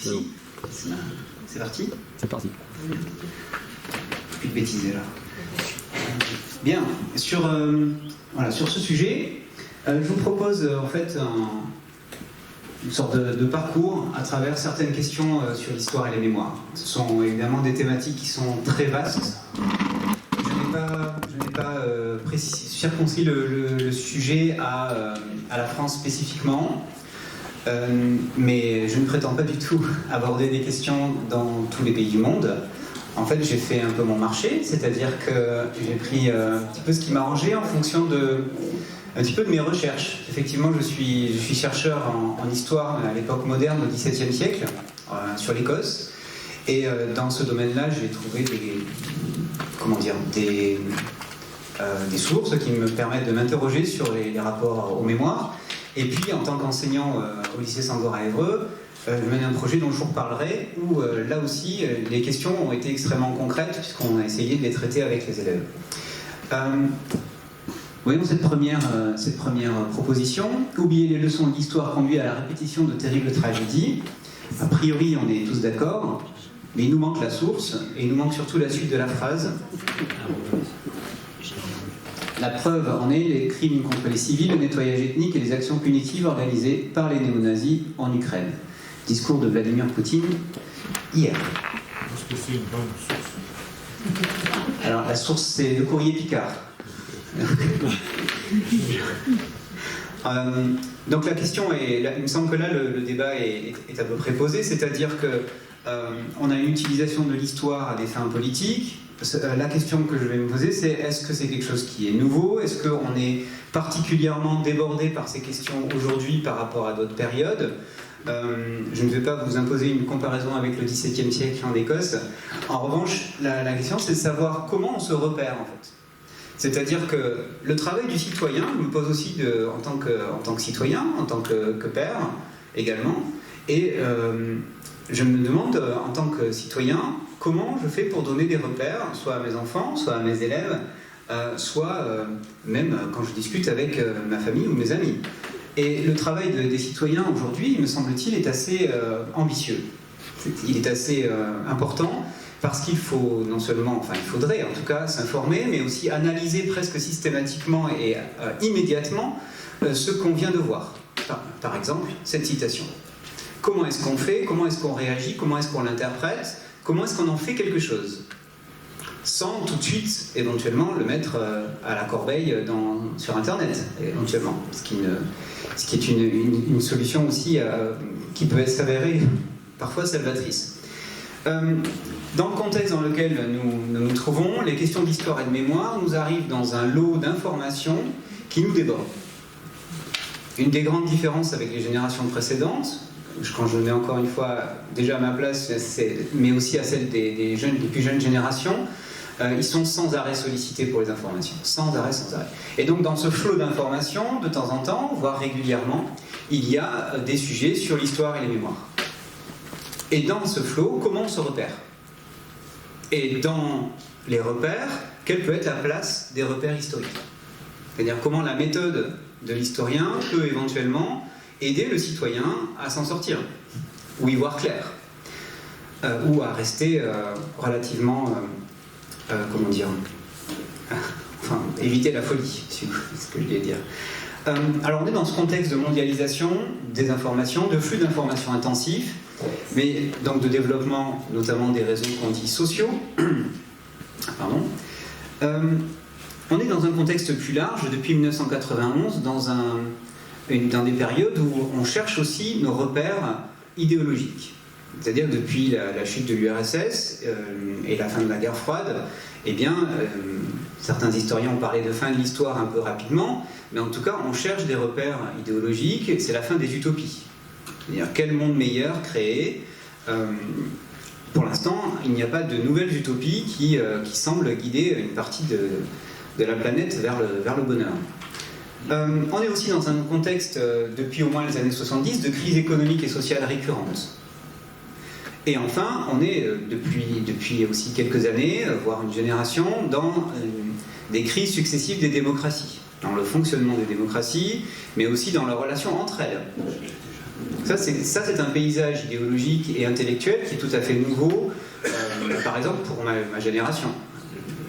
souci. C'est parti? C'est parti. Plus de bêtises là. Bien, sur ce sujet, je vous propose en fait une sorte de parcours à travers certaines questions sur l'histoire et les mémoires. Ce sont évidemment des thématiques qui sont très vastes. Je n'ai pas circoncis le sujet à la France spécifiquement, mais je ne prétends pas du tout aborder des questions dans tous les pays du monde. En fait, j'ai fait un peu mon marché, c'est-à-dire que j'ai pris un petit peu ce qui m'arrangeait en fonction un petit peu de mes recherches. Effectivement, je suis chercheur en histoire à l'époque moderne, au XVIIe siècle, sur l'Écosse. Et dans ce domaine-là, j'ai trouvé des sources qui me permettent de m'interroger sur les rapports aux mémoires. Et puis, en tant qu'enseignant au lycée Sangor à Évreux, je mène un projet dont je vous reparlerai, où là aussi, les questions ont été extrêmement concrètes, puisqu'on a essayé de les traiter avec les élèves. Voyons cette première proposition. Oublier les leçons de l'histoire conduit à la répétition de terribles tragédies. A priori, on est tous d'accord, mais il nous manque la source, et il nous manque surtout la suite de la phrase. La preuve en est les crimes contre les civils, le nettoyage ethnique et les actions punitives organisées par les néo-nazis en Ukraine. Discours de Vladimir Poutine hier. Est-ce que c'est une bonne source? Alors la source, c'est le courrier Picard. Donc la question est, il me semble que là le débat est à peu près posé, c'est-à-dire que on a une utilisation de l'histoire à des fins politiques. La question que je vais me poser, c'est est-ce que c'est quelque chose qui est nouveau? Est-ce qu'on est particulièrement débordé par ces questions aujourd'hui par rapport à d'autres périodes? Je ne vais pas vous imposer une comparaison avec le XVIIe siècle en Écosse. En revanche, la question, c'est de savoir comment on se repère, en fait. C'est-à-dire que le travail du citoyen, je me pose aussi en tant que citoyen, en tant que père également, et je me demande, en tant que citoyen, comment je fais pour donner des repères, soit à mes enfants, soit à mes élèves, soit même quand je discute avec ma famille ou mes amis. Et le travail des citoyens aujourd'hui, me semble-t-il, est assez ambitieux. Il est assez important parce qu'il faut il faudrait en tout cas s'informer, mais aussi analyser presque systématiquement et immédiatement ce qu'on vient de voir. Par exemple, cette citation. Comment est-ce qu'on fait? Comment est-ce qu'on réagit? Comment est-ce qu'on l'interprète? Comment est-ce qu'on en fait quelque chose? Sans tout de suite, éventuellement, le mettre à la corbeille sur Internet, éventuellement. Ce qui est une solution aussi qui peut s'avérer parfois salvatrice. Dans le contexte dans lequel nous nous trouvons, les questions d'histoire et de mémoire nous arrivent dans un lot d'informations qui nous débordent. Une des grandes différences avec les générations précédentes, quand je mets encore une fois déjà à ma place, mais aussi à celle des plus jeunes générations, ils sont sans arrêt sollicités pour les informations. Sans arrêt. Et donc dans ce flot d'informations, de temps en temps, voire régulièrement, il y a des sujets sur l'histoire et les mémoires. Et dans ce flot, comment on se repère? Et dans les repères, quelle peut être la place des repères historiques? C'est-à-dire comment la méthode de l'historien peut éventuellement aider le citoyen à s'en sortir, ou y voir clair, ou à rester relativement, éviter la folie, c'est ce que je voulais dire. Alors on est dans ce contexte de mondialisation des informations, de flux d'informations intensifs, mais donc de développement notamment des réseaux qu'on dit sociaux. Pardon. On est dans un contexte plus large depuis 1991, dans des périodes où on cherche aussi nos repères idéologiques. C'est-à-dire que depuis la chute de l'URSS et la fin de la guerre froide, certains historiens ont parlé de fin de l'histoire un peu rapidement, mais en tout cas on cherche des repères idéologiques, c'est la fin des utopies. C'est-à-dire quel monde meilleur créer? Pour l'instant, il n'y a pas de nouvelles utopies qui semblent guider une partie de la planète vers le bonheur. On est aussi dans un contexte, depuis au moins les années 70, de crise économique et sociale récurrente. Et enfin, on est depuis aussi quelques années, voire une génération, dans des crises successives des démocraties, dans le fonctionnement des démocraties, mais aussi dans leurs relations entre elles. Ça, c'est un paysage idéologique et intellectuel qui est tout à fait nouveau, par exemple, pour ma génération.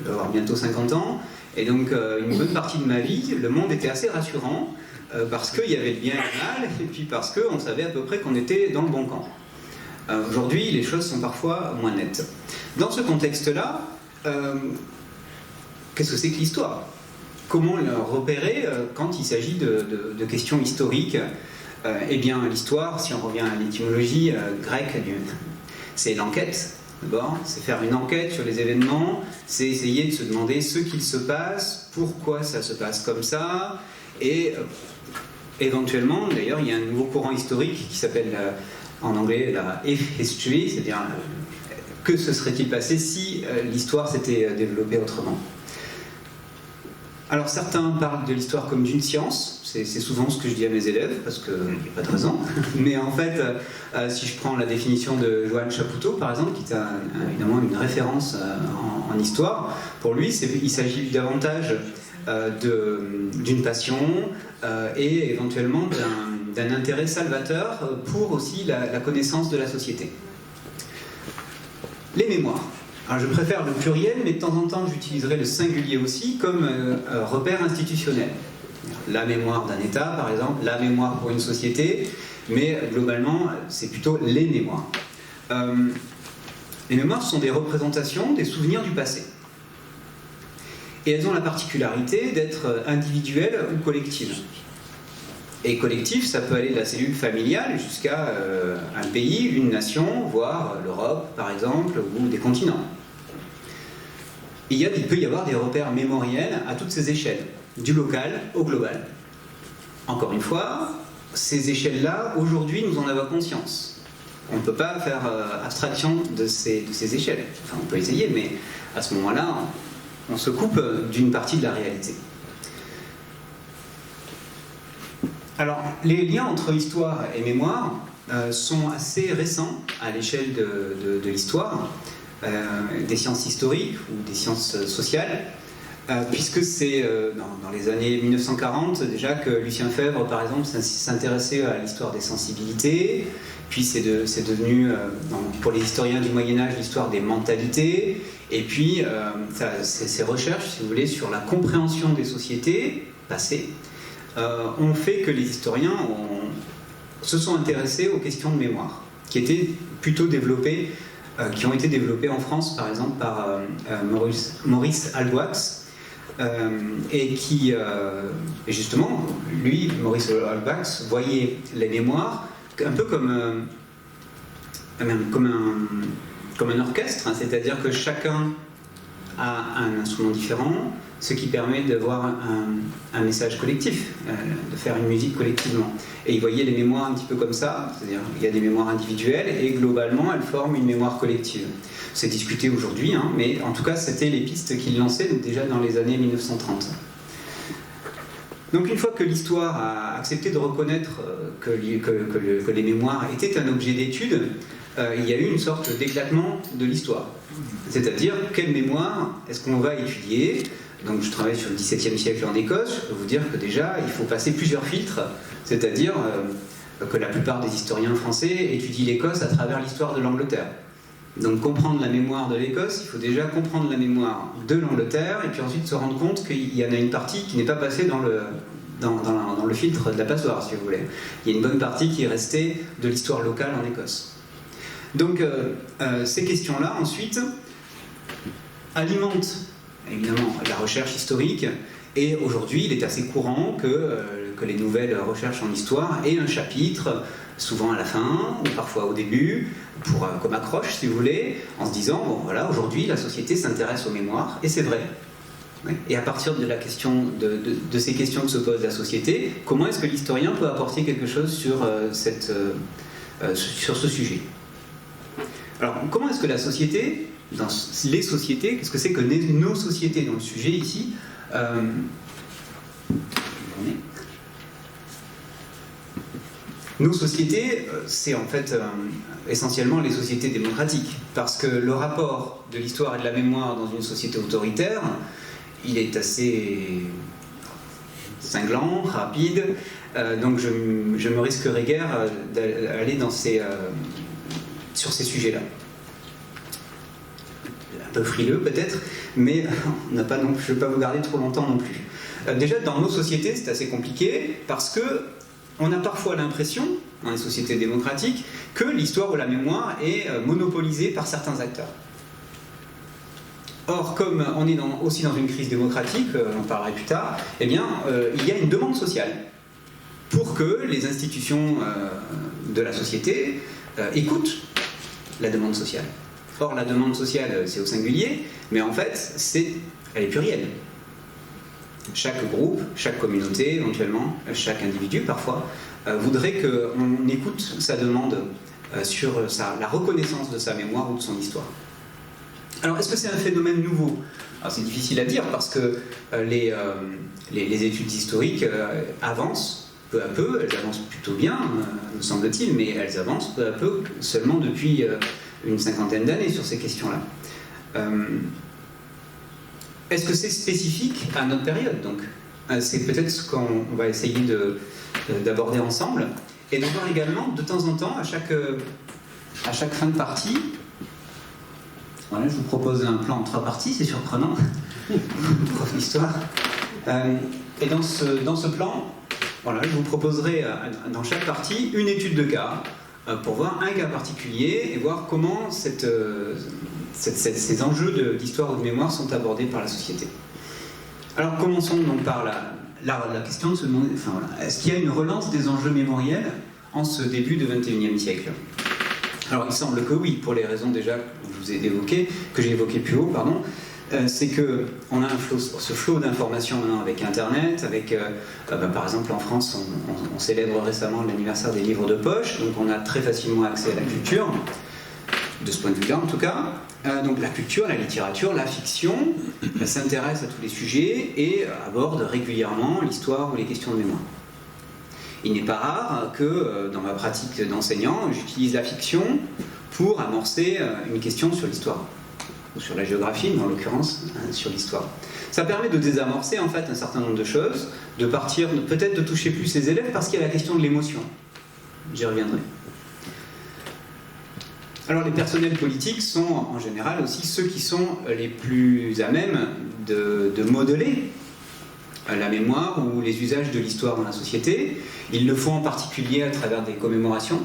Je vais avoir bientôt 50 ans, et donc une bonne partie de ma vie, le monde était assez rassurant, parce qu'il y avait le bien et le mal, et puis parce qu'on savait à peu près qu'on était dans le bon camp. Aujourd'hui, les choses sont parfois moins nettes. Dans ce contexte-là, qu'est-ce que c'est que l'histoire? Comment le repérer quand il s'agit de questions historiques? Eh bien, l'histoire, si on revient à l'étymologie grecque, c'est l'enquête. D'abord, c'est faire une enquête sur les événements, c'est essayer de se demander ce qu'il se passe, pourquoi ça se passe comme ça, et éventuellement, d'ailleurs, il y a un nouveau courant historique qui s'appelle en anglais la if history, c'est-à-dire que se serait-il passé si l'histoire s'était développée autrement. Alors certains parlent de l'histoire comme d'une science, c'est souvent ce que je dis à mes élèves, parce qu'il n'y a pas de raison, mais en fait, si je prends la définition de Johann Chapoutot, par exemple, qui est évidemment une référence en histoire, pour lui, il s'agit davantage d'une passion et éventuellement d'un intérêt salvateur pour aussi la connaissance de la société. Les mémoires. Alors je préfère le pluriel, mais de temps en temps j'utiliserai le singulier aussi comme repère institutionnel. La mémoire d'un État, par exemple, la mémoire pour une société, mais globalement c'est plutôt les mémoires. Les mémoires sont des représentations, des souvenirs du passé. Et elles ont la particularité d'être individuelles ou collectives. Et collectif, ça peut aller de la cellule familiale jusqu'à un pays, une nation, voire l'Europe, par exemple, ou des continents. Il peut y avoir des repères mémoriels à toutes ces échelles, du local au global. Encore une fois, ces échelles-là, aujourd'hui, nous en avons conscience. On ne peut pas faire abstraction de ces échelles. Enfin, on peut essayer, mais à ce moment-là, on se coupe d'une partie de la réalité. Alors, les liens entre histoire et mémoire sont assez récents à l'échelle de l'histoire, des sciences historiques ou des sciences sociales, puisque c'est dans les années 1940 déjà que Lucien Febvre, par exemple, s'intéressait à l'histoire des sensibilités, puis c'est devenu, pour les historiens du Moyen-Âge, l'histoire des mentalités, et puis ces recherches, si vous voulez, sur la compréhension des sociétés passées, ont fait que les historiens se sont intéressés aux questions de mémoire, qui étaient plutôt développées, qui ont été développées en France, par exemple, par Maurice Halbwachs, et justement, lui, Maurice Halbwachs, voyait les mémoires un peu comme un orchestre, hein, c'est-à-dire que chacun a un instrument différent, ce qui permet d'avoir un message collectif, de faire une musique collectivement. Et il voyait les mémoires un petit peu comme ça, c'est-à-dire qu'il y a des mémoires individuelles et globalement elles forment une mémoire collective. C'est discuté aujourd'hui, hein, mais en tout cas c'était les pistes qu'il lançait déjà dans les années 1930. Donc une fois que l'histoire a accepté de reconnaître que les mémoires étaient un objet d'étude, il y a eu une sorte d'éclatement de l'histoire. C'est-à-dire, quelle mémoire est-ce qu'on va étudier? Donc je travaille sur le XVIIe siècle en Écosse, je peux vous dire que déjà il faut passer plusieurs filtres, c'est-à-dire que la plupart des historiens français étudient l'Écosse à travers l'histoire de l'Angleterre. Donc comprendre la mémoire de l'Écosse, il faut déjà comprendre la mémoire de l'Angleterre, et puis ensuite se rendre compte qu'il y en a une partie qui n'est pas passée dans le filtre de la passoire, si vous voulez. Il y a une bonne partie qui est restée de l'histoire locale en Écosse. Donc ces questions-là, ensuite, alimentent évidemment la recherche historique, et aujourd'hui il est assez courant que les nouvelles recherches en histoire aient un chapitre, souvent à la fin, ou parfois au début, comme accroche si vous voulez, en se disant, bon voilà, aujourd'hui la société s'intéresse aux mémoires, et c'est vrai. Et à partir de la question de ces questions que se pose la société, comment est-ce que l'historien peut apporter quelque chose sur ce sujet? Alors, comment est-ce que la société, dans les sociétés, qu'est-ce que c'est que nos sociétés dans le sujet ici Nos sociétés, c'est en fait essentiellement les sociétés démocratiques, parce que le rapport de l'histoire et de la mémoire dans une société autoritaire, il est assez cinglant, rapide, Donc je me risquerai guère d'aller sur ces sujets-là. Un peu frileux peut-être, mais je ne vais pas vous garder trop longtemps non plus. Déjà, dans nos sociétés, c'est assez compliqué parce que on a parfois l'impression, dans les sociétés démocratiques, que l'histoire ou la mémoire est monopolisée par certains acteurs. Or, comme on est aussi dans une crise démocratique, on parlera plus tard, eh bien, il y a une demande sociale pour que les institutions de la société écoutent la demande sociale. Or, la demande sociale, c'est au singulier, mais en fait, elle est plurielle. Chaque groupe, chaque communauté, éventuellement, chaque individu, parfois, voudrait qu'on écoute sa demande sur la reconnaissance de sa mémoire ou de son histoire. Alors, est-ce que c'est un phénomène nouveau? Alors, c'est difficile à dire parce que les études historiques avancent peu à peu, elles avancent plutôt bien, me semble-t-il, mais elles avancent peu à peu seulement depuis une cinquantaine d'années sur ces questions-là. Est-ce que c'est spécifique à notre période, donc? C'est peut-être ce qu'on va essayer d'aborder ensemble, et de voir également, de temps en temps, à chaque fin de partie, voilà, je vous propose un plan en 3 parties, c'est surprenant, prof d'histoire. Et dans ce plan, voilà, je vous proposerai dans chaque partie une étude de cas, pour voir un cas particulier et voir comment ces enjeux d'histoire ou de mémoire sont abordés par la société. Alors commençons donc par la question de se demander, est-ce qu'il y a une relance des enjeux mémoriels en ce début du XXIe siècle? Alors il semble que oui, pour les raisons déjà que je vous ai évoquées, que j'ai évoquées plus haut, pardon. C'est qu'on a ce flot d'informations maintenant avec Internet, avec, par exemple en France, on célèbre récemment l'anniversaire des livres de poche, donc on a très facilement accès à la culture, de ce point de vue-là en tout cas. Donc la culture, la littérature, la fiction s'intéresse à tous les sujets et aborde régulièrement l'histoire ou les questions de mémoire. Il n'est pas rare que dans ma pratique d'enseignant, j'utilise la fiction pour amorcer une question sur l'histoire. Ou sur la géographie, mais en l'occurrence sur l'histoire. Ça permet de désamorcer en fait un certain nombre de choses, de partir, peut-être de toucher plus les élèves parce qu'il y a la question de l'émotion. J'y reviendrai. Alors les personnels politiques sont en général aussi ceux qui sont les plus à même de modeler la mémoire ou les usages de l'histoire dans la société. Ils le font en particulier à travers des commémorations.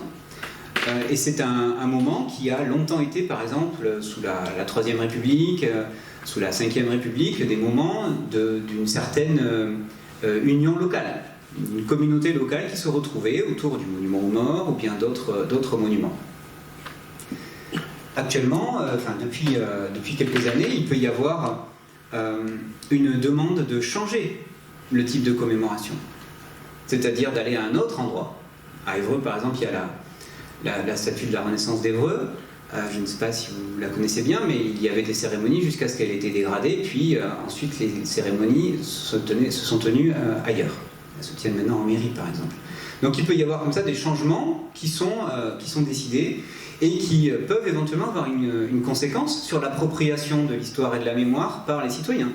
Et c'est un moment qui a longtemps été, par exemple, sous la Troisième République, sous la Cinquième République, des moments d'une certaine union locale, une communauté locale qui se retrouvait autour du monument aux morts ou bien d'autres monuments. Actuellement, depuis quelques années, il peut y avoir une demande de changer le type de commémoration, c'est-à-dire d'aller à un autre endroit. À Évreux, par exemple, il y a la statue de la Renaissance d'Évreux. Je ne sais pas si vous la connaissez bien, mais il y avait des cérémonies jusqu'à ce qu'elle ait été dégradée, puis ensuite les cérémonies se sont tenues ailleurs. Elles se tiennent maintenant en mairie, par exemple. Donc il peut y avoir comme ça des changements qui sont décidés et qui peuvent éventuellement avoir une conséquence sur l'appropriation de l'histoire et de la mémoire par les citoyens,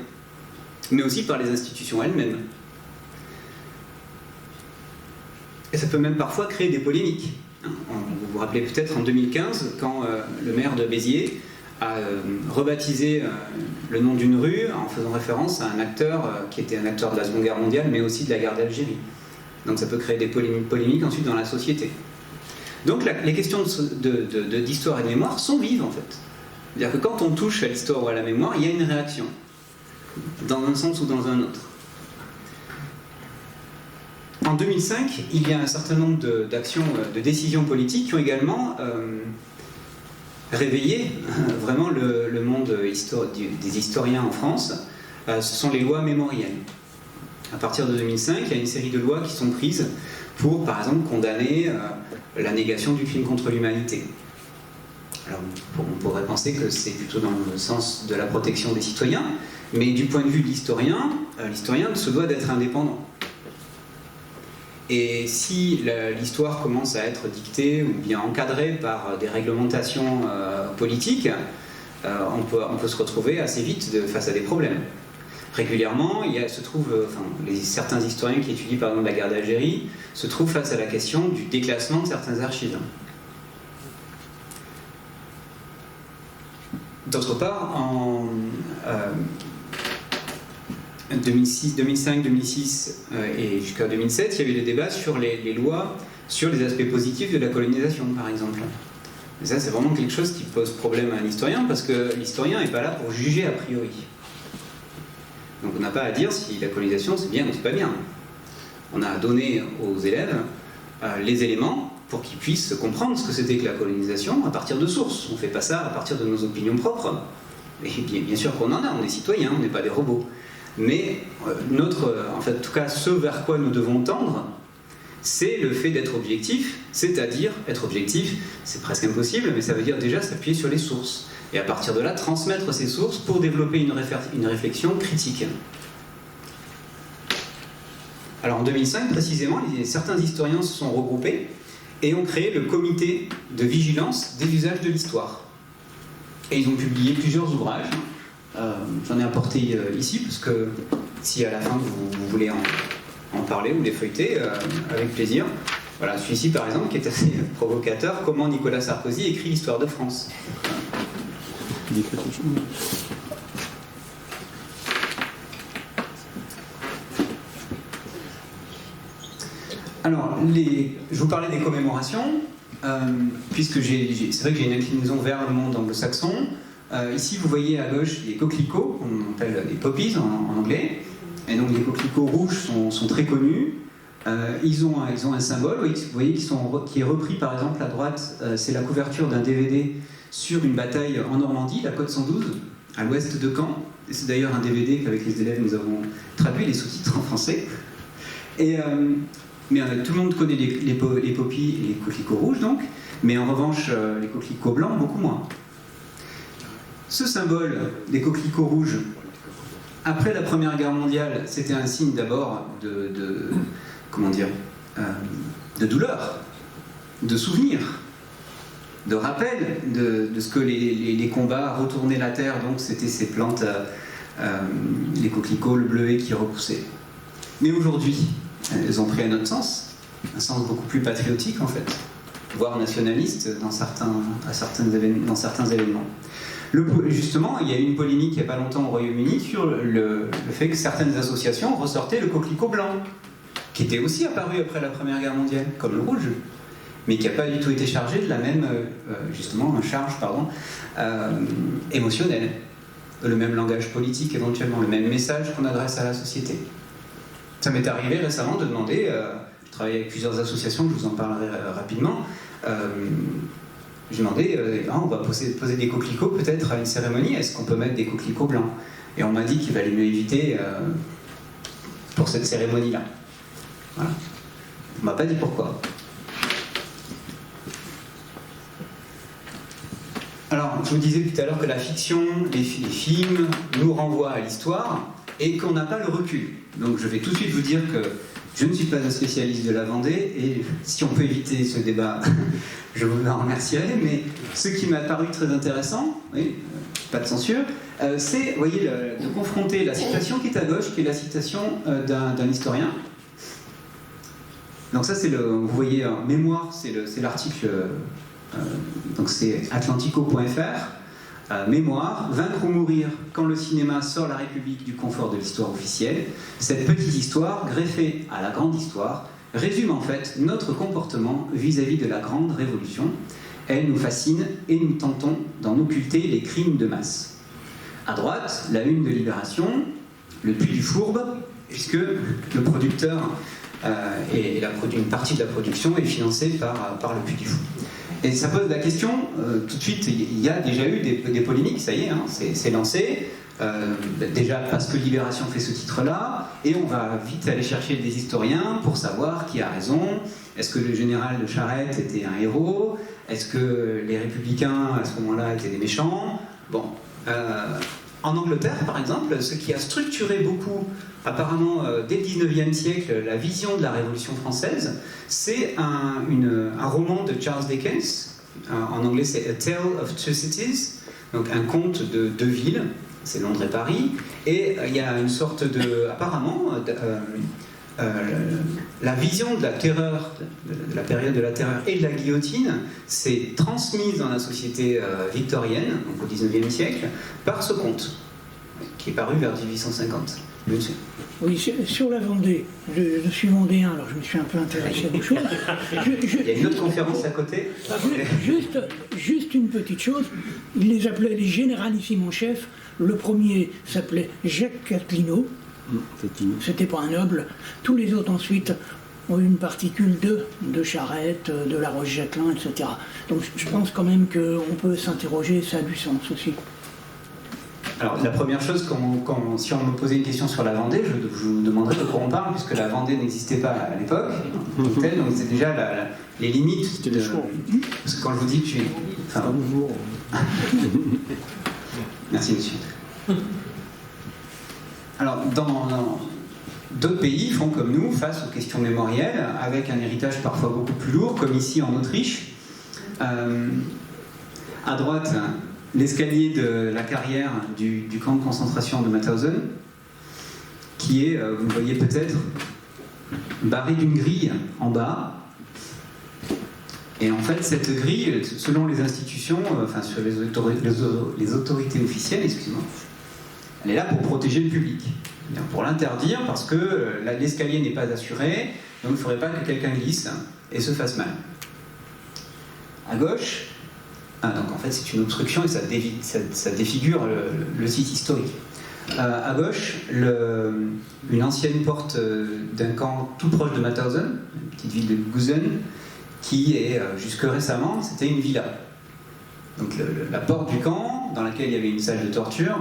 mais aussi par les institutions elles-mêmes. Et ça peut même parfois créer des polémiques. Vous vous rappelez peut-être en 2015, quand le maire de Béziers a rebaptisé le nom d'une rue en faisant référence à un acteur qui était un acteur de la Seconde Guerre mondiale, mais aussi de la guerre d'Algérie. Donc ça peut créer des polémiques ensuite dans la société. Donc les questions d'histoire et de mémoire sont vives en fait. C'est-à-dire que quand on touche à l'histoire ou à la mémoire, il y a une réaction, dans un sens ou dans un autre. En 2005, il y a un certain nombre d'actions, de décisions politiques qui ont également réveillé vraiment le monde des historiens en France. Ce sont les lois mémorielles. À partir de 2005, il y a une série de lois qui sont prises pour, par exemple, condamner la négation du crime contre l'humanité. Alors, on pourrait penser que c'est plutôt dans le sens de la protection des citoyens, mais du point de vue de l'historien se doit d'être indépendant. Et si l'histoire commence à être dictée ou bien encadrée par des réglementations politiques, on peut se retrouver assez vite face à des problèmes. Régulièrement, certains historiens qui étudient par exemple la guerre d'Algérie se trouvent face à la question du déclassement de certaines archives. D'autre part, en 2005, 2006 et jusqu'à 2007, il y avait des débats sur les lois, sur les aspects positifs de la colonisation, par exemple. Et ça, c'est vraiment quelque chose qui pose problème à un historien, parce que l'historien n'est pas là pour juger a priori. Donc on n'a pas à dire si la colonisation c'est bien ou c'est pas bien. On a à donner aux élèves les éléments pour qu'ils puissent comprendre ce que c'était que la colonisation à partir de sources. On ne fait pas ça à partir de nos opinions propres. Et bien sûr qu'on en a, on est citoyens, on n'est pas des robots. Mais en tout cas, ce vers quoi nous devons tendre, c'est le fait d'être objectif, c'est-à-dire être objectif, c'est presque impossible, mais ça veut dire déjà s'appuyer sur les sources. Et à partir de là, transmettre ces sources pour développer une réflexion critique. Alors en 2005, précisément, certains historiens se sont regroupés et ont créé le comité de vigilance des usages de l'histoire. Et ils ont publié plusieurs ouvrages. J'en ai apporté ici, parce que si à la fin vous voulez en parler ou les feuilleter, avec plaisir. Voilà, celui-ci par exemple, qui est assez provocateur, comment Nicolas Sarkozy écrit l'histoire de France. Alors, je vous parlais des commémorations, puisque c'est vrai que j'ai une inclinaison vers le monde anglo-saxon. Ici, vous voyez à gauche les coquelicots, qu'on appelle les poppies en anglais. Et donc les coquelicots rouges sont très connus. Ils ont un symbole, vous voyez, qui est repris par exemple à droite, c'est la couverture d'un DVD sur une bataille en Normandie, la Côte 112, à l'ouest de Caen. Et c'est d'ailleurs un DVD qu'avec les élèves nous avons traduit, les sous-titres en français. Mais tout le monde connaît les poppies et les coquelicots rouges donc, mais en revanche les coquelicots blancs beaucoup moins. Ce symbole des coquelicots rouges, après la Première Guerre mondiale, c'était un signe d'abord de douleur, de souvenir, de rappel de ce que les combats retournaient la terre, donc c'était ces plantes, les coquelicots, le bleuet qui repoussaient. Mais aujourd'hui, elles ont pris un autre sens, un sens beaucoup plus patriotique en fait, voire nationaliste dans certains événements. Justement, il y a eu une polémique il n'y a pas longtemps au Royaume-Uni sur le fait que certaines associations ressortaient le coquelicot blanc, qui était aussi apparu après la Première Guerre mondiale, comme le rouge, mais qui n'a pas du tout été chargé de la même, émotionnelle, le même langage politique éventuellement, le même message qu'on adresse à la société. Ça m'est arrivé récemment de demander, je travaille avec plusieurs associations, je vous en parlerai rapidement, j'ai demandé, on va poser des coquelicots peut-être à une cérémonie, est-ce qu'on peut mettre des coquelicots blancs? Et on m'a dit qu'il valait mieux éviter pour cette cérémonie-là. Voilà. On m'a pas dit pourquoi. Alors, je vous disais tout à l'heure que la fiction, les films nous renvoient à l'histoire et qu'on n'a pas le recul. Donc je vais tout de suite vous dire que je ne suis pas un spécialiste de la Vendée et si on peut éviter ce débat, je vous en remercierai. Mais ce qui m'a paru très intéressant, oui, pas de censure, c'est, vous voyez, de confronter la citation qui est à gauche, qui est la citation d'un historien. Donc ça, vous voyez, mémoire, c'est l'article, donc c'est atlantico.fr. Mémoire, vaincre ou mourir quand le cinéma sort la République du confort de l'histoire officielle. Cette petite histoire, greffée à la grande histoire, résume en fait notre comportement vis-à-vis de la grande révolution. Elle nous fascine et nous tentons d'en occulter les crimes de masse. À droite, la une de Libération, le Puy du Fourbe, puisque le producteur et une partie de la production est financée par le Puy du Fourbe. Et ça pose la question, tout de suite, il y a déjà eu des polémiques, ça y est, hein, c'est lancé, déjà parce que Libération fait ce titre-là, et on va vite aller chercher des historiens pour savoir qui a raison. Est-ce que le général de Charette était un héros? Est-ce que les républicains, à ce moment-là, étaient des méchants? Bon, en Angleterre, par exemple, ce qui a structuré beaucoup, apparemment, dès le 19e siècle, la vision de la Révolution française, c'est un roman de Charles Dickens, en anglais c'est A Tale of Two Cities, donc un conte de deux villes, c'est Londres et Paris, et il y a une sorte de... Apparemment, la vision de la terreur, de la période de la terreur et de la guillotine, s'est transmise dans la société victorienne, donc au XIXe siècle, par ce conte, qui est paru vers 1850. Monsieur. Oui, sur la Vendée, je suis vendéen, alors je me suis un peu intéressé à des choses. Il y a une autre conférence à côté. Juste une petite chose, ils les appelaient les généralissimes en chef. Le premier s'appelait Jacques Catlino, c'était pas un noble. Tous les autres ensuite ont eu une particule de Charette, de La Roche-Jacquelin, etc. Donc je pense quand même qu'on peut s'interroger, ça a du sens aussi. Alors, la première chose, si on me posait une question sur la Vendée, je vous demanderais de quoi on parle, puisque la Vendée n'existait pas à l'époque, donc c'est déjà les limites. C'était des choix. Parce que quand je vous dis que je suis... Enfin, bonjour. Merci, monsieur. Alors, dans d'autres pays font comme nous, face aux questions mémorielles, avec un héritage parfois beaucoup plus lourd, comme ici en Autriche. À droite, l'escalier de la carrière du camp de concentration de Mauthausen, qui est, vous le voyez peut-être, barré d'une grille en bas. Et en fait, cette grille, selon les institutions, enfin sur les autorités officielles, excusez-moi, elle est là pour protéger le public. Pour l'interdire, parce que l'escalier n'est pas assuré, donc il ne faudrait pas que quelqu'un glisse et se fasse mal. À gauche, donc en fait c'est une obstruction et ça défigure le site historique. À gauche, une ancienne porte d'un camp tout proche de Mauthausen, une petite ville de Gusen, qui est jusque récemment, c'était une villa. Donc la porte du camp, dans laquelle il y avait une salle de torture,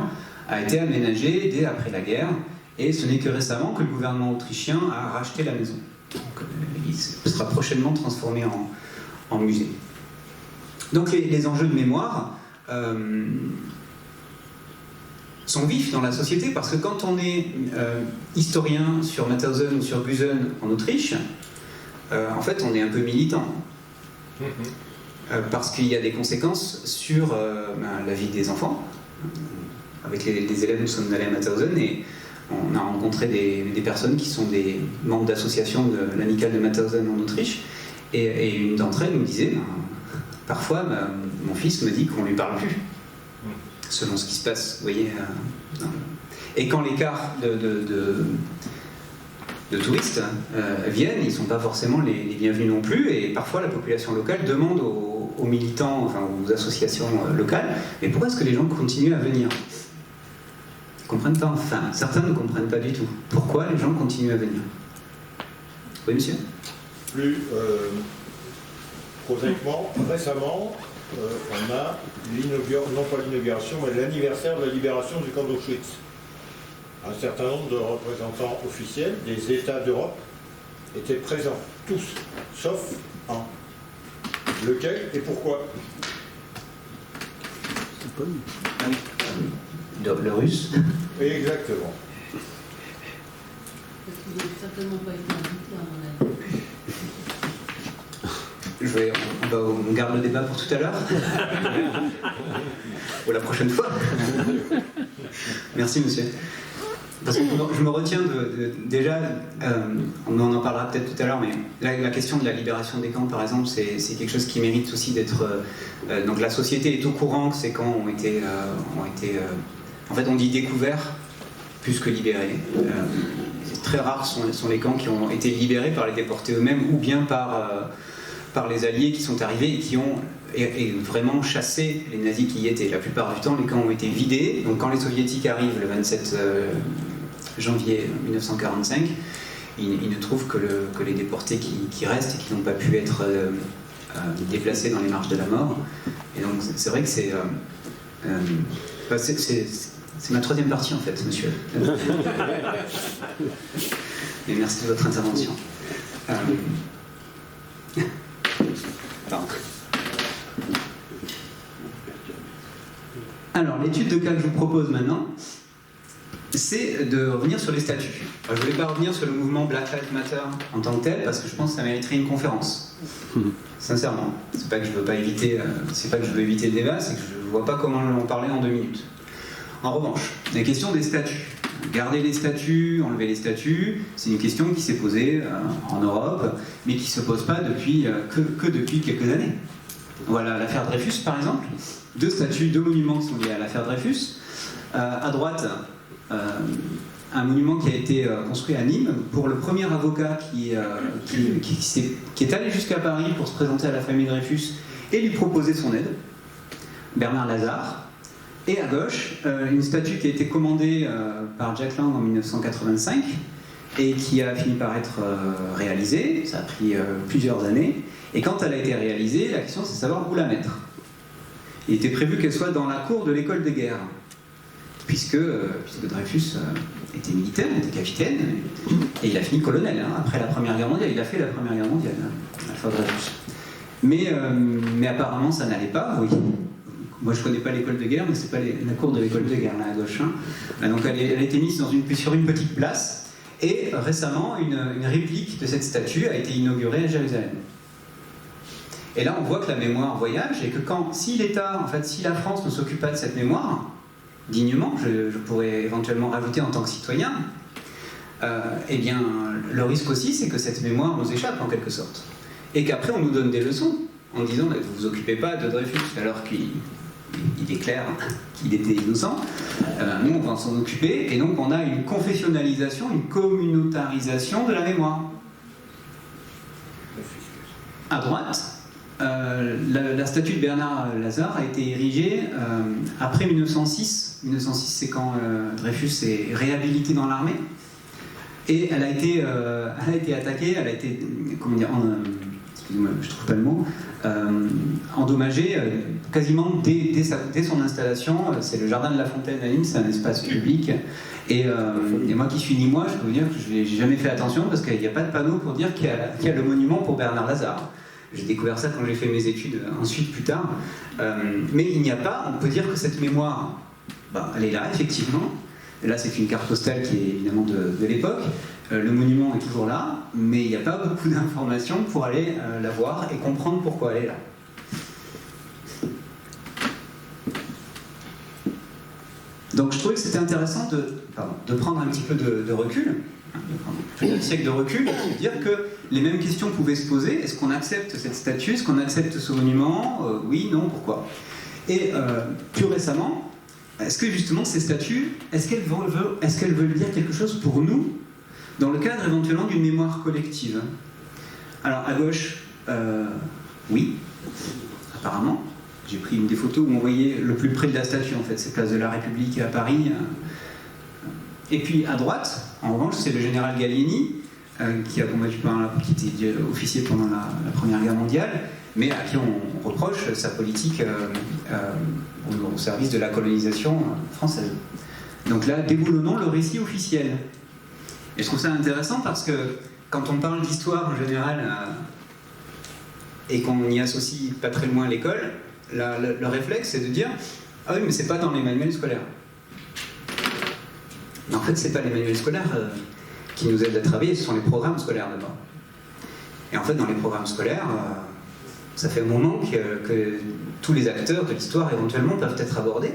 a été aménagée dès après la guerre, et ce n'est que récemment que le gouvernement autrichien a racheté la maison. Donc, il sera prochainement transformé en musée. Donc les enjeux de mémoire sont vifs dans la société, parce que quand on est historien sur Mauthausen ou sur Gusen en Autriche, en fait on est un peu militant. Parce qu'il y a des conséquences sur la vie des enfants. Avec les élèves, nous sommes allés à Mauthausen et on a rencontré des personnes qui sont des membres d'associations de l'amicale de Mauthausen en Autriche, et une d'entre elles nous disait parfois mon fils me dit qu'on ne lui parle plus selon ce qui se passe, vous voyez. Et quand les cars de touristes viennent, ils ne sont pas forcément les bienvenus non plus, et parfois la population locale demande aux militants, enfin aux associations locales, mais pourquoi est-ce que les gens continuent à venir ? Ils ne comprennent pas, enfin certains ne comprennent pas du tout. Pourquoi les gens continuent à venir ? Oui, monsieur ? Plus prosaïquement, récemment, on a non pas l'inauguration, mais l'anniversaire de la libération du camp d'Auschwitz. Un certain nombre de représentants officiels des États d'Europe étaient présents, tous, sauf un. Lequel et pourquoi? C'est pas lui. Le russe. Exactement. Parce qu'il n'a certainement pas été invité, à mon avis. On garde le débat pour tout à l'heure. Ou la prochaine fois. Merci, monsieur. Parce que je me retiens déjà, on en parlera peut-être tout à l'heure, mais la question de la libération des camps, par exemple, c'est quelque chose qui mérite aussi d'être... donc la société est au courant que ces camps ont été en fait, on dit découverts plus que libérés. Très rares sont les camps qui ont été libérés par les déportés eux-mêmes ou bien par les alliés qui sont arrivés et qui ont vraiment chassé les nazis qui y étaient. La plupart du temps, les camps ont été vidés. Donc quand les soviétiques arrivent le 27 janvier 1945, ils ne trouvent que les déportés qui restent et qui n'ont pas pu être déplacés dans les marches de la mort. Et donc c'est vrai que c'est ma troisième partie en fait, monsieur. Et merci de votre intervention. Pardon. Alors, l'étude de cas que je vous propose maintenant, c'est de revenir sur les statuts. Alors, je ne vais pas revenir sur le mouvement Black Lives Matter en tant que tel, parce que je pense que ça mériterait une conférence. Sincèrement. C'est pas que je veux éviter le débat, c'est que je ne vois pas comment en parler en 2 minutes. En revanche, la question des statuts. Garder les statuts, enlever les statuts, c'est une question qui s'est posée en Europe, mais qui ne se pose pas depuis, que depuis quelques années. Voilà l'affaire Dreyfus, par exemple. 2 statuts, 2 monuments qui sont liés à l'affaire Dreyfus. À droite, un monument qui a été construit à Nîmes pour le premier avocat qui est allé jusqu'à Paris pour se présenter à la famille Dreyfus et lui proposer son aide, Bernard Lazare. Et à gauche, une statue qui a été commandée par Jack Lang en 1985 et qui a fini par être réalisée. Ça a pris plusieurs années. Et quand elle a été réalisée, la question c'est de savoir où la mettre. Il était prévu qu'elle soit dans la cour de l'école des guerres, puisque Dreyfus était militaire, était capitaine, et il a fini colonel après la Première Guerre mondiale. Il a fait la Première Guerre mondiale, Alfred Dreyfus. Mais apparemment ça n'allait pas, oui. Moi je ne connais pas l'école de guerre, mais c'est pas la cour de l'école de guerre là à gauche. Donc elle a été mise sur une petite place, et récemment une réplique de cette statue a été inaugurée à Jérusalem. Et là on voit que la mémoire voyage, et que si l'État, en fait, si la France ne s'occupe pas de cette mémoire, dignement, je pourrais éventuellement rajouter en tant que citoyen, eh bien le risque aussi c'est que cette mémoire nous échappe en quelque sorte. Et qu'après on nous donne des leçons, en disant vous ne vous occupez pas de Dreyfus, alors qu'il est clair qu'il était innocent. Nous, on va s'en occuper, et donc on a une confessionnalisation, une communautarisation de la mémoire. À droite, la statue de Bernard Lazare a été érigée après 1906. 1906, c'est quand Dreyfus est réhabilité dans l'armée. Et elle a été attaquée, elle a été, comment dire, excusez-moi, je trouve pas le mot, endommagée quasiment dès son installation. C'est le jardin de la Fontaine à Nîmes, c'est un espace public. Et moi qui suis nîmois, je peux vous dire que je n'ai jamais fait attention parce qu'il n'y a pas de panneau pour dire qu'il y a le monument pour Bernard Lazare. J'ai découvert ça quand j'ai fait mes études ensuite, plus tard. Mais il n'y a pas, on peut dire que cette mémoire, elle est là, effectivement. Et là, c'est une carte postale qui est évidemment de l'époque. Le monument est toujours là, mais il n'y a pas beaucoup d'informations pour aller la voir et comprendre pourquoi elle est là. Donc je trouvais que c'était intéressant de prendre un petit peu de recul, un siècle de recul, et de dire que les mêmes questions pouvaient se poser. Est-ce qu'on accepte cette statue? Est-ce qu'on accepte ce monument? Oui, non, pourquoi? Et plus récemment, est-ce que justement ces statues, est-ce qu'elles veulent dire quelque chose pour nous, dans le cadre éventuellement d'une mémoire collective? Alors à gauche, oui, apparemment. J'ai pris une des photos où on voyait le plus près de la statue, en fait, c'est Place de la République à Paris. Et puis à droite, en revanche, c'est le général Gallieni, qui a combattu qui était officier pendant la Première Guerre mondiale, mais à qui on reproche sa politique au service de la colonisation française. Donc là, déboulonnons le récit officiel. Et je trouve ça intéressant parce que quand on parle d'histoire en général et qu'on y associe pas très loin l'école, le réflexe c'est de dire « Ah oui, mais c'est pas dans les manuels scolaires ». En fait, c'est pas les manuels scolaires qui nous aident à travailler, ce sont les programmes scolaires d'abord. Et en fait, dans les programmes scolaires, ça fait un moment que tous les acteurs de l'histoire éventuellement peuvent être abordés.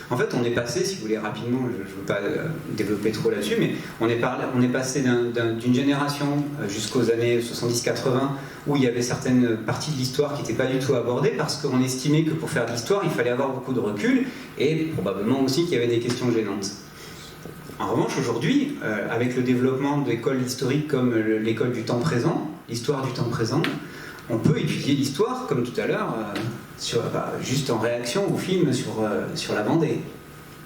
En fait, on est passé, si vous voulez rapidement, je ne veux pas développer trop là-dessus, mais on est passé d'une génération jusqu'aux années 70-80 où il y avait certaines parties de l'histoire qui n'étaient pas du tout abordées parce qu'on estimait que pour faire de l'histoire, il fallait avoir beaucoup de recul et probablement aussi qu'il y avait des questions gênantes. En revanche, aujourd'hui, avec le développement d'écoles historiques comme l'école du temps présent, l'histoire du temps présent, on peut étudier l'histoire, comme tout à l'heure, juste en réaction au film sur la Vendée.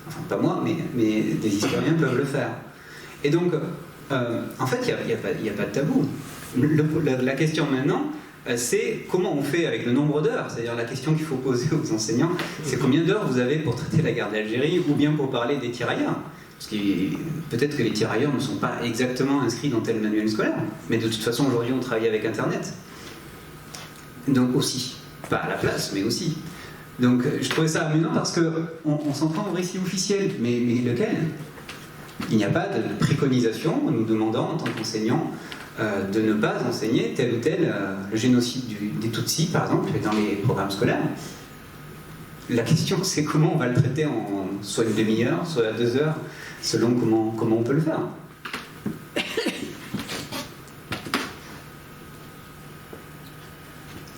Enfin, pas moi, mais des historiens peuvent le faire. Et donc, en fait, il n'y a pas de tabou. La question maintenant, c'est comment on fait avec le nombre d'heures. C'est-à-dire la question qu'il faut poser aux enseignants, c'est combien d'heures vous avez pour traiter la guerre d'Algérie ou bien pour parler des tirailleurs. Parce que peut-être que les tirailleurs ne sont pas exactement inscrits dans tel manuel scolaire, mais de toute façon, aujourd'hui, on travaille avec Internet. Donc aussi, pas à la place, mais aussi. Donc je trouvais ça amusant parce qu'on s'en prend au récit officiel, mais lequel? Il n'y a pas de préconisation nous demandant en tant qu'enseignants de ne pas enseigner tel ou tel, le génocide des Tutsis par exemple, dans les programmes scolaires. La question, c'est comment on va le traiter en soit une demi-heure, soit 2 heures, selon comment on peut le faire.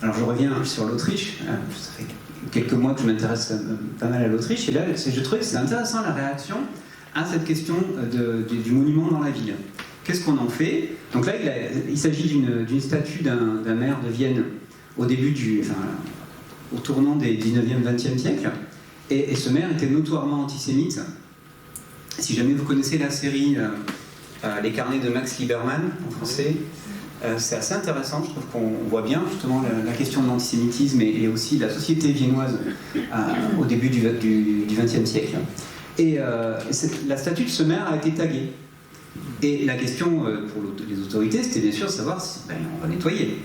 Alors je reviens sur l'Autriche. Ça fait quelques mois que je m'intéresse pas mal à l'Autriche, et là, je trouvais que c'est intéressant la réaction à cette question du monument dans la ville. Qu'est-ce qu'on en fait? Donc là, il s'agit d'une statue d'un maire de Vienne au tournant des 19e, 20e siècle. Et ce maire était notoirement antisémite. Si jamais vous connaissez la série Les carnets de Max Liebermann, en français, c'est assez intéressant. Je trouve qu'on voit bien justement la question de l'antisémitisme et aussi de la société viennoise au début du 20e siècle. Et la statue de ce maire a été taguée. Et la question pour les autorités, c'était bien sûr de savoir si on va nettoyer.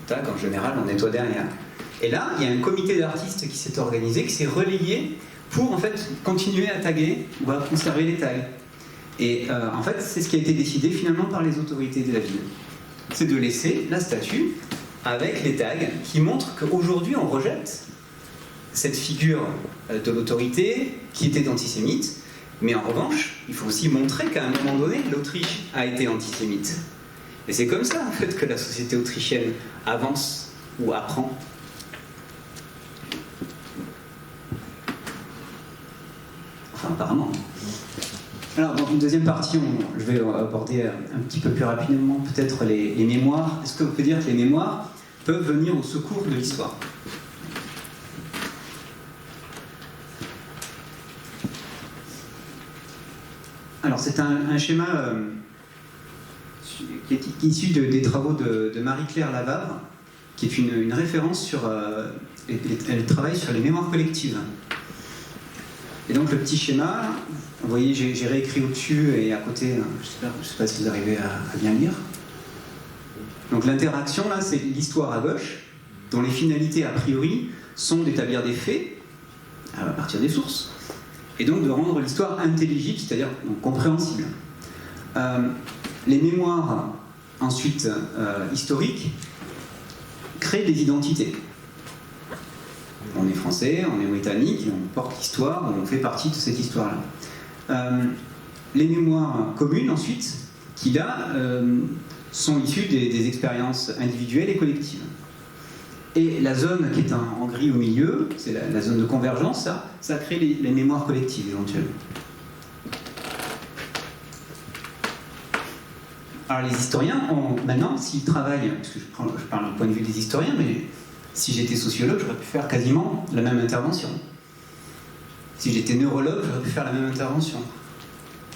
Tag, en général, on nettoie derrière. Et là, il y a un comité d'artistes qui s'est organisé, qui s'est relayé pour en fait continuer à taguer ou à conserver les tags. Et en fait, c'est ce qui a été décidé finalement par les autorités de la ville. C'est de laisser la statue avec les tags qui montrent qu'aujourd'hui on rejette cette figure de l'autorité qui était antisémite, mais en revanche, il faut aussi montrer qu'à un moment donné, l'Autriche a été antisémite. Et c'est comme ça en fait que la société autrichienne avance ou apprend. Enfin, apparemment. Alors, dans une deuxième partie, je vais aborder un petit peu plus rapidement peut-être les mémoires. Est-ce que vous pouvez dire que les mémoires peuvent venir au secours de l'histoire? Alors, c'est un schéma qui est issu des travaux de Marie-Claire Lavavre, qui est une référence sur... elle travaille sur les mémoires collectives. Et donc le petit schéma, vous voyez, j'ai réécrit au-dessus et à côté, je ne sais pas si vous arrivez à bien lire. Donc l'interaction, là, c'est l'histoire à gauche, dont les finalités a priori sont d'établir des faits à partir des sources, et donc de rendre l'histoire intelligible, c'est-à-dire compréhensible. Les mémoires, ensuite, historiques, créent des identités. On est français, on est britannique, on porte l'histoire, on fait partie de cette histoire-là. Les mémoires communes, ensuite, qui là sont issues des expériences individuelles et collectives. Et la zone qui est en gris au milieu, c'est la zone de convergence, ça crée les mémoires collectives éventuellement. Alors les historiens, maintenant, s'ils travaillent, parce que je parle du point de vue des historiens, mais si j'étais sociologue, j'aurais pu faire quasiment la même intervention. Si j'étais neurologue, j'aurais pu faire la même intervention.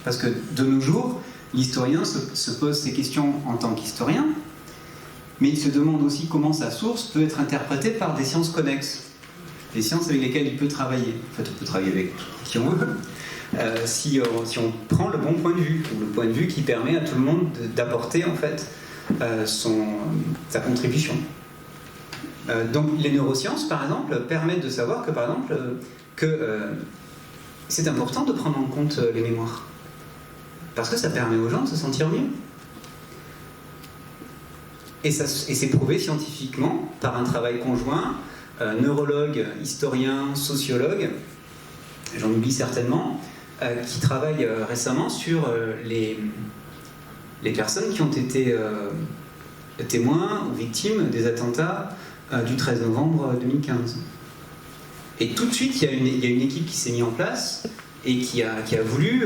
Parce que de nos jours, l'historien se pose ces questions en tant qu'historien, mais il se demande aussi comment sa source peut être interprétée par des sciences connexes, des sciences avec lesquelles il peut travailler. En fait, on peut travailler avec qui on veut, si on prend le bon point de vue, ou le point de vue qui permet à tout le monde d'apporter en fait sa contribution. Donc les neurosciences, par exemple, permettent de savoir que, par exemple, c'est important de prendre en compte les mémoires. Parce que ça permet aux gens de se sentir mieux. Et c'est prouvé scientifiquement par un travail conjoint, neurologue, historien, sociologue, j'en oublie certainement, qui travaillent récemment sur les personnes qui ont été témoins ou victimes des attentats du 13 novembre 2015. Et tout de suite, il y a une équipe qui s'est mise en place et qui a voulu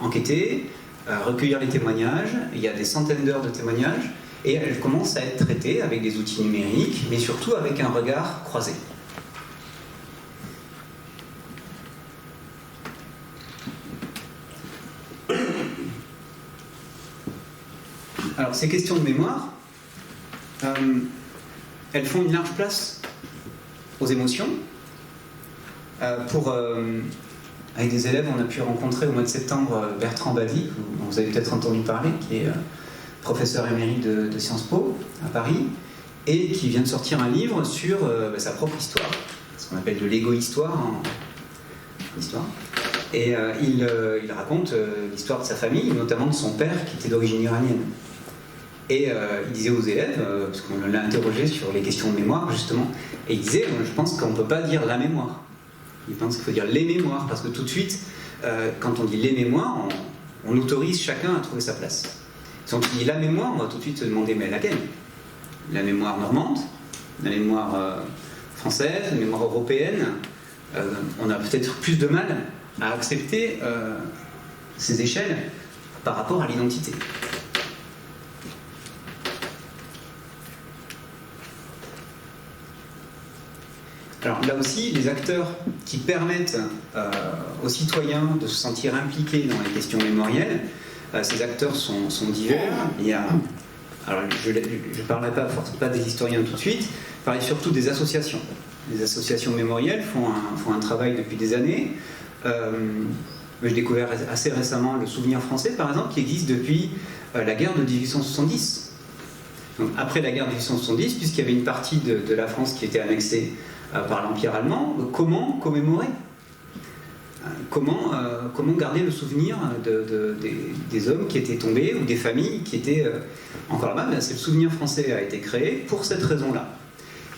enquêter, recueillir les témoignages. Il y a des centaines d'heures de témoignages et elle commence à être traitée avec des outils numériques, mais surtout avec un regard croisé. Alors, ces questions de mémoire, elles font une large place aux émotions. Avec des élèves, on a pu rencontrer au mois de septembre Bertrand Bavy, dont vous avez peut-être entendu parler, qui est professeur émérite de Sciences Po à Paris, et qui vient de sortir un livre sur sa propre histoire, ce qu'on appelle de l'égo-histoire en histoire. Et il raconte l'histoire de sa famille, notamment de son père qui était d'origine iranienne. Et il disait aux élèves, parce qu'on l'a interrogé sur les questions de mémoire justement, et il disait, je pense qu'on ne peut pas dire la mémoire. Ils pensent qu'il faut dire les mémoires, parce que tout de suite, quand on dit les mémoires, on autorise chacun à trouver sa place. Si on dit la mémoire, on va tout de suite se demander mais laquelle? La mémoire normande, la mémoire française, la mémoire européenne. On a peut-être plus de mal à accepter ces échelles par rapport à l'identité. Alors là aussi, les acteurs qui permettent aux citoyens de se sentir impliqués dans les questions mémorielles, ces acteurs sont divers. Il y a, alors je ne parlerai pas des historiens tout de suite, je parlerai surtout des associations. Les associations mémorielles font un travail depuis des années. J'ai découvert assez récemment le Souvenir français, par exemple, qui existe depuis la guerre de 1870. Donc, après la guerre de 1870, puisqu'il y avait une partie de la France qui était annexée par l'Empire allemand, comment commémorer? Comment garder le souvenir des hommes qui étaient tombés ou des familles qui étaient encore là-bas? C'est le Souvenir français a été créé pour cette raison-là.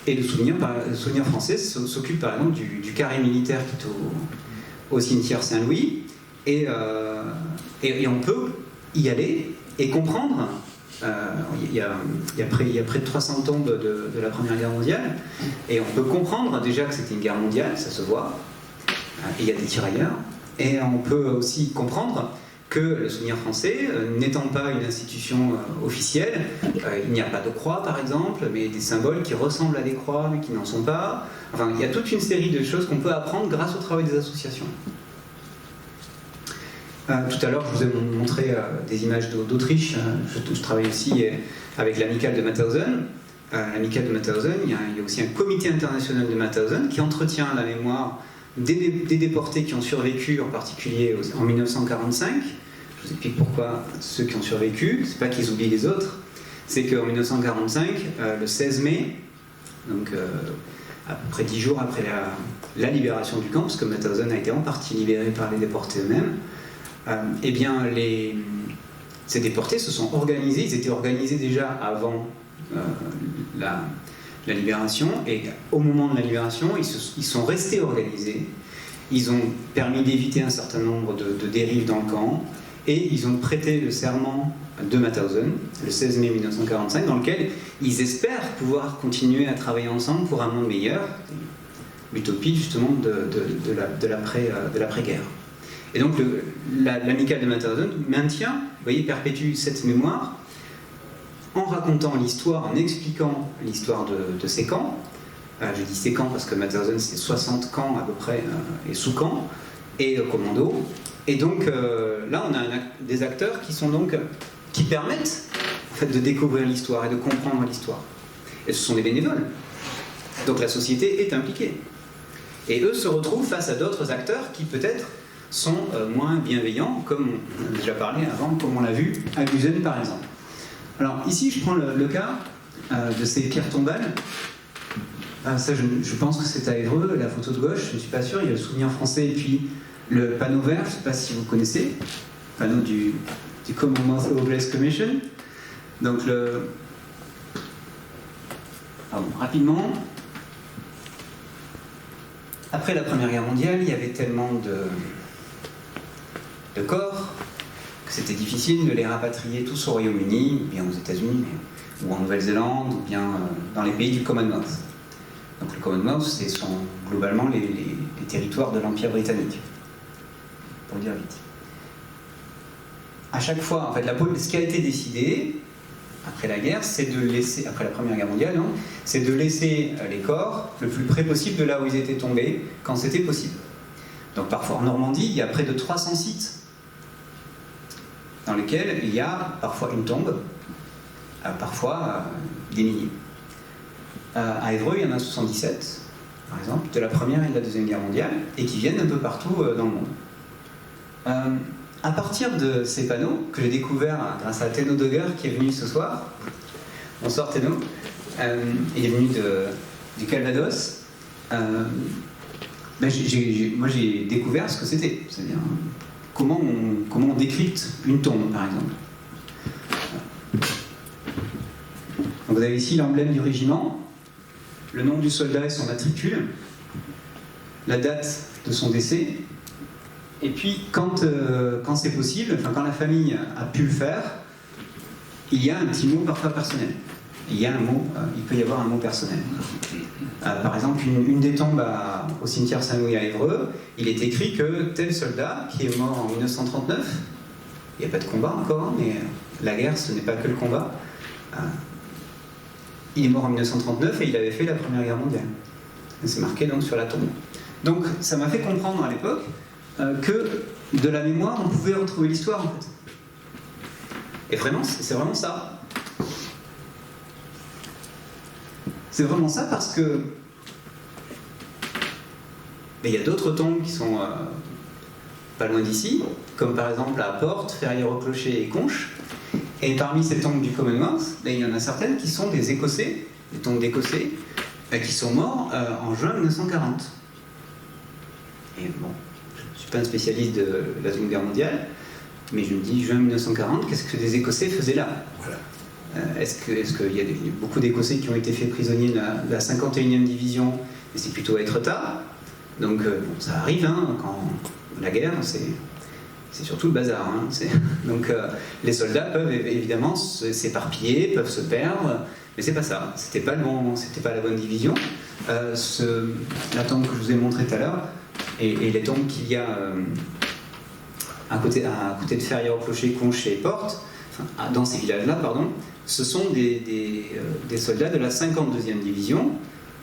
Et le souvenir français s'occupe par exemple du carré militaire qui est au cimetière Saint-Louis, et on peut y aller et comprendre. Il y a près de 300 tombes de la Première Guerre mondiale, et on peut comprendre déjà que c'était une guerre mondiale, ça se voit, et il y a des tirailleurs, et on peut aussi comprendre que le Souvenir français, n'étant pas une institution officielle, il n'y a pas de croix par exemple, mais des symboles qui ressemblent à des croix mais qui n'en sont pas. Enfin, il y a toute une série de choses qu'on peut apprendre grâce au travail des associations. Tout à l'heure, je vous ai montré des images d'Autriche. Je travaille aussi avec l'amicale de Mauthausen. L'amicale de Mauthausen, il y a aussi un comité international de Mauthausen qui entretient la mémoire des déportés qui ont survécu, en particulier en 1945. Je vous explique pourquoi ceux qui ont survécu, c'est pas qu'ils oublient les autres, c'est qu'en 1945, le 16 mai, donc à peu près 10 jours après la libération du camp, parce que Mauthausen a été en partie libéré par les déportés eux-mêmes, eh bien ces déportés se sont organisés, ils étaient organisés déjà avant la libération, et au moment de la libération, ils sont restés organisés, ils ont permis d'éviter un certain nombre de dérives dans le camp, et ils ont prêté le serment de Mauthausen, le 16 mai 1945, dans lequel ils espèrent pouvoir continuer à travailler ensemble pour un monde meilleur, l'utopie justement de l'après-guerre. Et donc l'amicale de Mauthausen maintient, vous voyez, perpétue cette mémoire en racontant l'histoire, en expliquant l'histoire de ces camps. Je dis ces camps parce que Mauthausen c'est 60 camps à peu près, et sous-camps, et commandos. Et donc là on a des acteurs qui permettent en fait, de découvrir l'histoire et de comprendre l'histoire. Et ce sont des bénévoles. Donc la société est impliquée. Et eux se retrouvent face à d'autres acteurs qui peut-être sont moins bienveillants, comme on a déjà parlé avant, comme on l'a vu à Gusen par exemple. Alors ici je prends le cas de ces pierres tombales. Ça je pense que c'est à Évreux, la photo de gauche, je ne suis pas sûr, il y a le Souvenir français et puis le panneau vert, je ne sais pas si vous connaissez, panneau du Commonwealth Obelisk Commission. Donc rapidement, après la Première Guerre mondiale, il y avait tellement de corps que c'était difficile de les rapatrier tous au Royaume-Uni, ou bien aux États-Unis, ou en Nouvelle-Zélande, ou bien dans les pays du Commonwealth. Donc le Commonwealth, ce sont globalement les territoires de l'Empire britannique, pour le dire vite. À chaque fois, en fait, ce qui a été décidé après la guerre, c'est de laisser, après la Première Guerre mondiale, c'est de laisser les corps le plus près possible de là où ils étaient tombés, quand c'était possible. Donc parfois en Normandie, il y a près de 300 sites dans lesquels il y a parfois une tombe, parfois des milliers. À Évreux, il y en a 77, par exemple, de la Première et de la Deuxième Guerre mondiale, et qui viennent un peu partout dans le monde. À partir de ces panneaux, que j'ai découverts grâce à Tenno Dogger, qui est venu ce soir, bonsoir Tenno, il est venu du Calvados, moi j'ai découvert ce que c'était, c'est-à-dire comment on décrypte une tombe, par exemple. Donc vous avez ici l'emblème du régiment, le nom du soldat et son matricule. la date de son décès. Et puis, quand c'est possible, enfin, quand la famille a pu le faire, il y a un petit mot parfois personnel. Il y a un mot, il peut y avoir un mot personnel. Par exemple, une des tombes au cimetière Saint-Louis à Évreux, il est écrit que tel soldat qui est mort en 1939, il n'y a pas de combat encore, hein, mais la guerre, ce n'est pas que le combat. Il est mort en 1939 et il avait fait la Première Guerre mondiale. C'est marqué donc sur la tombe. Donc ça m'a fait comprendre à l'époque que de la mémoire, on pouvait retrouver l'histoire en fait. Et vraiment, c'est vraiment ça. C'est vraiment ça parce que il y a d'autres tombes qui sont pas loin d'ici, comme par exemple à Portes, Ferrières-au-Clocher et Conches. Et parmi ces tombes du Commonwealth, il y en a certaines qui sont des Écossais, des tombes d'Écossais, qui sont morts en juin 1940. Et bon, je ne suis pas un spécialiste de la Seconde Guerre mondiale, mais je me dis, juin 1940, qu'est-ce que des Écossais faisaient là? Voilà. Est-ce qu'il y a beaucoup d'Écossais qui ont été faits prisonniers de la 51e division, et c'est plutôt à Étretat. Donc bon, ça arrive, hein, quand la guerre, c'est surtout le bazar. Hein, donc les soldats peuvent évidemment s'éparpiller, peuvent se perdre, mais c'est pas ça. C'était pas la bonne division. La tombe que je vous ai montrée tout à l'heure, et les tombes qu'il y a à côté de Ferrières-au-Clocher, Conches et Portes, enfin, dans ces villages-là, pardon, ce sont des soldats de la 52e division.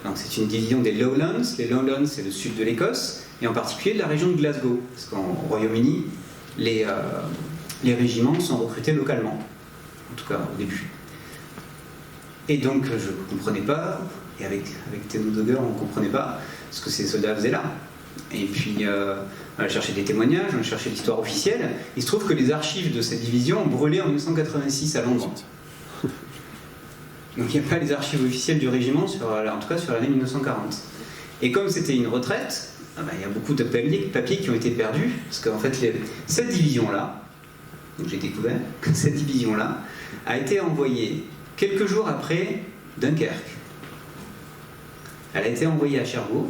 Donc c'est une division des Lowlands. Les Lowlands, c'est le sud de l'Écosse, et en particulier de la région de Glasgow, parce qu'en Royaume-Uni, les régiments sont recrutés localement, en tout cas au début. Et donc je ne comprenais pas, et avec Théo Dogger, on ne comprenait pas ce que ces soldats faisaient là. Et puis on a cherché des témoignages, on a cherché l'histoire officielle. Il se trouve que les archives de cette division ont brûlé en 1986 à Londres. Donc il n'y a pas les archives officielles du régiment, en tout cas sur l'année 1940. Et comme c'était une retraite, il y a beaucoup de papiers qui ont été perdus, parce qu'en fait cette division-là, donc j'ai découvert que cette division-là a été envoyée quelques jours après Dunkerque. Elle a été envoyée à Cherbourg.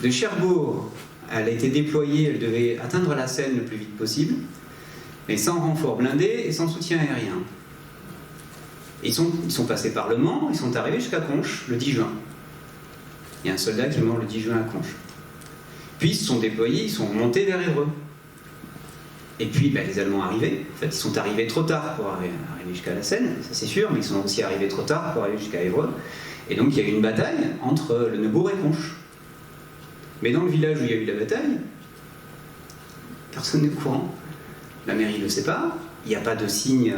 De Cherbourg, elle a été déployée, elle devait atteindre la Seine le plus vite possible, mais sans renfort blindé et sans soutien aérien. Ils sont passés par Le Mans, ils sont arrivés jusqu'à Conches le 10 juin. Il y a un soldat qui est mort le 10 juin à Conches. Puis ils se sont déployés, ils sont montés vers Évreux. Et puis les Allemands arrivaient. En fait, ils sont arrivés trop tard pour arriver jusqu'à la Seine, ça c'est sûr, mais ils sont aussi arrivés trop tard pour arriver jusqu'à Évreux. Et donc il y a eu une bataille entre le Neubourg et Conches. Mais dans le village où il y a eu la bataille, personne n'est au courant. La mairie ne le sait pas. Il n'y a pas de signe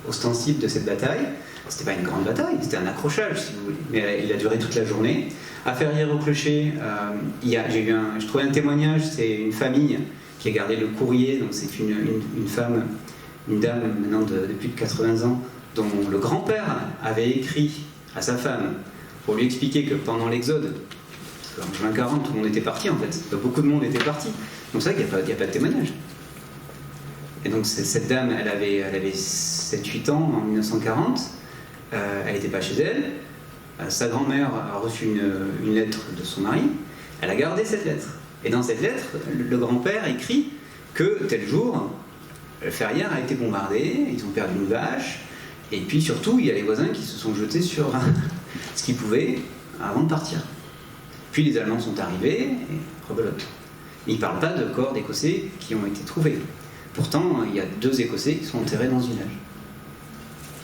ostensible de cette bataille. C'était pas une grande bataille, c'était un accrochage, si vous voulez. Mais il a duré toute la journée. À Ferrières-au-Clocher, je trouvais un témoignage, c'est une famille qui a gardé le courrier. Donc c'est une femme, une dame maintenant de plus de 80 ans, dont le grand-père avait écrit à sa femme pour lui expliquer que pendant l'Exode, en juin 40, tout le monde était parti en fait. Donc, beaucoup de monde était parti. Donc c'est vrai qu'il n'y a pas de témoignage. Et donc cette dame, elle avait 7-8 ans en 1940, elle n'était pas chez elle, sa grand-mère a reçu une lettre de son mari, elle a gardé cette lettre. Et dans cette lettre, le grand-père écrit que tel jour, Ferrières a été bombardé, ils ont perdu une vache, et puis surtout, il y a les voisins qui se sont jetés sur ce qu'ils pouvaient avant de partir. Puis les Allemands sont arrivés, et rebelote. Il ne parle pas de corps d'Écossais qui ont été trouvés. Pourtant, il y a 2 Écossais qui sont enterrés dans ce village.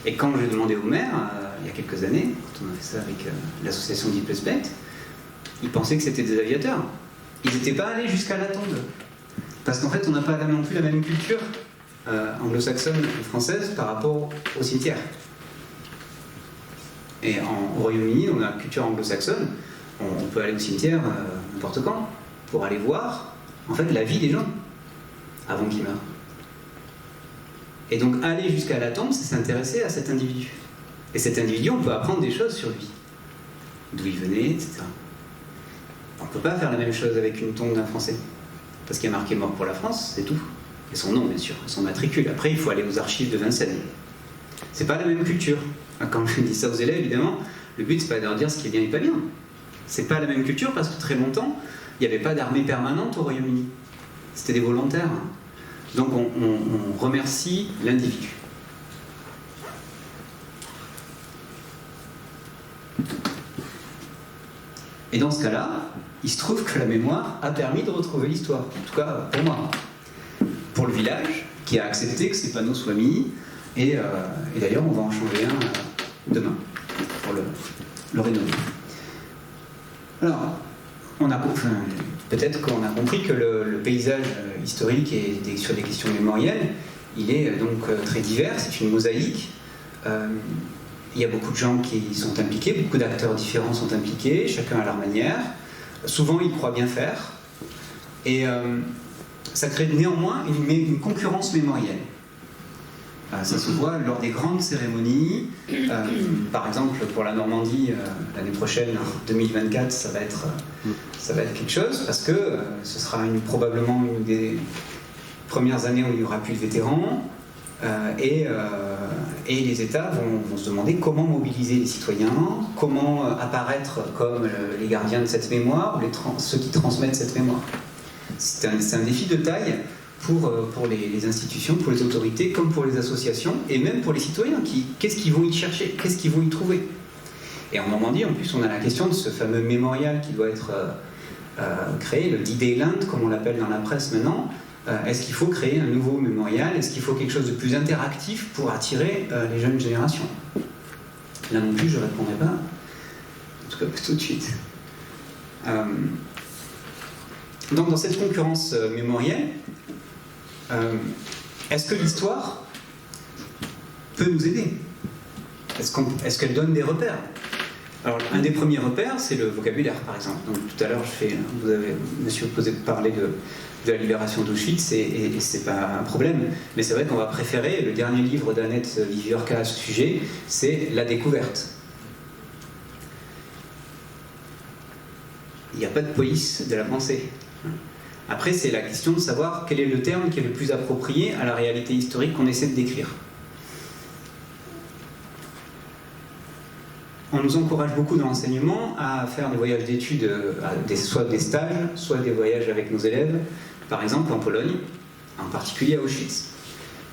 Et quand j'ai demandé au maire, il y a quelques années, quand on a fait ça avec l'association Deep Respect, ils pensaient que c'était des aviateurs. Ils n'étaient pas allés jusqu'à la tombe. Parce qu'en fait, on n'a pas non plus la même culture anglo-saxonne et française par rapport au cimetière. Et au Royaume-Uni, on a une culture anglo-saxonne, on peut aller au cimetière n'importe quand, pour aller voir, en fait, la vie des gens, avant qu'ils meurent. Et donc, aller jusqu'à la tombe, c'est s'intéresser à cet individu. Et cet individu, on peut apprendre des choses sur lui. D'où il venait, etc. On ne peut pas faire la même chose avec une tombe d'un Français. Parce qu'il y a marqué mort pour la France, c'est tout. Et son nom, bien sûr, et son matricule. Après, il faut aller aux archives de Vincennes. C'est pas la même culture. Quand je dis ça aux élèves, évidemment, le but, c'est pas de leur dire ce qui est bien et pas bien. C'est pas la même culture parce que très longtemps, il n'y avait pas d'armée permanente au Royaume-Uni. C'était des volontaires. Donc on remercie l'individu. Et dans ce cas-là, il se trouve que la mémoire a permis de retrouver l'histoire. En tout cas, pour moi. Pour le village, qui a accepté que ces panneaux soient mis. Et d'ailleurs, on va en changer un demain, pour le rénover. Alors, peut-être qu'on a compris que le paysage historique et sur des questions mémorielles, il est donc très divers, c'est une mosaïque. Il y a beaucoup de gens qui sont impliqués, beaucoup d'acteurs différents sont impliqués, chacun à leur manière. Souvent, ils croient bien faire. Et ça crée néanmoins une concurrence mémorielle. Ça se voit lors des grandes cérémonies. Par exemple, pour la Normandie, l'année prochaine, 2024, ça va être quelque chose, parce que ce sera probablement une des premières années où il n'y aura plus de vétérans. Et les États vont se demander comment mobiliser les citoyens, comment apparaître comme les gardiens de cette mémoire, ou ceux qui transmettent cette mémoire. C'est un défi de taille pour les institutions, pour les autorités, comme pour les associations, et même pour les citoyens. Qu'est-ce qu'ils vont y chercher? Qu'est-ce qu'ils vont y trouver? Et en Normandie, en plus, on a la question de ce fameux mémorial qui doit être créé, le D-Day Land, comme on l'appelle dans la presse maintenant. Est-ce qu'il faut créer un nouveau mémorial? Est-ce qu'il faut quelque chose de plus interactif pour attirer les jeunes générations? Là non plus, je ne répondrai pas. En tout cas, pas tout de suite. Donc, dans cette concurrence mémorielle, est-ce que l'histoire peut nous aider? Est-ce qu'elle donne des repères? Alors, un des premiers repères, c'est le vocabulaire, par exemple. Donc, tout à l'heure, monsieur parlait de la libération d'Auschwitz, et c'est pas un problème. Mais c'est vrai qu'on va préférer, le dernier livre d'Annette Viviorca à ce sujet, c'est La découverte. Il n'y a pas de police de la pensée. Après, c'est la question de savoir quel est le terme qui est le plus approprié à la réalité historique qu'on essaie de décrire. On nous encourage beaucoup dans l'enseignement à faire des voyages d'études, soit des stages, soit des voyages avec nos élèves, par exemple en Pologne, en particulier à Auschwitz.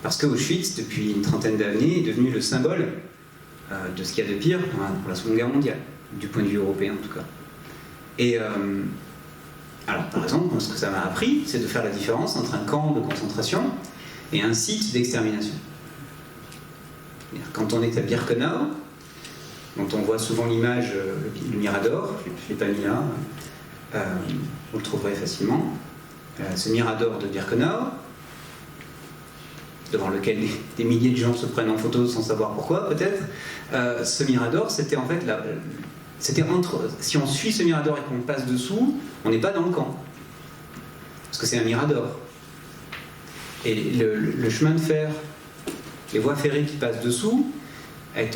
Parce que Auschwitz, depuis une trentaine d'années, est devenu le symbole de ce qu'il y a de pire pour la Seconde Guerre mondiale, du point de vue européen en tout cas. Et alors, par exemple, ce que ça m'a appris, c'est de faire la différence entre un camp de concentration et un site d'extermination. Quand on est à Birkenau, dont on voit souvent l'image, le Mirador, je ne l'ai pas mis là, vous le trouverez facilement, ce Mirador de Birkenau, devant lequel des milliers de gens se prennent en photo sans savoir pourquoi, peut-être, ce Mirador, c'était en fait si on suit ce Mirador et qu'on passe dessous, on n'est pas dans le camp. Parce que c'est un Mirador. Et le chemin de fer, les voies ferrées qui passent dessous,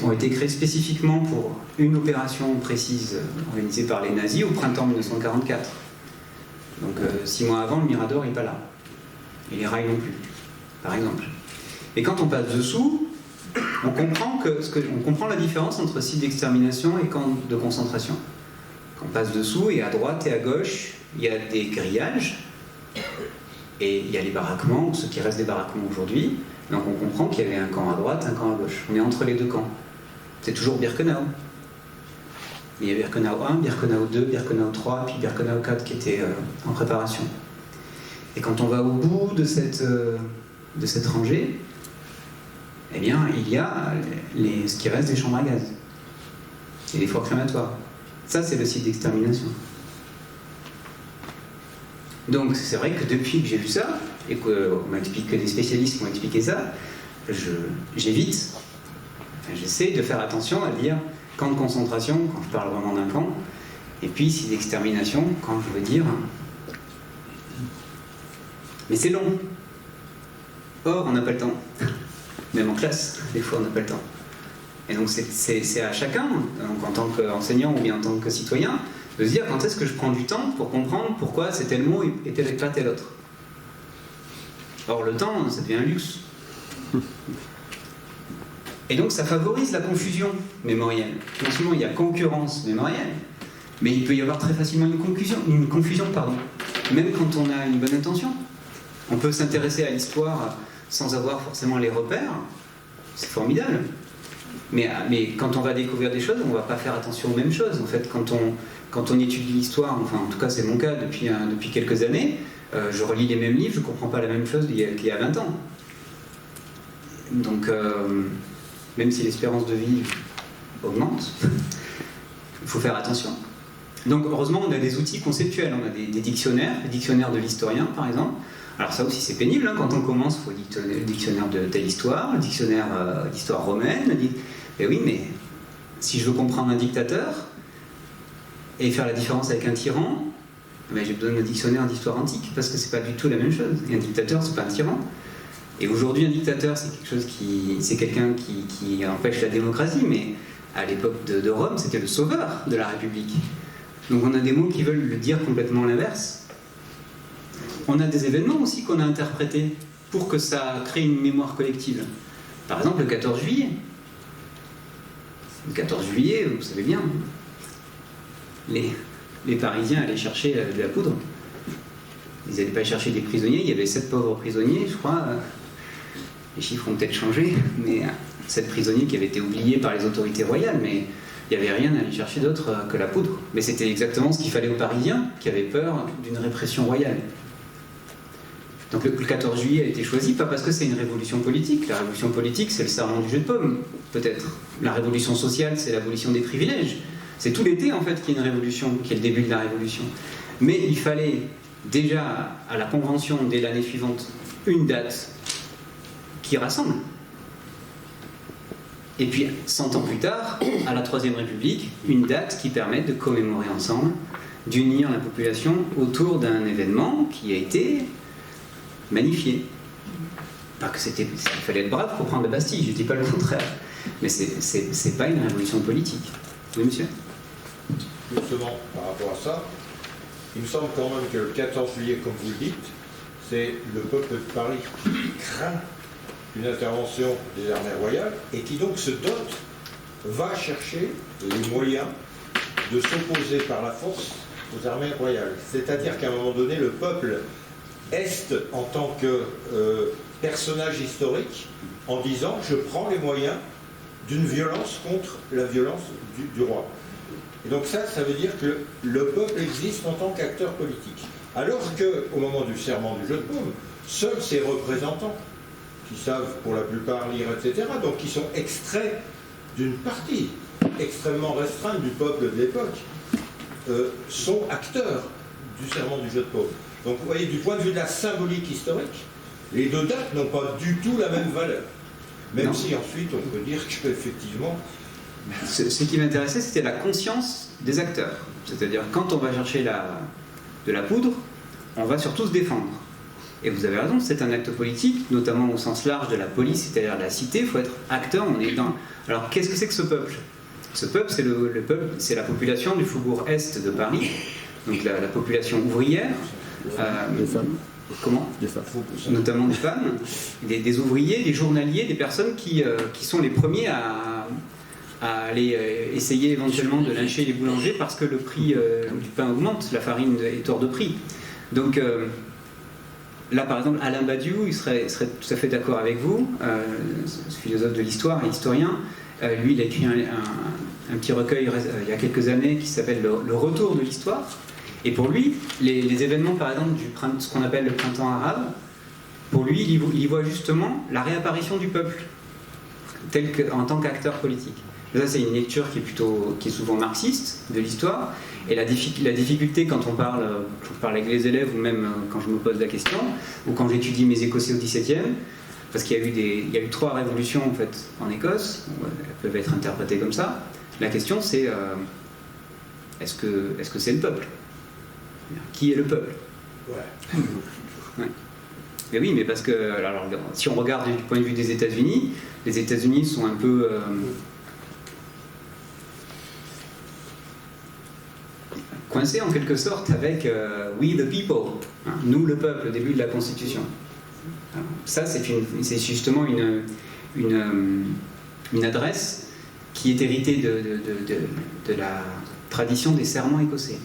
ont été créées spécifiquement pour une opération précise organisée par les nazis au printemps 1944. Donc 6 mois avant, le Mirador n'est pas là. Et les rails non plus, par exemple. Et quand on passe dessous, on comprend la différence entre site d'extermination et camp de concentration. Quand on passe dessous, et à droite et à gauche, il y a des grillages, et il y a les baraquements, ce qui reste des baraquements aujourd'hui. Donc on comprend qu'il y avait un camp à droite, un camp à gauche. On est entre les deux camps. C'est toujours Birkenau. Il y a Birkenau 1, Birkenau 2, Birkenau 3, puis Birkenau 4 qui était en préparation. Et quand on va au bout de cette rangée, eh bien, il y a ce qui reste des chambres à gaz et les fours crématoires. Ça, c'est le site d'extermination. Donc, c'est vrai que depuis que j'ai vu ça, et que des spécialistes m'ont expliqué ça, j'évite, j'essaie de faire attention à dire camp de concentration, quand je parle vraiment d'un camp, et puis site d'extermination, quand je veux dire... Mais c'est long. Or, on n'a pas le temps. Même en classe, des fois, on n'a pas le temps. Et donc, c'est à chacun, donc en tant qu'enseignant ou bien en tant que citoyen, de se dire quand est-ce que je prends du temps pour comprendre pourquoi c'est tel mot et pas tel autre. Or, le temps, ça devient un luxe. Et donc, ça favorise la confusion mémorielle. Non seulement il y a concurrence mémorielle, Mais il peut y avoir très facilement une confusion, même quand on a une bonne intention. On peut s'intéresser à l'histoire sans avoir forcément les repères, c'est formidable. Mais quand on va découvrir des choses, on ne va pas faire attention aux mêmes choses. En fait, quand on étudie l'histoire, enfin en tout cas c'est mon cas depuis quelques années, je relis les mêmes livres, je ne comprends pas la même chose qu'il y a 20 ans. Donc, même si l'espérance de vie augmente, il faut faire attention. Donc heureusement, on a des outils conceptuels, on a des dictionnaires, le dictionnaire de l'historien par exemple. Alors ça aussi c'est pénible, hein, quand on commence, il faut le dictionnaire de telle histoire, le dictionnaire d'histoire romaine. Mais oui, mais si je veux comprendre un dictateur et faire la différence avec un tyran, ben, j'ai besoin d'un dictionnaire d'histoire antique, parce que c'est pas du tout la même chose. Et un dictateur, c'est pas un tyran. Et aujourd'hui, un dictateur, c'est quelque chose c'est quelqu'un qui empêche la démocratie, mais à l'époque de Rome, c'était le sauveur de la République. Donc on a des mots qui veulent le dire complètement l'inverse. On a des événements aussi qu'on a interprétés pour que ça crée une mémoire collective. Par exemple, le 14 juillet. Le 14 juillet, vous savez bien, les Parisiens allaient chercher de la poudre. Ils n'allaient pas chercher des prisonniers, il y avait 7 pauvres prisonniers, je crois. Les chiffres ont peut-être changé, mais 7 prisonniers qui avaient été oubliés par les autorités royales, mais il n'y avait rien à aller chercher d'autre que la poudre. Mais c'était exactement ce qu'il fallait aux Parisiens, qui avaient peur d'une répression royale. Donc le 14 juillet a été choisi, pas parce que c'est une révolution politique. La révolution politique, c'est le serment du jeu de paume, peut-être. La révolution sociale, c'est l'abolition des privilèges. C'est tout l'été, en fait, qu'il y a une révolution, qui est le début de la révolution. Mais il fallait déjà, à la Convention, dès l'année suivante, une date qui rassemble. Et puis, 100 ans plus tard, à la Troisième République, une date qui permette de commémorer ensemble, d'unir la population autour d'un événement qui a été magnifié. Pas que il fallait être brave pour prendre la Bastille, je ne dis pas le contraire. Mais c'est pas une révolution politique. Oui, monsieur ? Justement, par rapport à ça, il me semble quand même que le 14 juillet, comme vous le dites, c'est le peuple de Paris qui craint une intervention des armées royales et qui donc se dote, va chercher les moyens de s'opposer par la force aux armées royales. C'est-à-dire qu'à un moment donné, le peuple est en tant que personnage historique en disant « je prends les moyens d'une violence contre la violence du roi ». Et donc ça veut dire que le peuple existe en tant qu'acteur politique. Alors qu'au moment du serment du jeu de paume, seuls ses représentants, qui savent pour la plupart lire, etc., donc qui sont extraits d'une partie extrêmement restreinte du peuple de l'époque, sont acteurs du serment du jeu de paume. Donc vous voyez, du point de vue de la symbolique historique, les deux dates n'ont pas du tout la même valeur. Même si ensuite on peut dire qu'effectivement... Ce qui m'intéressait, c'était la conscience des acteurs. C'est-à-dire, quand on va chercher de la poudre, on va surtout se défendre. Et vous avez raison, c'est un acte politique, notamment au sens large de la police, c'est-à-dire de la cité, il faut être acteur, on est dans... Alors, qu'est-ce que c'est que ce peuple ? Ce peuple, c'est le peuple, c'est la population du faubourg est de Paris, donc la population ouvrière. Des femmes. Comment ? Des femmes. Notamment des femmes, des ouvriers, des journaliers, des personnes qui sont les premiers à aller essayer éventuellement de lyncher les boulangers parce que le prix du pain augmente, la farine est hors de prix. Donc là par exemple Alain Badiou il serait tout à fait d'accord avec vous, philosophe de l'histoire et historien. Lui il a écrit un petit recueil il y a quelques années qui s'appelle Le retour de l'histoire, et pour lui les événements par exemple ce qu'on appelle le printemps arabe, pour lui il y voit justement la réapparition du peuple en tant qu'acteur politique. Ça, c'est une lecture qui est souvent marxiste de l'histoire. Et la difficulté quand on parle avec les élèves, ou même quand je me pose la question, ou quand j'étudie mes Écossais au XVIIe, parce qu'il y a eu 3 révolutions en fait en Écosse, elles peuvent être interprétées comme ça. La question c'est est-ce que c'est le peuple ? Qui est le peuple ? Ouais. Ouais. Mais oui, mais parce que alors, si on regarde du point de vue des États-Unis, les États-Unis sont un peu coincés en quelque sorte avec We the people, hein, nous le peuple, au début de la Constitution. Alors, ça, c'est justement une adresse qui est héritée de la tradition des serments écossais.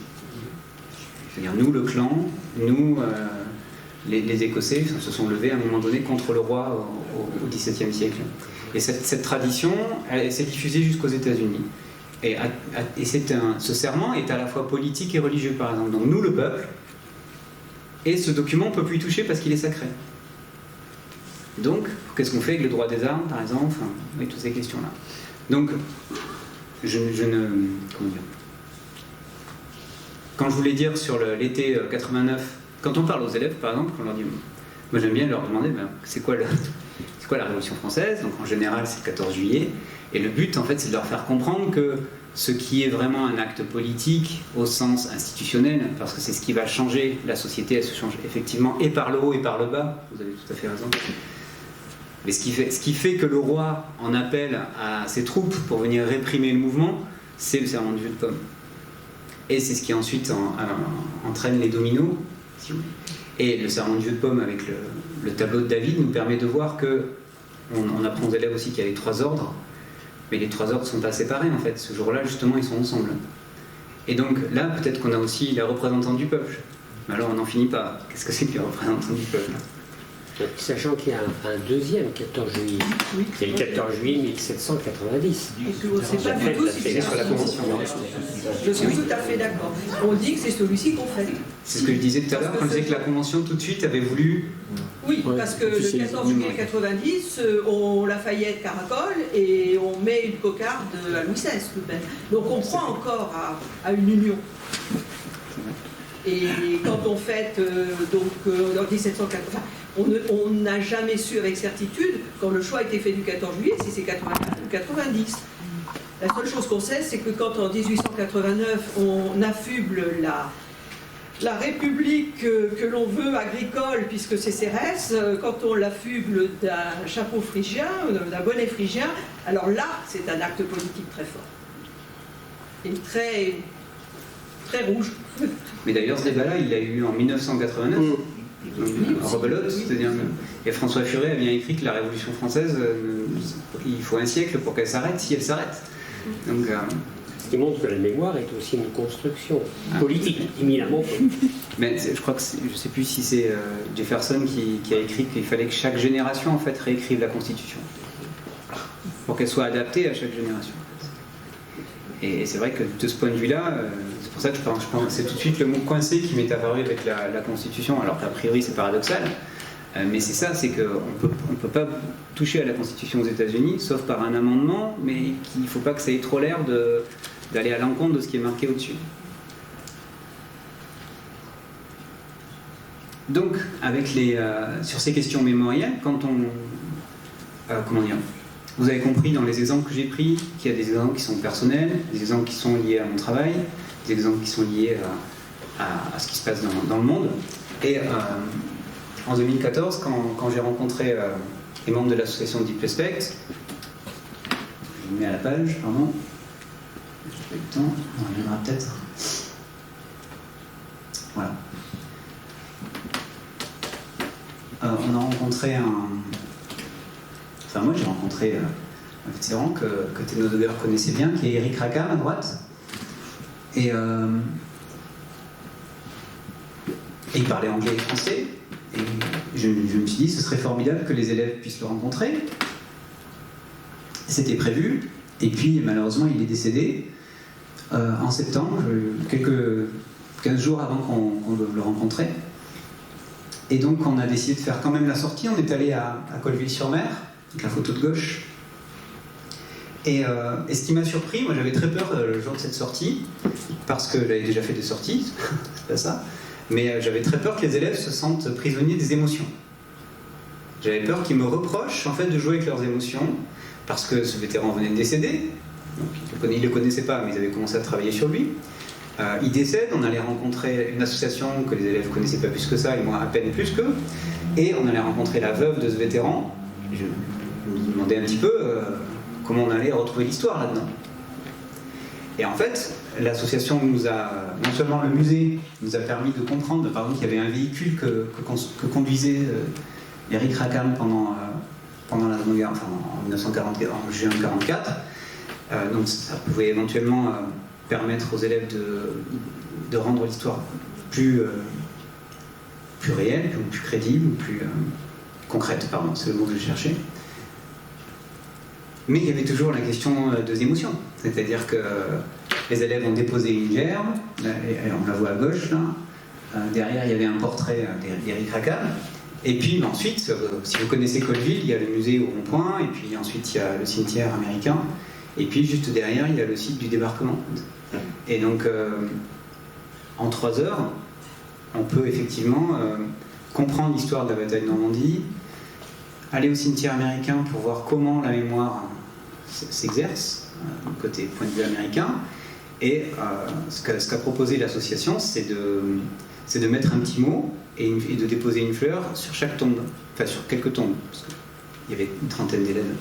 C'est-à-dire nous, le clan, nous, les Écossais se sont levés à un moment donné contre le roi au XVIIe siècle. Et cette tradition, elle s'est diffusée jusqu'aux États-Unis. Et ce serment est à la fois politique et religieux, par exemple. Donc nous, le peuple, et ce document, on ne peut plus y toucher parce qu'il est sacré. Donc, qu'est-ce qu'on fait avec le droit des armes, par exemple, enfin, oui, toutes ces questions-là. Donc, je ne... Comment dire ? Quand je voulais dire sur l'été 89, quand on parle aux élèves, par exemple, on leur dit... Moi, j'aime bien leur demander, c'est quoi la Révolution française ? Donc, en général, c'est le 14 juillet. Et le but, en fait, c'est de leur faire comprendre que ce qui est vraiment un acte politique au sens institutionnel, parce que c'est ce qui va changer la société, elle se change effectivement et par le haut et par le bas, vous avez tout à fait raison. Mais ce qui fait que le roi en appelle à ses troupes pour venir réprimer le mouvement, c'est le serment du jeu de pomme. Et c'est ce qui ensuite entraîne les dominos, si vous voulez. Et le serment du jeu de pomme avec le tableau de David nous permet de voir que, on apprend aux élèves aussi qu'il y a les 3 ordres, mais les 3 ordres ne sont pas séparés en fait. Ce jour-là, justement, ils sont ensemble. Et donc là, peut-être qu'on a aussi les représentants du peuple. Mais alors, on n'en finit pas. Qu'est-ce que c'est que les représentants du peuple ? Sachant qu'il y a un deuxième 14 juillet. Oui. C'est le 14 juillet 1790. Et que c'est pas du tout si c'est sur la convention. Je suis tout à fait d'accord. On dit que c'est celui-ci qu'on fait. C'est ce que je disais tout à l'heure, quand je disais que la Convention tout de suite avait voulu... Oui, parce que le 14 juillet 90, on Lafayette caracole et on met une cocarde à Louis XVI tout de même. Donc on croit encore à une union. Et quand on fête, en 1780, on n'a jamais su avec certitude, quand le choix a été fait du 14 juillet, si c'est 89 ou 90. La seule chose qu'on sait, c'est que quand en 1889, on affuble la République que l'on veut agricole, puisque c'est Cérès, quand on l'affuble d'un chapeau phrygien, d'un bonnet phrygien, alors là, c'est un acte politique très fort. Et très, très rouge. Mais d'ailleurs, ce débat-là, il a eu en 1989, rebelote, c'est-à-dire et François Furet a bien écrit que la Révolution française, il faut un siècle pour qu'elle s'arrête, si elle s'arrête. Donc, ce qui montre que la mémoire est aussi une construction politique, éminemment politique. Mais je crois que je ne sais plus si c'est Jefferson qui a écrit qu'il fallait que chaque génération en fait réécrive la Constitution pour qu'elle soit adaptée à chaque génération. Et c'est vrai que de ce point de vue-là, c'est pour ça que je pense c'est tout de suite le mot coincé qui m'est apparu avec la Constitution, alors qu'a priori c'est paradoxal, mais c'est ça, c'est qu'on ne peut pas toucher à la Constitution aux États-Unis, sauf par un amendement, mais qu'il ne faut pas que ça ait trop l'air d'aller à l'encontre de ce qui est marqué au-dessus. Donc, sur ces questions mémorielles, quand on... comment dire ? Vous avez compris dans les exemples que j'ai pris qu'il y a des exemples qui sont personnels, des exemples qui sont liés à mon travail, des exemples qui sont liés à ce qui se passe dans le monde. Et en 2014, quand j'ai rencontré les membres de l'association Deep Respect, je me mets à la page, pardon, j'ai pas eu le temps, on reviendra peut-être. Voilà. On a rencontré moi j'ai rencontré un vétéran que Théno Doger connaissait bien, qui est Eric Rackham à droite. Et il parlait anglais et français. Et je me suis dit, ce serait formidable que les élèves puissent le rencontrer. C'était prévu. Et puis malheureusement il est décédé en septembre, 15 jours avant qu'on le rencontrait. Et donc on a décidé de faire quand même la sortie. On est allé à Colleville-sur-Mer, avec la photo de gauche. Et ce qui m'a surpris, moi j'avais très peur le jour de cette sortie, parce que j'avais déjà fait des sorties, c'est pas ça, mais j'avais très peur que les élèves se sentent prisonniers des émotions. J'avais peur qu'ils me reprochent en fait de jouer avec leurs émotions, parce que ce vétéran venait de décéder, donc ils ne le connaissaient pas, mais ils avaient commencé à travailler sur lui. Il décède, on allait rencontrer une association que les élèves ne connaissaient pas plus que ça, et moi à peine plus qu'eux, et on allait rencontrer la veuve de ce vétéran. Je me demandais un petit peu comment on allait retrouver l'histoire là-dedans. Et en fait, l'association nous a, non seulement le musée, nous a permis de comprendre, par exemple, qu'il y avait un véhicule que conduisait Eric Rackham pendant la Seconde Guerre, enfin en 1944, en juin 1944. Donc ça pouvait éventuellement permettre aux élèves de rendre l'histoire plus réelle, plus crédible, plus concrète, pardon, c'est le mot que je cherchais. Mais il y avait toujours la question des émotions, c'est-à-dire que les élèves ont déposé une gerbe, et on la voit à gauche là, derrière il y avait un portrait d'Éric Rackham, et puis ensuite, si vous connaissez Colville, il y a le musée au rond-point, et puis ensuite il y a le cimetière américain, et puis juste derrière il y a le site du débarquement. Et donc en 3 heures, on peut effectivement comprendre l'histoire de la bataille de Normandie, aller au cimetière américain pour voir comment la mémoire s'exerce, côté point de vue américain, et ce qu'a proposé l'association, c'est de mettre un petit mot et de déposer une fleur sur chaque tombe, enfin sur quelques tombes, parce qu'il y avait une trentaine d'élèves.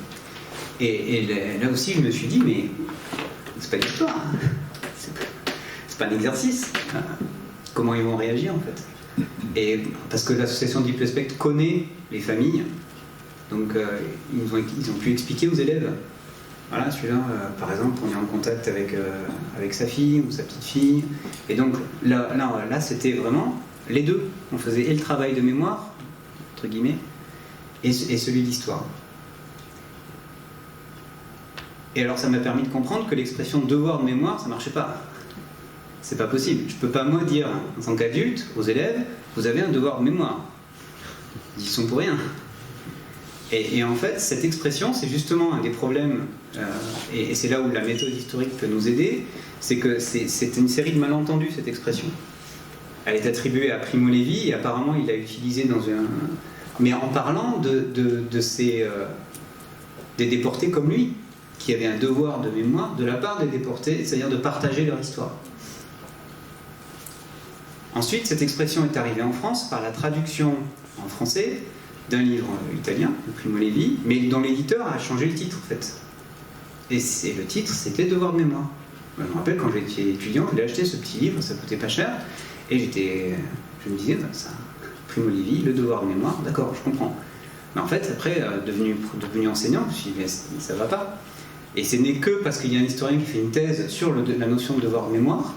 Et là aussi, je me suis dit, mais c'est pas une histoire, hein. C'est pas un exercice. Comment ils vont réagir, en fait? Et parce que l'association Deep Respect connaît les familles, donc ils ont pu expliquer aux élèves. Voilà, celui-là, par exemple, on est en contact avec sa fille ou sa petite fille. Et donc là c'était vraiment les deux. On faisait et le travail de mémoire, entre guillemets, et celui d'histoire. Et alors ça m'a permis de comprendre que l'expression devoir de mémoire, ça marchait pas. C'est pas possible. Je peux pas moi dire, en tant qu'adulte, aux élèves, vous avez un devoir de mémoire. Ils y sont pour rien. Et en fait, cette expression, c'est justement un des problèmes, et c'est là où la méthode historique peut nous aider, c'est que c'est une série de malentendus, cette expression. Elle est attribuée à Primo Levi, et apparemment il l'a utilisée dans un... Mais en parlant des déportés comme lui, qui avaient un devoir de mémoire de la part des déportés, c'est-à-dire de partager leur histoire. Ensuite, cette expression est arrivée en France par la traduction en français d'un livre italien, de Primo Levi, mais dont l'éditeur a changé le titre en fait. Et le titre, c'était Devoir de mémoire. Je me rappelle quand j'étais étudiant, je l'ai acheté ce petit livre, ça coûtait pas cher, et je me disais, ça, Primo Levi, le devoir de mémoire, d'accord, je comprends. Mais en fait, après, devenu enseignant, je me suis dit, mais ça va pas. Et ce n'est que parce qu'il y a un historien qui fait une thèse sur la notion de devoir de mémoire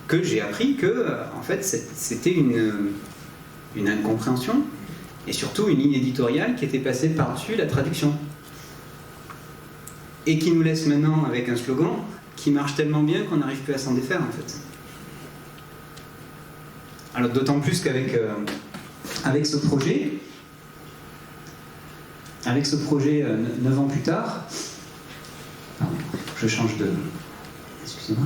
que j'ai appris que, en fait, c'était une incompréhension et surtout une ligne éditoriale qui était passée par-dessus la traduction. Et qui nous laisse maintenant avec un slogan qui marche tellement bien qu'on n'arrive plus à s'en défaire, en fait. Alors, d'autant plus qu'avec ce projet, 9 ans plus tard, pardon, je change de... Excusez-moi.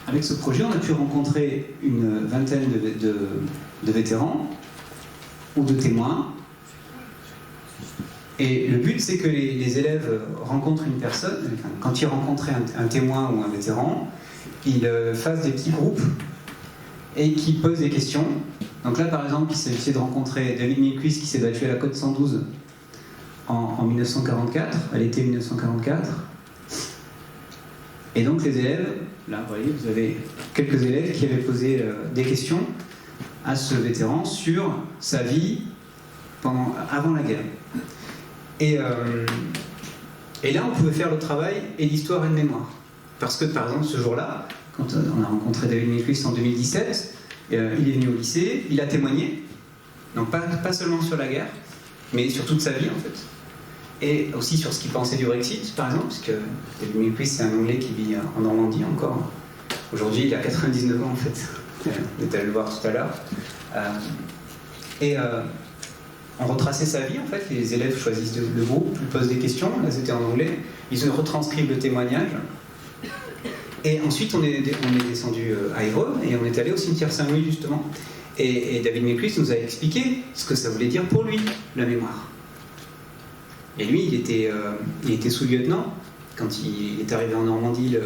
Avec ce projet, on a pu rencontrer une vingtaine de vétérans ou de témoins. Et le but, c'est que les élèves rencontrent une personne, enfin, quand ils rencontraient un témoin ou un vétéran, ils fassent des petits groupes et qu'ils posent des questions. Donc là, par exemple, il s'agissait de rencontrer David Milquist qui s'est battu à la Côte 112 en 1944, à l'été 1944. Et donc les élèves, là, vous voyez, vous avez quelques élèves qui avaient posé des questions à ce vétéran sur sa vie avant la guerre. Et là, on pouvait faire le travail et l'histoire et de mémoire. Parce que, par exemple, ce jour-là, quand on a rencontré David Milquist en 2017, il est venu au lycée, il a témoigné, donc pas seulement sur la guerre, mais sur toute sa vie, en fait. Et aussi sur ce qu'il pensait du Brexit, par exemple, parce que David Milquist, c'est un Anglais qui vit en Normandie encore. Aujourd'hui, il a 99 ans, en fait. On est allé le voir tout à l'heure. On retraçait sa vie, en fait. Les élèves choisissent le groupe, ils posent des questions. Là, c'était en anglais. Ils retranscrivent le témoignage. Et ensuite, on est descendu à Évreux et on est allé au cimetière Saint-Louis, justement. Et David Milquist nous a expliqué ce que ça voulait dire pour lui, la mémoire. Et lui, il était sous-lieutenant quand il est arrivé en Normandie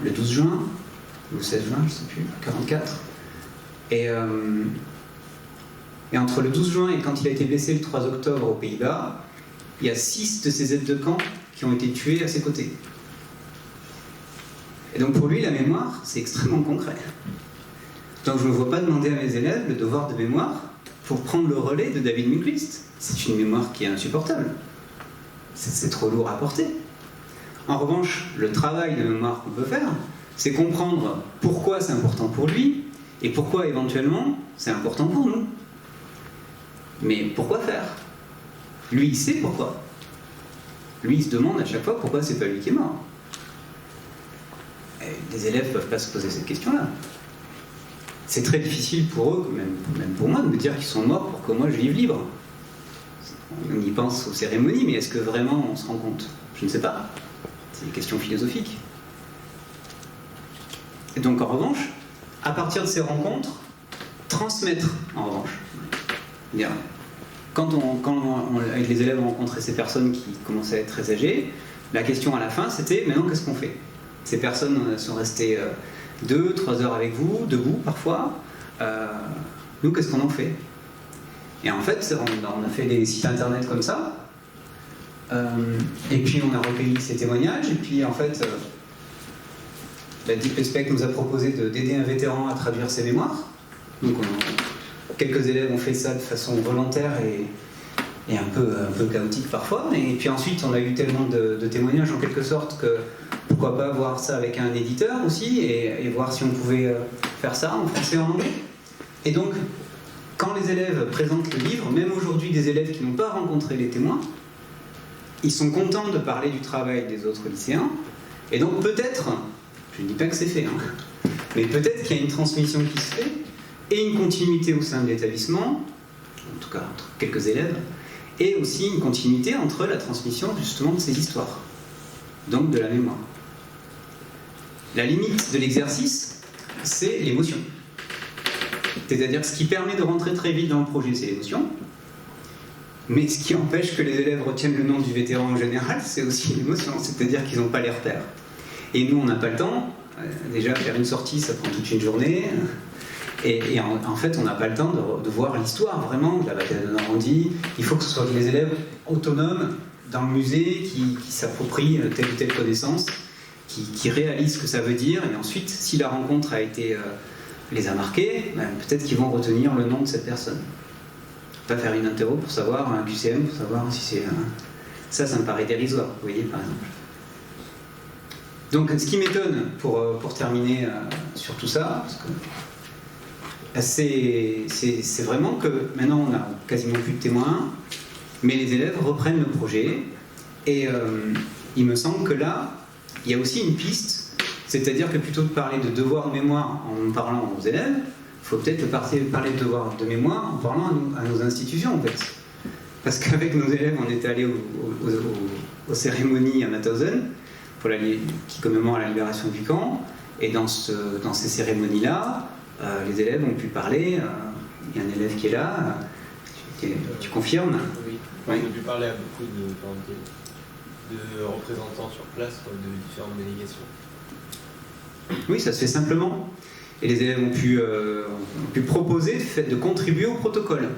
le 12 juin, ou le 16 juin, je ne sais plus, 44. Et entre le 12 juin et quand il a été blessé le 3 octobre aux Pays-Bas, il y a 6 de ses aides de camp qui ont été tués à ses côtés. Et donc pour lui, la mémoire, c'est extrêmement concret. Donc je ne me vois pas demander à mes élèves le devoir de mémoire pour prendre le relais de David Nyquist. C'est une mémoire qui est insupportable. C'est trop lourd à porter. En revanche, le travail de mémoire qu'on peut faire, c'est comprendre pourquoi c'est important pour lui et pourquoi éventuellement c'est important pour nous. Mais pourquoi faire? Lui, il sait pourquoi. Lui, il se demande à chaque fois pourquoi c'est pas lui qui est mort. Et les élèves ne peuvent pas se poser cette question-là. C'est très difficile pour eux, même pour moi, de me dire qu'ils sont morts pour que moi je vive libre. On y pense aux cérémonies, mais est-ce que vraiment on se rend compte? Je ne sais pas. C'est une question philosophique. Et donc en revanche, à partir de ces rencontres, transmettre en revanche. Dire, quand avec les élèves ont rencontré ces personnes qui commençaient à être très âgées, la question à la fin c'était maintenant qu'est-ce qu'on fait? Ces personnes sont restées 2-3 heures avec vous, debout parfois. Nous, qu'est-ce qu'on en fait? Et en fait, on a fait des sites internet comme ça. Et puis on a recueilli ces témoignages. Et puis en fait, la Deep Respect nous a proposé d'aider un vétéran à traduire ses mémoires. Donc quelques élèves ont fait ça de façon volontaire et un peu chaotique parfois. Et puis ensuite, on a eu tellement de témoignages en quelque sorte que pourquoi pas voir ça avec un éditeur aussi et voir si on pouvait faire ça en français et en anglais. Et donc, quand les élèves présentent le livre, même aujourd'hui des élèves qui n'ont pas rencontré les témoins, ils sont contents de parler du travail des autres lycéens. Et donc peut-être, je ne dis pas que c'est fait, mais peut-être qu'il y a une transmission qui se fait et une continuité au sein de l'établissement, en tout cas entre quelques élèves, et aussi une continuité entre la transmission justement de ces histoires, donc de la mémoire. La limite de l'exercice, c'est l'émotion. C'est-à-dire que ce qui permet de rentrer très vite dans le projet, c'est l'émotion, mais ce qui empêche que les élèves retiennent le nom du vétéran en général, c'est aussi l'émotion, c'est-à-dire qu'ils n'ont pas les repères. Et nous, on n'a pas le temps. Déjà, faire une sortie, ça prend toute une journée. Et en fait, on n'a pas le temps de voir l'histoire, vraiment, de la bataille de Normandie. Il faut que ce soit des élèves autonomes dans le musée qui s'approprient telle ou telle connaissance, qui réalisent ce que ça veut dire. Et ensuite, si la rencontre les a marqués, peut-être qu'ils vont retenir le nom de cette personne. Pas faire une interro pour savoir, un QCM pour savoir si c'est... Ça me paraît dérisoire, vous voyez, par exemple. Donc, ce qui m'étonne, pour terminer sur tout ça, parce que c'est vraiment que maintenant on a quasiment plus de témoins, mais les élèves reprennent le projet, et il me semble que là, il y a aussi une piste, c'est-à-dire que plutôt que de parler de devoir de mémoire en parlant aux élèves, il faut peut-être parler de devoir de mémoire en parlant à nos institutions, en fait. Parce qu'avec nos élèves, on était allés aux cérémonies à Mauthausen, qui commémore la libération du camp, et dans ces cérémonies-là, les élèves ont pu parler. Il y a un élève qui est là, tu confirmes? Oui, on a pu parler à beaucoup de représentants sur place de différentes délégations. Oui, ça se fait simplement. Et les élèves ont pu proposer de contribuer au protocole.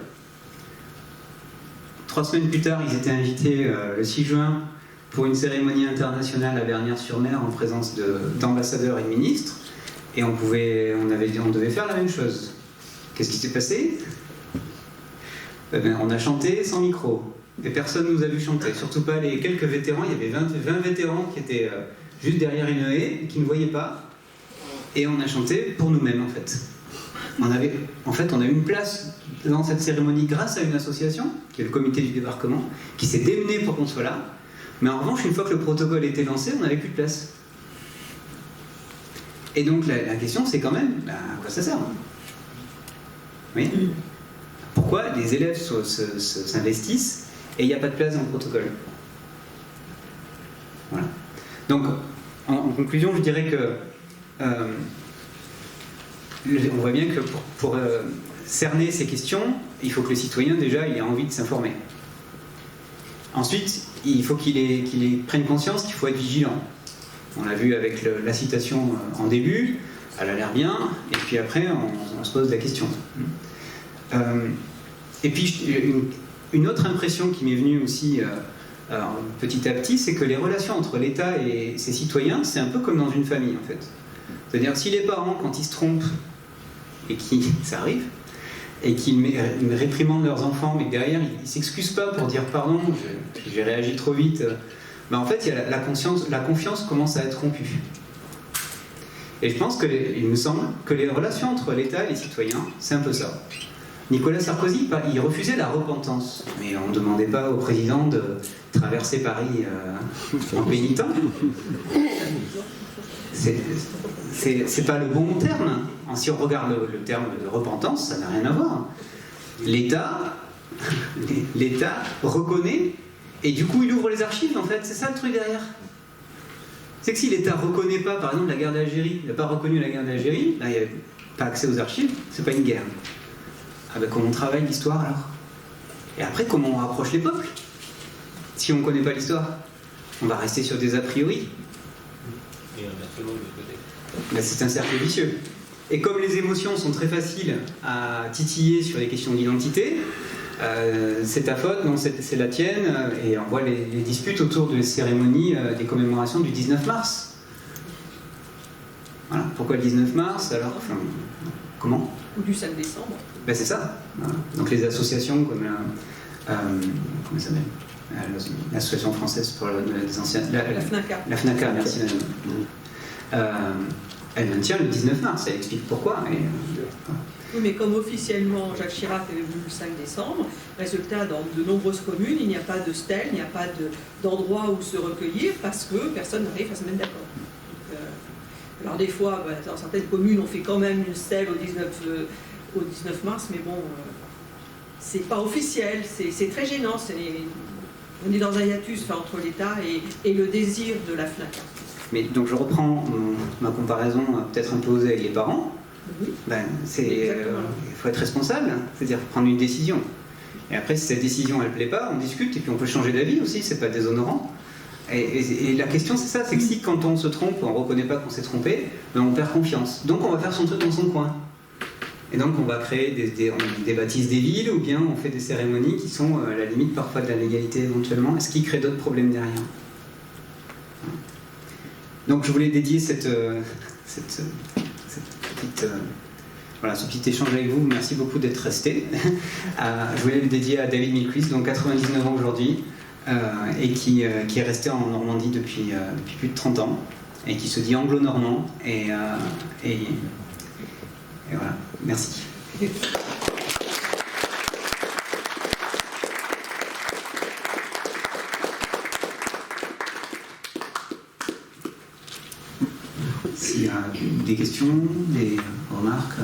3 semaines plus tard, ils étaient invités le 6 juin pour une cérémonie internationale à Bernières-sur-Mer en présence d'ambassadeurs et de ministres. Et on devait faire la même chose. Qu'est-ce qui s'est passé? On a chanté sans micro. Et personne ne nous a vu chanter. Surtout pas les quelques vétérans. Il y avait 20 vétérans qui étaient juste derrière une haie, qui ne voyaient pas. Et on a chanté pour nous-mêmes, en fait. On a eu une place dans cette cérémonie grâce à une association, qui est le comité du débarquement, qui s'est démené pour qu'on soit là. Mais en revanche, une fois que le protocole était lancé, on n'avait plus de place. Et donc la question, c'est quand même, à quoi ça sert? Oui. Pourquoi les élèves s'investissent et il n'y a pas de place dans le protocole? Voilà. Donc, en conclusion, je dirais que on voit bien que pour cerner ces questions, il faut que le citoyen, déjà, il ait envie de s'informer. Ensuite, il faut qu'il prenne conscience qu'il faut être vigilant. On l'a vu avec la citation en début, elle a l'air bien, et puis après, on se pose la question. Et puis, une autre impression qui m'est venue aussi petit à petit, c'est que les relations entre l'État et ses citoyens, c'est un peu comme dans une famille en fait. C'est-à-dire que si les parents, quand ils se trompent, et ça arrive, et qu'ils réprimandent leurs enfants, mais que derrière ils ne s'excusent pas pour dire pardon, j'ai réagi trop vite, ben en fait il y a la confiance commence à être rompue. Et je pense il me semble que les relations entre l'État et les citoyens, c'est un peu ça. Nicolas Sarkozy, il refusait la repentance, mais on ne demandait pas au président de traverser Paris en pénitent. C'est pas le bon terme. Si on regarde le terme de repentance, ça n'a rien à voir. L'État reconnaît, et du coup il ouvre les archives en fait, c'est ça le truc derrière. C'est que si l'État ne reconnaît pas, par exemple, la guerre d'Algérie, il n'a pas reconnu la guerre d'Algérie, là il n'y a pas accès aux archives, c'est pas une guerre. Ah ben comment on travaille l'histoire alors? Et après comment on rapproche les peuples? Si on ne connaît pas l'histoire, on va rester sur des a priori. Et inversement de l'autre côté. Ben, c'est un cercle vicieux. Et comme les émotions sont très faciles à titiller sur les questions d'identité, c'est ta faute, non c'est la tienne, et on voit les disputes autour des cérémonies des commémorations du 19 mars. Voilà. Pourquoi le 19 mars alors? Comment? Ou du 5 décembre. Ben c'est ça. Voilà. Donc les associations comme comment ça s'appelle, l'Association française pour les anciens... La FNACA. La FNACA, merci madame. Elle maintient le 19 mars, elle explique pourquoi. Oui, mais comme officiellement Jacques Chirac avait voulu le 5 décembre, résultat, dans de nombreuses communes, il n'y a pas de stèle, il n'y a pas d'endroit où se recueillir parce que personne n'arrive à se mettre d'accord. Alors des fois, dans certaines communes, on fait quand même une stèle au 19 mars, mais bon, c'est pas officiel, c'est très gênant. On est dans un hiatus entre l'État et le désir de la FNAC. Mais donc je reprends ma comparaison peut-être un peu osée avec les parents. Oui. Il faut être responsable, c'est-à-dire prendre une décision. Et après, si cette décision elle plaît pas, on discute et puis on peut changer d'avis aussi, c'est pas déshonorant. Et la question c'est ça, c'est que si quand on se trompe, on reconnaît pas qu'on s'est trompé, on perd confiance. Donc on va faire son truc dans son coin. Et donc on va créer des baptises des villes, ou bien on fait des cérémonies qui sont à la limite parfois de la légalité éventuellement, ce qui crée d'autres problèmes derrière. Donc je voulais dédier ce petit échange avec vous. Merci beaucoup d'être resté. Je voulais le dédier à David Milquist, donc 99 ans aujourd'hui, et qui est resté en Normandie depuis plus de 30 ans, et qui se dit anglo-normand. Et voilà, merci. S'il y a des questions, des remarques.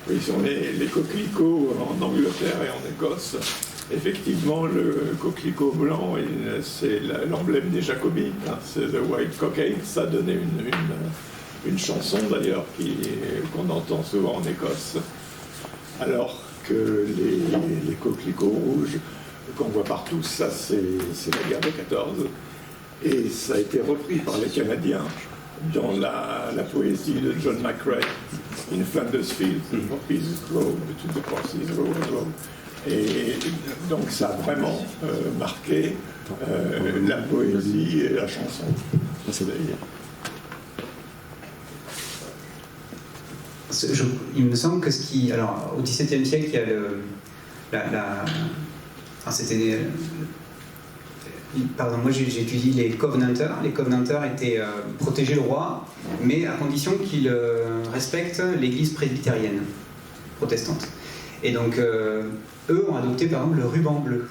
Oui, sur les coquelicots en Angleterre et en Écosse, effectivement, le coquelicot blanc, c'est l'emblème des Jacobites, hein, c'est The White Cockade. Ça a donné une chanson d'ailleurs qu'on entend souvent en Écosse. Alors que les coquelicots rouges qu'on voit partout, ça c'est la guerre de 14. Et ça a été repris par les Canadiens dans la poésie de John McCrae, In Flanders Fields, the poppies grow, between the crosses row. Et donc ça a vraiment marqué la poésie et la chanson. Il me semble que alors, au XVIIe siècle, il y a pardon, moi j'étudie les Covenanters. Les Covenanters protégeaient le roi, mais à condition qu'il respecte l'église presbytérienne protestante. Et donc, eux ont adopté par exemple le ruban bleu.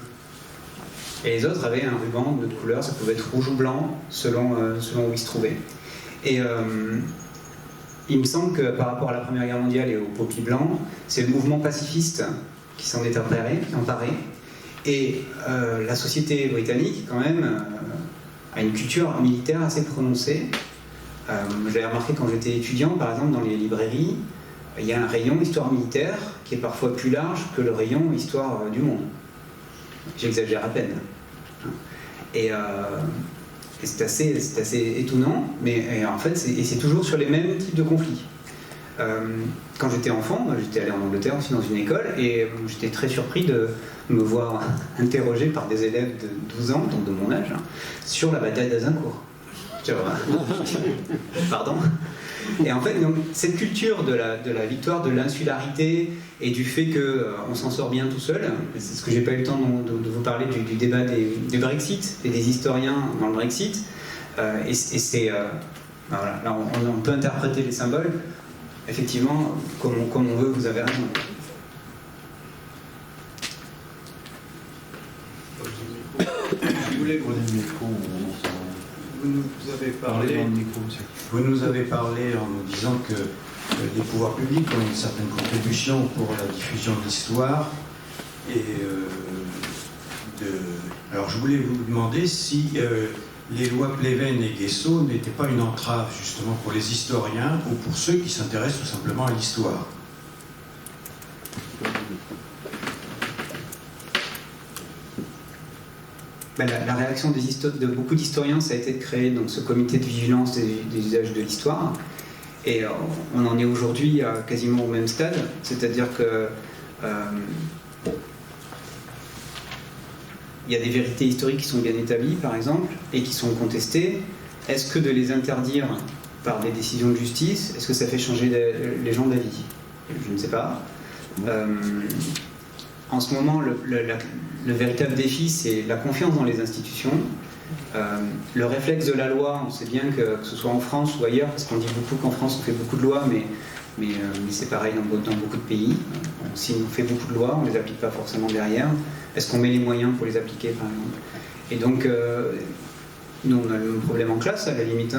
Et les autres avaient un ruban de couleur, ça pouvait être rouge ou blanc, selon où ils se trouvaient. Et il me semble que par rapport à la Première Guerre mondiale et au poppy blanc, c'est le mouvement pacifiste qui s'en est emparé. Et la société britannique, quand même, a une culture militaire assez prononcée. J'avais remarqué quand j'étais étudiant, par exemple, dans les librairies, il y a un rayon histoire militaire qui est parfois plus large que le rayon histoire du monde. J'exagère à peine. Et c'est assez étonnant, mais en fait, c'est toujours sur les mêmes types de conflits. quand j'étais enfant, j'étais allé en Angleterre aussi dans une école, et j'étais très surpris de me voir interrogé par des élèves de 12 ans, donc de mon âge, sur la bataille d'Azincourt. Pardon. Et en fait, donc, cette culture de la victoire, de l'insularité et du fait qu'on s'en sort bien tout seul, c'est ce que j'ai pas eu le temps de vous parler du débat du Brexit et des historiens dans le Brexit. Et c'est voilà, là on peut interpréter les symboles effectivement comme on veut. Vous avez raison. Je voulais prendre le micro. Vous nous avez parlé dans le micro, monsieur. Vous nous avez parlé en nous disant que les pouvoirs publics ont une certaine contribution pour la diffusion de l'histoire. Alors je voulais vous demander si les lois Pleven et Guesso n'étaient pas une entrave justement pour les historiens ou pour ceux qui s'intéressent tout simplement à l'histoire. La réaction de beaucoup d'historiens, ça a été de créer donc, ce comité de vigilance des usages de l'histoire. Et on en est aujourd'hui quasiment au même stade, c'est-à-dire que il y a des vérités historiques qui sont bien établies, par exemple, et qui sont contestées. Est-ce que de les interdire par des décisions de justice, est-ce que ça fait changer les gens d'avis? Je ne sais pas. En ce moment, le véritable défi, c'est la confiance dans les institutions. Le réflexe de la loi, on sait bien que ce soit en France ou ailleurs, parce qu'on dit beaucoup qu'en France on fait beaucoup de lois, mais c'est pareil dans beaucoup de pays. Si on fait beaucoup de lois, on ne les applique pas forcément derrière. Est-ce qu'on met les moyens pour les appliquer, par exemple? Et donc, nous, on a le même problème en classe, à la limite.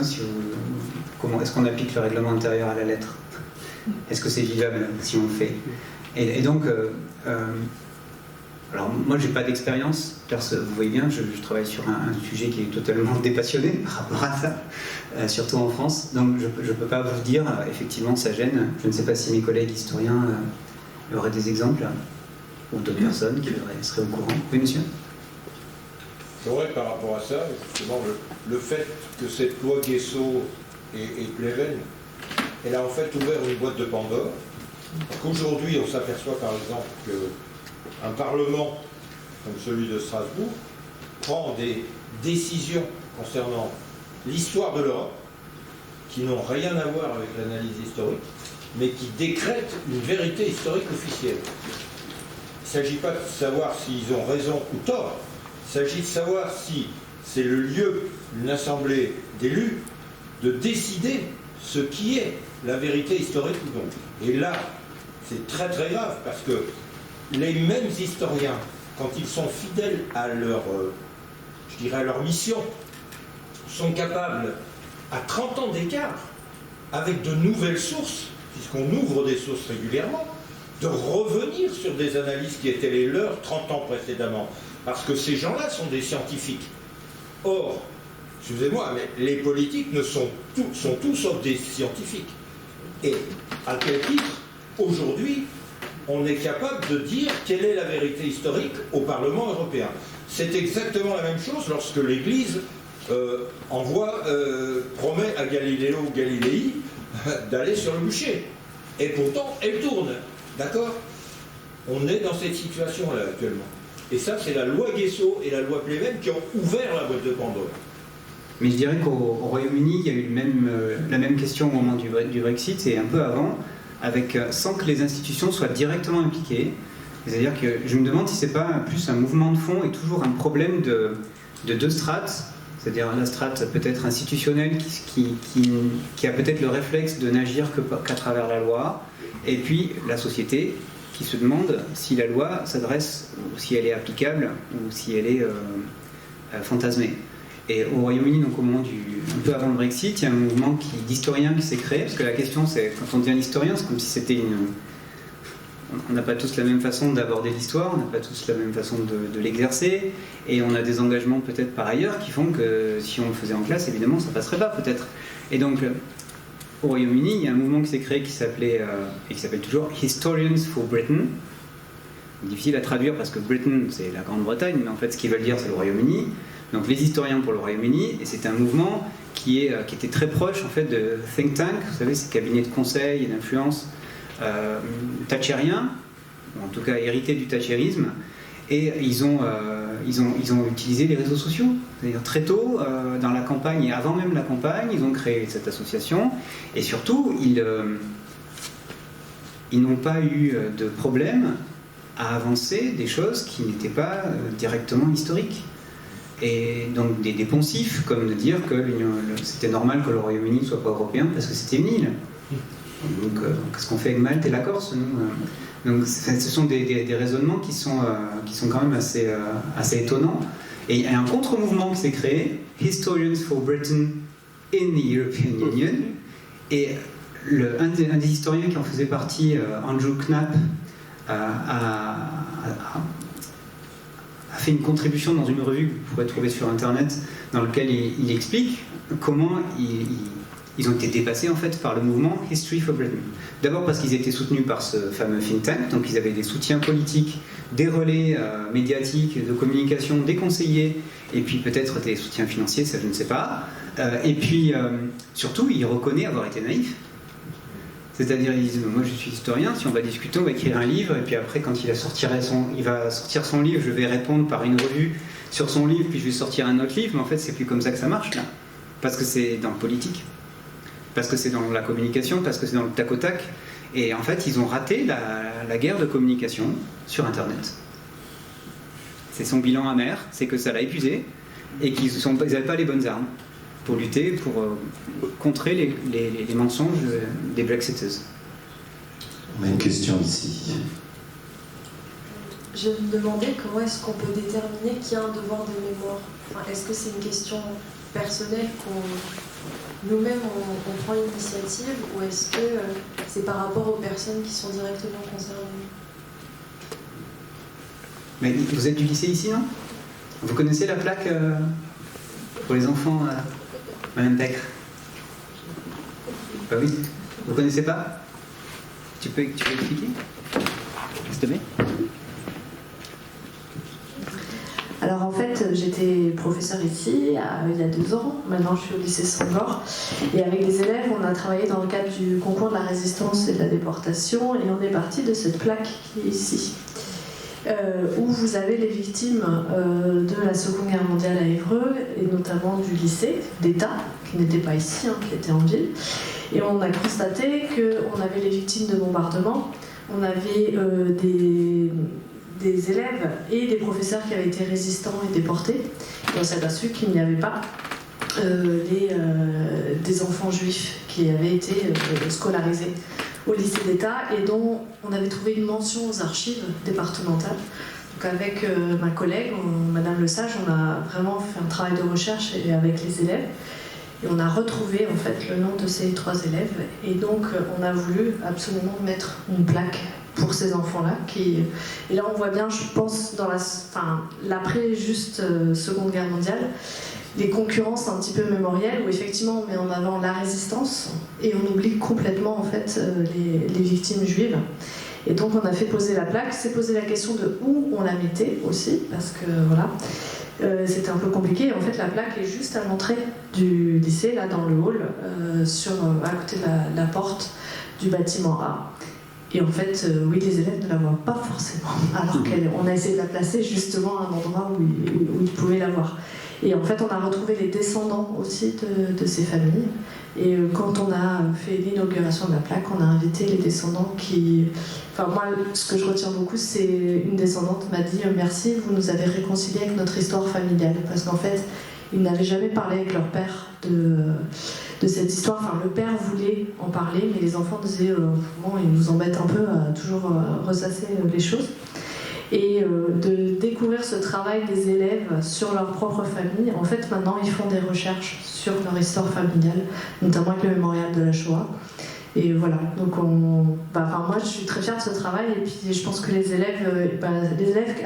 Comment est-ce qu'on applique le règlement intérieur à la lettre? Est-ce que c'est vivable si on le fait? Et donc, alors moi, j'ai pas d'expérience. Vous voyez bien, je travaille sur un sujet qui est totalement dépassionné par rapport à ça, surtout en France. Donc, je ne peux pas vous dire, effectivement, ça gêne. Je ne sais pas si mes collègues historiens auraient des exemples ou d'autres personnes qui seraient au courant. Oui, monsieur? C'est vrai par rapport à ça, justement, le fait que cette loi Guesso et Pleven, elle a en fait ouvert une boîte de Pandore. Qu'aujourd'hui, on s'aperçoit par exemple qu'un Parlement comme celui de Strasbourg prend des décisions concernant l'histoire de l'Europe qui n'ont rien à voir avec l'analyse historique, mais qui décrètent une vérité historique officielle. Il ne s'agit pas de savoir s'ils ont raison ou tort, il s'agit de savoir si c'est le lieu d'une assemblée d'élus de décider ce qui est la vérité historique ou non. Et là, c'est très très grave, parce que les mêmes historiens, quand ils sont fidèles à leur mission, sont capables, à 30 ans d'écart, avec de nouvelles sources, puisqu'on ouvre des sources régulièrement, de revenir sur des analyses qui étaient les leurs 30 ans précédemment. Parce que ces gens-là sont des scientifiques. Or, excusez-moi, mais les politiques sont tous sauf des scientifiques. Et à quel titre, aujourd'hui, on est capable de dire quelle est la vérité historique au Parlement européen? C'est exactement la même chose lorsque l'Église promet à Galiléo Galilei d'aller sur le bûcher. Et pourtant, elle tourne. D'accord? On est dans cette situation-là actuellement. Et ça, c'est la loi Guesso et la loi Pleven qui ont ouvert la boîte de Pandore. Mais je dirais qu'au Royaume-Uni, il y a eu la même question au moment du Brexit et un peu avant, sans que les institutions soient directement impliquées. C'est-à-dire que je me demande si c'est pas plus un mouvement de fond et toujours un problème de deux strates, c'est-à-dire la strate peut-être institutionnelle qui a peut-être le réflexe de n'agir qu'à travers la loi, et puis la société qui se demande si la loi s'adresse, ou si elle est applicable, ou si elle est fantasmée. Et au Royaume-Uni, donc au moment un peu avant le Brexit, il y a un mouvement d'historiens qui s'est créé, parce que la question c'est, quand on devient historien, c'est comme si c'était on n'a pas tous la même façon d'aborder l'histoire, on n'a pas tous la même façon de l'exercer, et on a des engagements peut-être par ailleurs qui font que si on le faisait en classe, évidemment, ça passerait pas peut-être. Et donc, au Royaume-Uni, il y a un mouvement qui s'est créé qui s'appelait, et qui s'appelle toujours Historians for Britain. Difficile à traduire parce que Britain, c'est la Grande-Bretagne, mais en fait, ce qu'ils veulent dire, c'est le Royaume-Uni. Donc les historiens pour le Royaume-Uni, et c'est un mouvement qui était très proche en fait de think tank, vous savez, ces cabinets de conseil et d'influence thatchériens, ou en tout cas hérités du thatchérisme, et ils ont utilisé les réseaux sociaux. C'est-à-dire très tôt, dans la campagne et avant même la campagne, ils ont créé cette association, et surtout, ils n'ont pas eu de problème à avancer des choses qui n'étaient pas directement historiques. Et donc des poncifs, comme de dire que c'était normal que le Royaume-Uni ne soit pas européen parce que c'était une île. Donc qu'est-ce qu'on fait avec Malte et la Corse, nous Donc ce sont des raisonnements qui sont quand même assez étonnants. Et il y a un contre-mouvement qui s'est créé, Historians for Britain in the European Union. Et un des historiens qui en faisait partie, Andrew Knapp, a fait une contribution dans une revue que vous pourrez trouver sur internet, dans laquelle il explique comment ils ont été dépassés en fait par le mouvement History for Britain. D'abord parce qu'ils étaient soutenus par ce fameux think tank, donc ils avaient des soutiens politiques, des relais médiatiques, de communication, des conseillers, et puis peut-être des soutiens financiers, ça je ne sais pas. Et puis surtout, il reconnaît avoir été naïf. C'est-à-dire, ils disent, moi je suis historien, si on va discuter, on va écrire un livre, et puis après, quand il va sortir son livre, je vais répondre par une revue sur son livre, puis je vais sortir un autre livre, mais en fait, c'est plus comme ça que ça marche, là. Parce que c'est dans le politique, parce que c'est dans la communication, parce que c'est dans le tac au tac. Et en fait, ils ont raté la guerre de communication sur Internet. C'est son bilan amer, c'est que ça l'a épuisé, et qu'ils n'avaient pas les bonnes armes pour lutter, pour contrer les mensonges des Brexiters. On a une question ici. Je me demandais comment est-ce qu'on peut déterminer qui a un devoir de mémoire. Enfin, est-ce que c'est une question personnelle nous-mêmes on prend l'initiative, ou est-ce que c'est par rapport aux personnes qui sont directement concernées? Mais vous êtes du lycée ici, non? Vous connaissez la plaque pour les enfants Madame Beck? Bah oui. Vous connaissez pas? Tu peux expliquer? S'il te plaît. Alors en fait, j'étais professeure ici il y a 2 ans. Maintenant, je suis au lycée Sangor. Et avec les élèves, on a travaillé dans le cadre du concours de la résistance et de la déportation. Et on est parti de cette plaque qui est ici. Où vous avez les victimes de la Seconde Guerre mondiale à Évreux, et notamment du lycée d'État, qui n'était pas ici, qui était en ville. Et on a constaté qu'on avait les victimes de bombardements, on avait des élèves et des professeurs qui avaient été résistants et déportés, et on s'est aperçu qu'il n'y avait pas des enfants juifs qui avaient été scolarisés au lycée d'État, et dont on avait trouvé une mention aux archives départementales. Donc avec ma collègue, Madame Lesage, on a vraiment fait un travail de recherche avec les élèves, et on a retrouvé en fait le nom de ces 3 élèves, et donc on a voulu absolument mettre une plaque pour ces enfants-là. Et là on voit bien, je pense, dans l'après juste Seconde Guerre mondiale, des concurrences un petit peu mémorielles, où effectivement on met en avant la résistance et on oublie complètement en fait les victimes juives. Et donc on a fait poser la plaque, s'est posé la question de où on la mettait aussi, parce que voilà, c'était un peu compliqué. En fait la plaque est juste à l'entrée du lycée, là dans le hall, à côté de la porte du bâtiment A. Et en fait, oui, les élèves ne la voient pas forcément, alors qu'on a essayé de la placer justement à un endroit où ils pouvaient la voir. Et en fait, on a retrouvé les descendants aussi de ces familles. Et quand on a fait l'inauguration de la plaque, on a invité les descendants qui... Enfin, moi, ce que je retiens beaucoup, c'est une descendante m'a dit « Merci, vous nous avez réconciliés avec notre histoire familiale. » Parce qu'en fait, ils n'avaient jamais parlé avec leur père de cette histoire. Enfin, le père voulait en parler, mais les enfants disaient bon, ils nous embêtent un peu à toujours ressasser les choses. Et de découvrir ce travail des élèves sur leur propre famille. En fait, maintenant, ils font des recherches sur leur histoire familiale, notamment avec le mémorial de la Shoah. Et voilà, donc moi je suis très fière de ce travail, et puis je pense que les élèves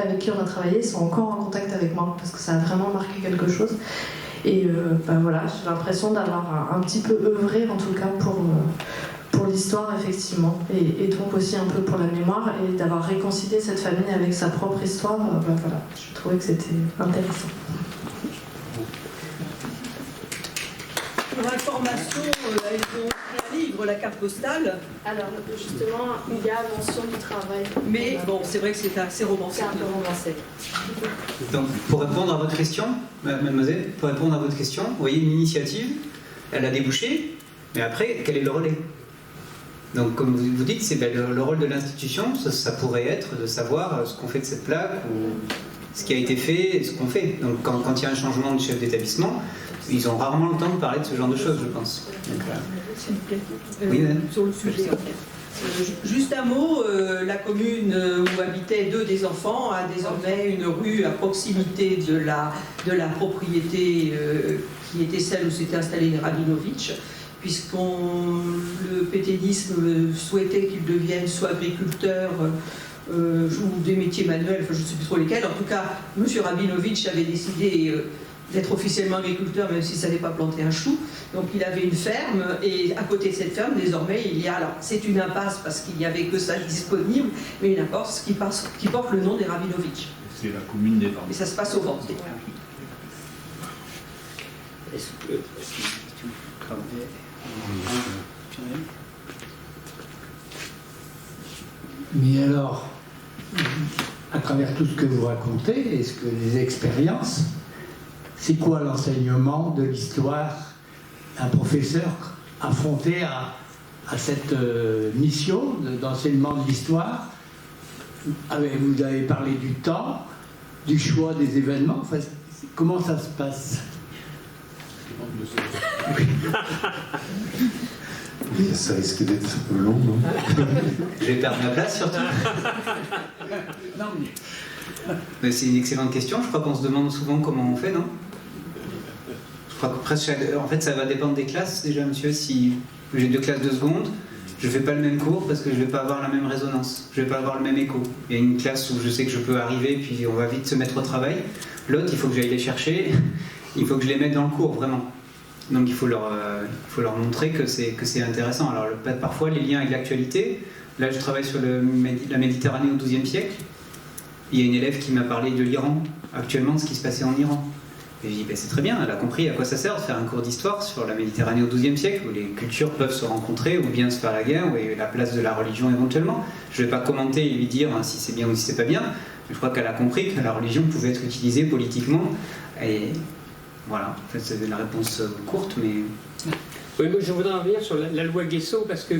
avec qui on a travaillé sont encore en contact avec moi, parce que ça a vraiment marqué quelque chose. Et voilà, j'ai l'impression d'avoir un petit peu œuvré, en tout cas, pour l'histoire, effectivement, et donc aussi un peu pour la mémoire, et d'avoir réconcilié cette famille avec sa propre histoire. Voilà, je trouvais que c'était intéressant. Pour information, elles ont écrit un livre, La carte postale. Alors, justement, il y a mention du travail. Mais bon, c'est vrai que c'est assez romancé. C'est un peu romancé. Donc, pour répondre à votre question, mademoiselle, pour répondre à votre question, vous voyez une initiative, elle a débouché, mais après, quel est le relais? Donc, comme vous dites, c'est le rôle de l'institution, ça pourrait être de savoir ce qu'on fait de cette plaque, ou ce qui a été fait, et ce qu'on fait. Donc, quand il y a un changement de chef d'établissement, ils ont rarement le temps de parler de ce genre de choses, je pense. Donc, oui, sur le sujet. Juste un mot, la commune où habitaient 2 des enfants a désormais une rue à proximité de la propriété qui était celle où s'était installé Rabinovitch, le pétainisme souhaitait qu'ils deviennent soit agriculteurs ou des métiers manuels, enfin, je ne sais plus trop lesquels. En tout cas, M. Rabinovitch avait décidé d'être officiellement agriculteur, même s'il ne savait pas planter un chou. Donc il avait une ferme, et à côté de cette ferme, désormais, il y a, alors c'est une impasse parce qu'il n'y avait que ça disponible, mais une impasse qui porte le nom des Rabinovitch. C'est la commune des Vendées. Et ça se passe au Vendée. Mais alors, à travers tout ce que vous racontez, est-ce que les expériences, c'est quoi l'enseignement de l'histoire? Un professeur affronté à cette mission d'enseignement de l'histoire, vous avez parlé du temps, du choix des événements, enfin, comment ça se passe? Ça risque d'être un peu long, non? Je vais perdre ma place surtout. Non, mais c'est une excellente question. Je crois qu'on se demande souvent comment on fait, non? Je crois que presque en fait, ça va dépendre des classes déjà, monsieur. Si j'ai 2 classes de seconde, je ne fais pas le même cours parce que je ne vais pas avoir la même résonance. Je ne vais pas avoir le même écho. Il y a une classe où je sais que je peux arriver, puis on va vite se mettre au travail. L'autre, il faut que j'aille les chercher. Il faut que je les mette dans le cours, vraiment. Donc il faut leur montrer que c'est intéressant. Alors parfois les liens avec l'actualité. Là je travaille sur la Méditerranée au XIIe siècle. Il y a une élève qui m'a parlé de l'Iran, actuellement de ce qui se passait en Iran. Et je dis c'est très bien, elle a compris à quoi ça sert de faire un cours d'histoire sur la Méditerranée au XIIe siècle, où les cultures peuvent se rencontrer, ou bien se faire la guerre, où il y a la place de la religion éventuellement. Je ne vais pas commenter et lui dire si c'est bien ou si c'est pas bien. Je crois qu'elle a compris que la religion pouvait être utilisée politiquement. Et voilà, en fait c'est une réponse courte, mais... Oui, moi je voudrais revenir sur la loi Guesso, parce que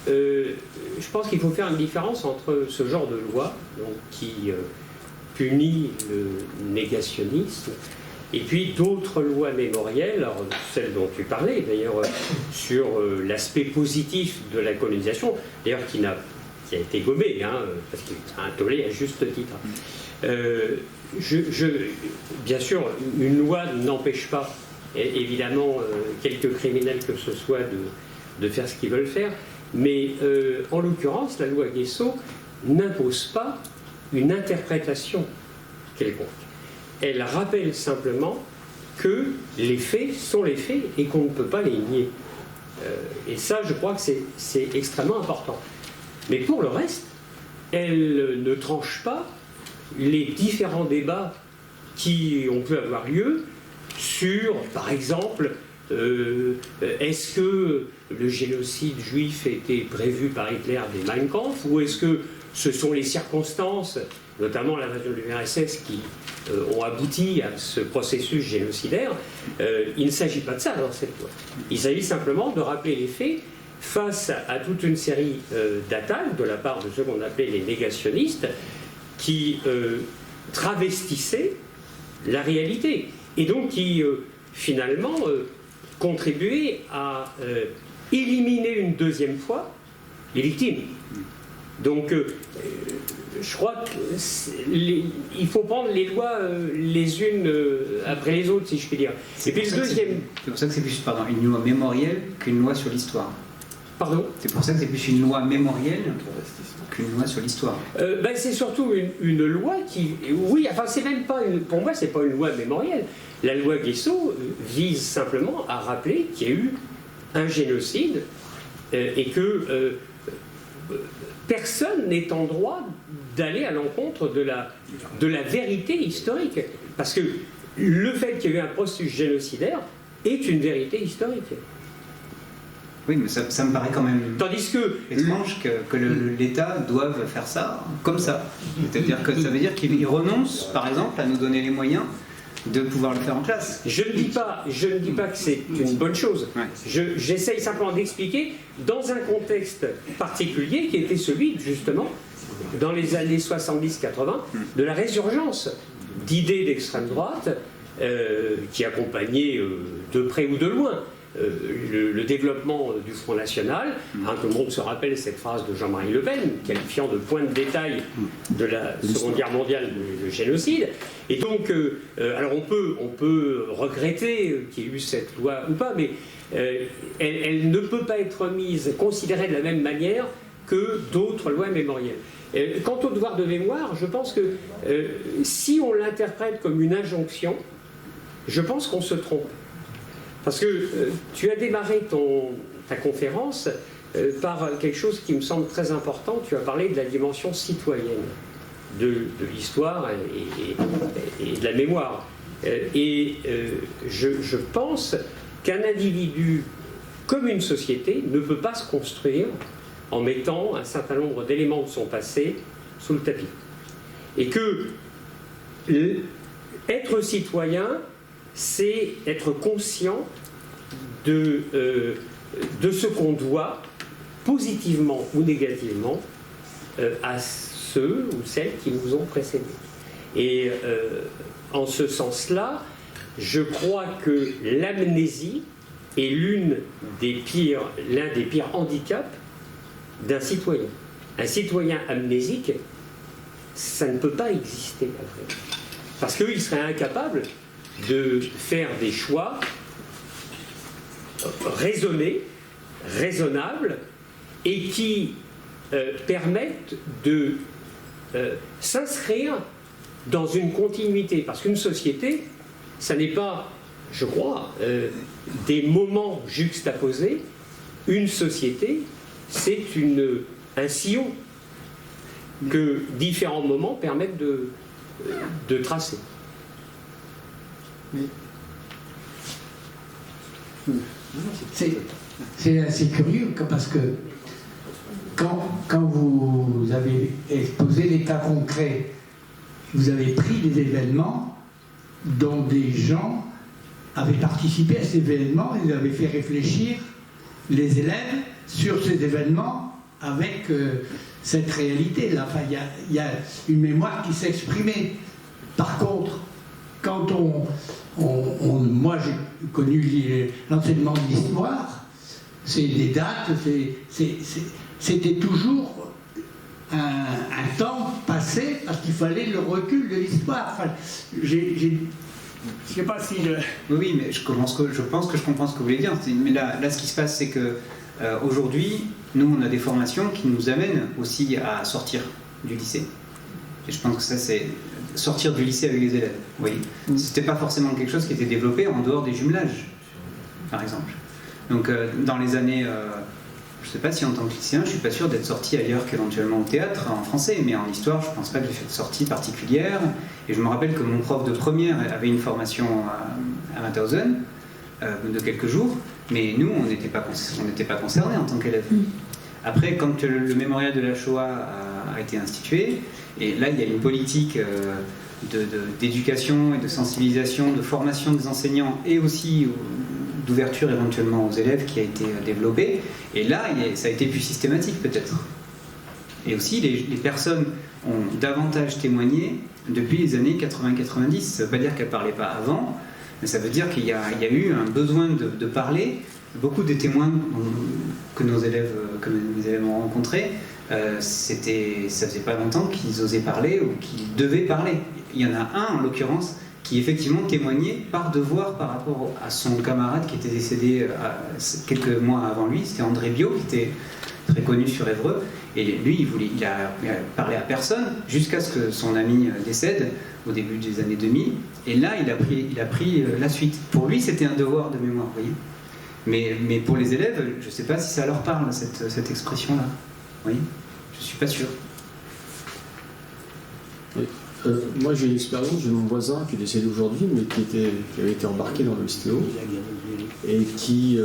je pense qu'il faut faire une différence entre ce genre de loi donc, qui punit le négationnisme et puis d'autres lois mémorielles, alors, celle dont tu parlais d'ailleurs, sur l'aspect positif de la colonisation, d'ailleurs qui a été gommé, hein, parce qu'il a un tollé à juste titre. Bien sûr, une loi n'empêche pas, évidemment, quelques criminels que ce soit de faire ce qu'ils veulent faire, mais en l'occurrence, la loi Guesso n'impose pas une interprétation quelconque. Elle rappelle simplement que les faits sont les faits et qu'on ne peut pas les nier. Et ça, je crois que c'est extrêmement important. Mais pour le reste, elle ne tranche pas les différents débats qui ont pu avoir lieu sur, par exemple, est-ce que le génocide juif était prévu par Hitler des Mein Kampf, ou est-ce que ce sont les circonstances, notamment l'invasion de l'URSS, qui ont abouti à ce processus génocidaire? Il ne s'agit pas de ça dans cette loi. Il s'agit simplement de rappeler les faits face à toute une série d'attaques de la part de ceux qu'on appelait les négationnistes, qui travestissaient la réalité et donc qui finalement contribuaient à éliminer une deuxième fois les victimes. Donc je crois qu'il faut prendre les lois les unes après les autres, si je puis dire. Et puis le deuxième... C'est pour ça que c'est plus une loi mémorielle qu'une loi sur l'histoire. Pardon ? C'est pour ça que c'est plus une loi mémorielle qu'une loi sur l'histoire. C'est surtout une loi qui... Oui, enfin, c'est même pas pour moi, c'est pas une loi mémorielle. La loi Guesso vise simplement à rappeler qu'il y a eu un génocide et que personne n'est en droit d'aller à l'encontre de la vérité historique. Parce que le fait qu'il y ait eu un processus génocidaire est une vérité historique. Oui, mais ça me paraît quand même tandis que étrange que l'État doive faire ça comme ça. C'est-à-dire que ça veut dire qu'il renonce, par exemple, à nous donner les moyens de pouvoir le faire en classe. Je ne dis pas que c'est une bonne chose. J'essaye simplement d'expliquer dans un contexte particulier qui était celui, justement, dans les années 70-80, de la résurgence d'idées d'extrême droite qui accompagnaient de près ou de loin le développement du Front National. Tout le monde se rappelle cette phrase de Jean-Marie Le Pen, qualifiant de point de détail de la Seconde Guerre mondiale de génocide. Et donc, alors on peut regretter qu'il y ait eu cette loi ou pas, mais elle ne peut pas être considérée de la même manière que d'autres lois mémorielles. Quant au devoir de mémoire, je pense que si on l'interprète comme une injonction, je pense qu'on se trompe. Parce que tu as démarré ta conférence par quelque chose qui me semble très important. Tu as parlé de la dimension citoyenne de l'histoire et de la mémoire. Je pense qu'un individu, comme une société, ne peut pas se construire en mettant un certain nombre d'éléments de son passé sous le tapis. Et que être citoyen, c'est être conscient de ce qu'on doit, positivement ou négativement, à ceux ou celles qui nous ont précédés. Et en ce sens-là, je crois que l'amnésie est l'un des pires handicaps d'un citoyen. Un citoyen amnésique, ça ne peut pas exister après. Parce qu'il serait incapable de faire des choix raisonnés, raisonnables, et qui permettent de s'inscrire dans une continuité. Parce qu'une société, ça n'est pas, je crois, des moments juxtaposés. Une société, c'est un sillon que différents moments permettent de tracer. C'est assez curieux parce que quand vous avez exposé les cas concrets, vous avez pris des événements dont des gens avaient participé à ces événements et vous avez fait réfléchir les élèves sur ces événements avec cette réalité-là. Enfin, il y a une mémoire qui s'est exprimée. Par contre, quand moi j'ai connu l'enseignement de l'histoire, c'est des dates, c'était toujours un temps passé parce qu'il fallait le recul de l'histoire. Enfin, je ne sais pas si Oui, mais je pense que je comprends ce que vous voulez dire. Mais là, ce qui se passe, c'est que aujourd'hui, nous, on a des formations qui nous amènent aussi à sortir du lycée. Et je pense que ça, c'est sortir du lycée avec les élèves. Oui. C'était pas forcément quelque chose qui était développé en dehors des jumelages, par exemple. Donc, dans les années, je sais pas si en tant que lycéen, je suis pas sûr d'être sorti ailleurs qu'éventuellement au théâtre, en français, mais en histoire, je pense pas que j'ai fait de sortie particulière. Et je me rappelle que mon prof de première avait une formation à Mauthausen de quelques jours, mais nous, on n'était pas concernés en tant qu'élèves. Après, quand le mémorial de la Shoah a été institué, et là, il y a une politique d'éducation et de sensibilisation, de formation des enseignants et aussi d'ouverture éventuellement aux élèves qui a été développée. Et là, ça a été plus systématique peut-être. Et aussi, les personnes ont davantage témoigné depuis les années 80-90. Ça ne veut pas dire qu'elles ne parlaient pas avant, mais ça veut dire qu'il y a eu un besoin de parler. Beaucoup des témoins que mes élèves ont rencontrés, ça faisait pas longtemps qu'ils osaient parler ou qu'ils devaient parler. Il y en a un en l'occurrence qui effectivement témoignait par devoir par rapport à son camarade qui était décédé quelques mois avant lui. C'était André Biot, qui était très connu sur Évreux, et lui il a parlé à personne jusqu'à ce que son ami décède au début des années 2000, et là il a pris la suite. Pour lui c'était un devoir de mémoire, vous voyez. Mais pour les élèves, je ne sais pas si ça leur parle, cette expression-là. Oui, je ne suis pas sûr. Oui. Moi j'ai une expérience de mon voisin qui est décédé aujourd'hui, mais qui avait été embarqué dans le STO et qui,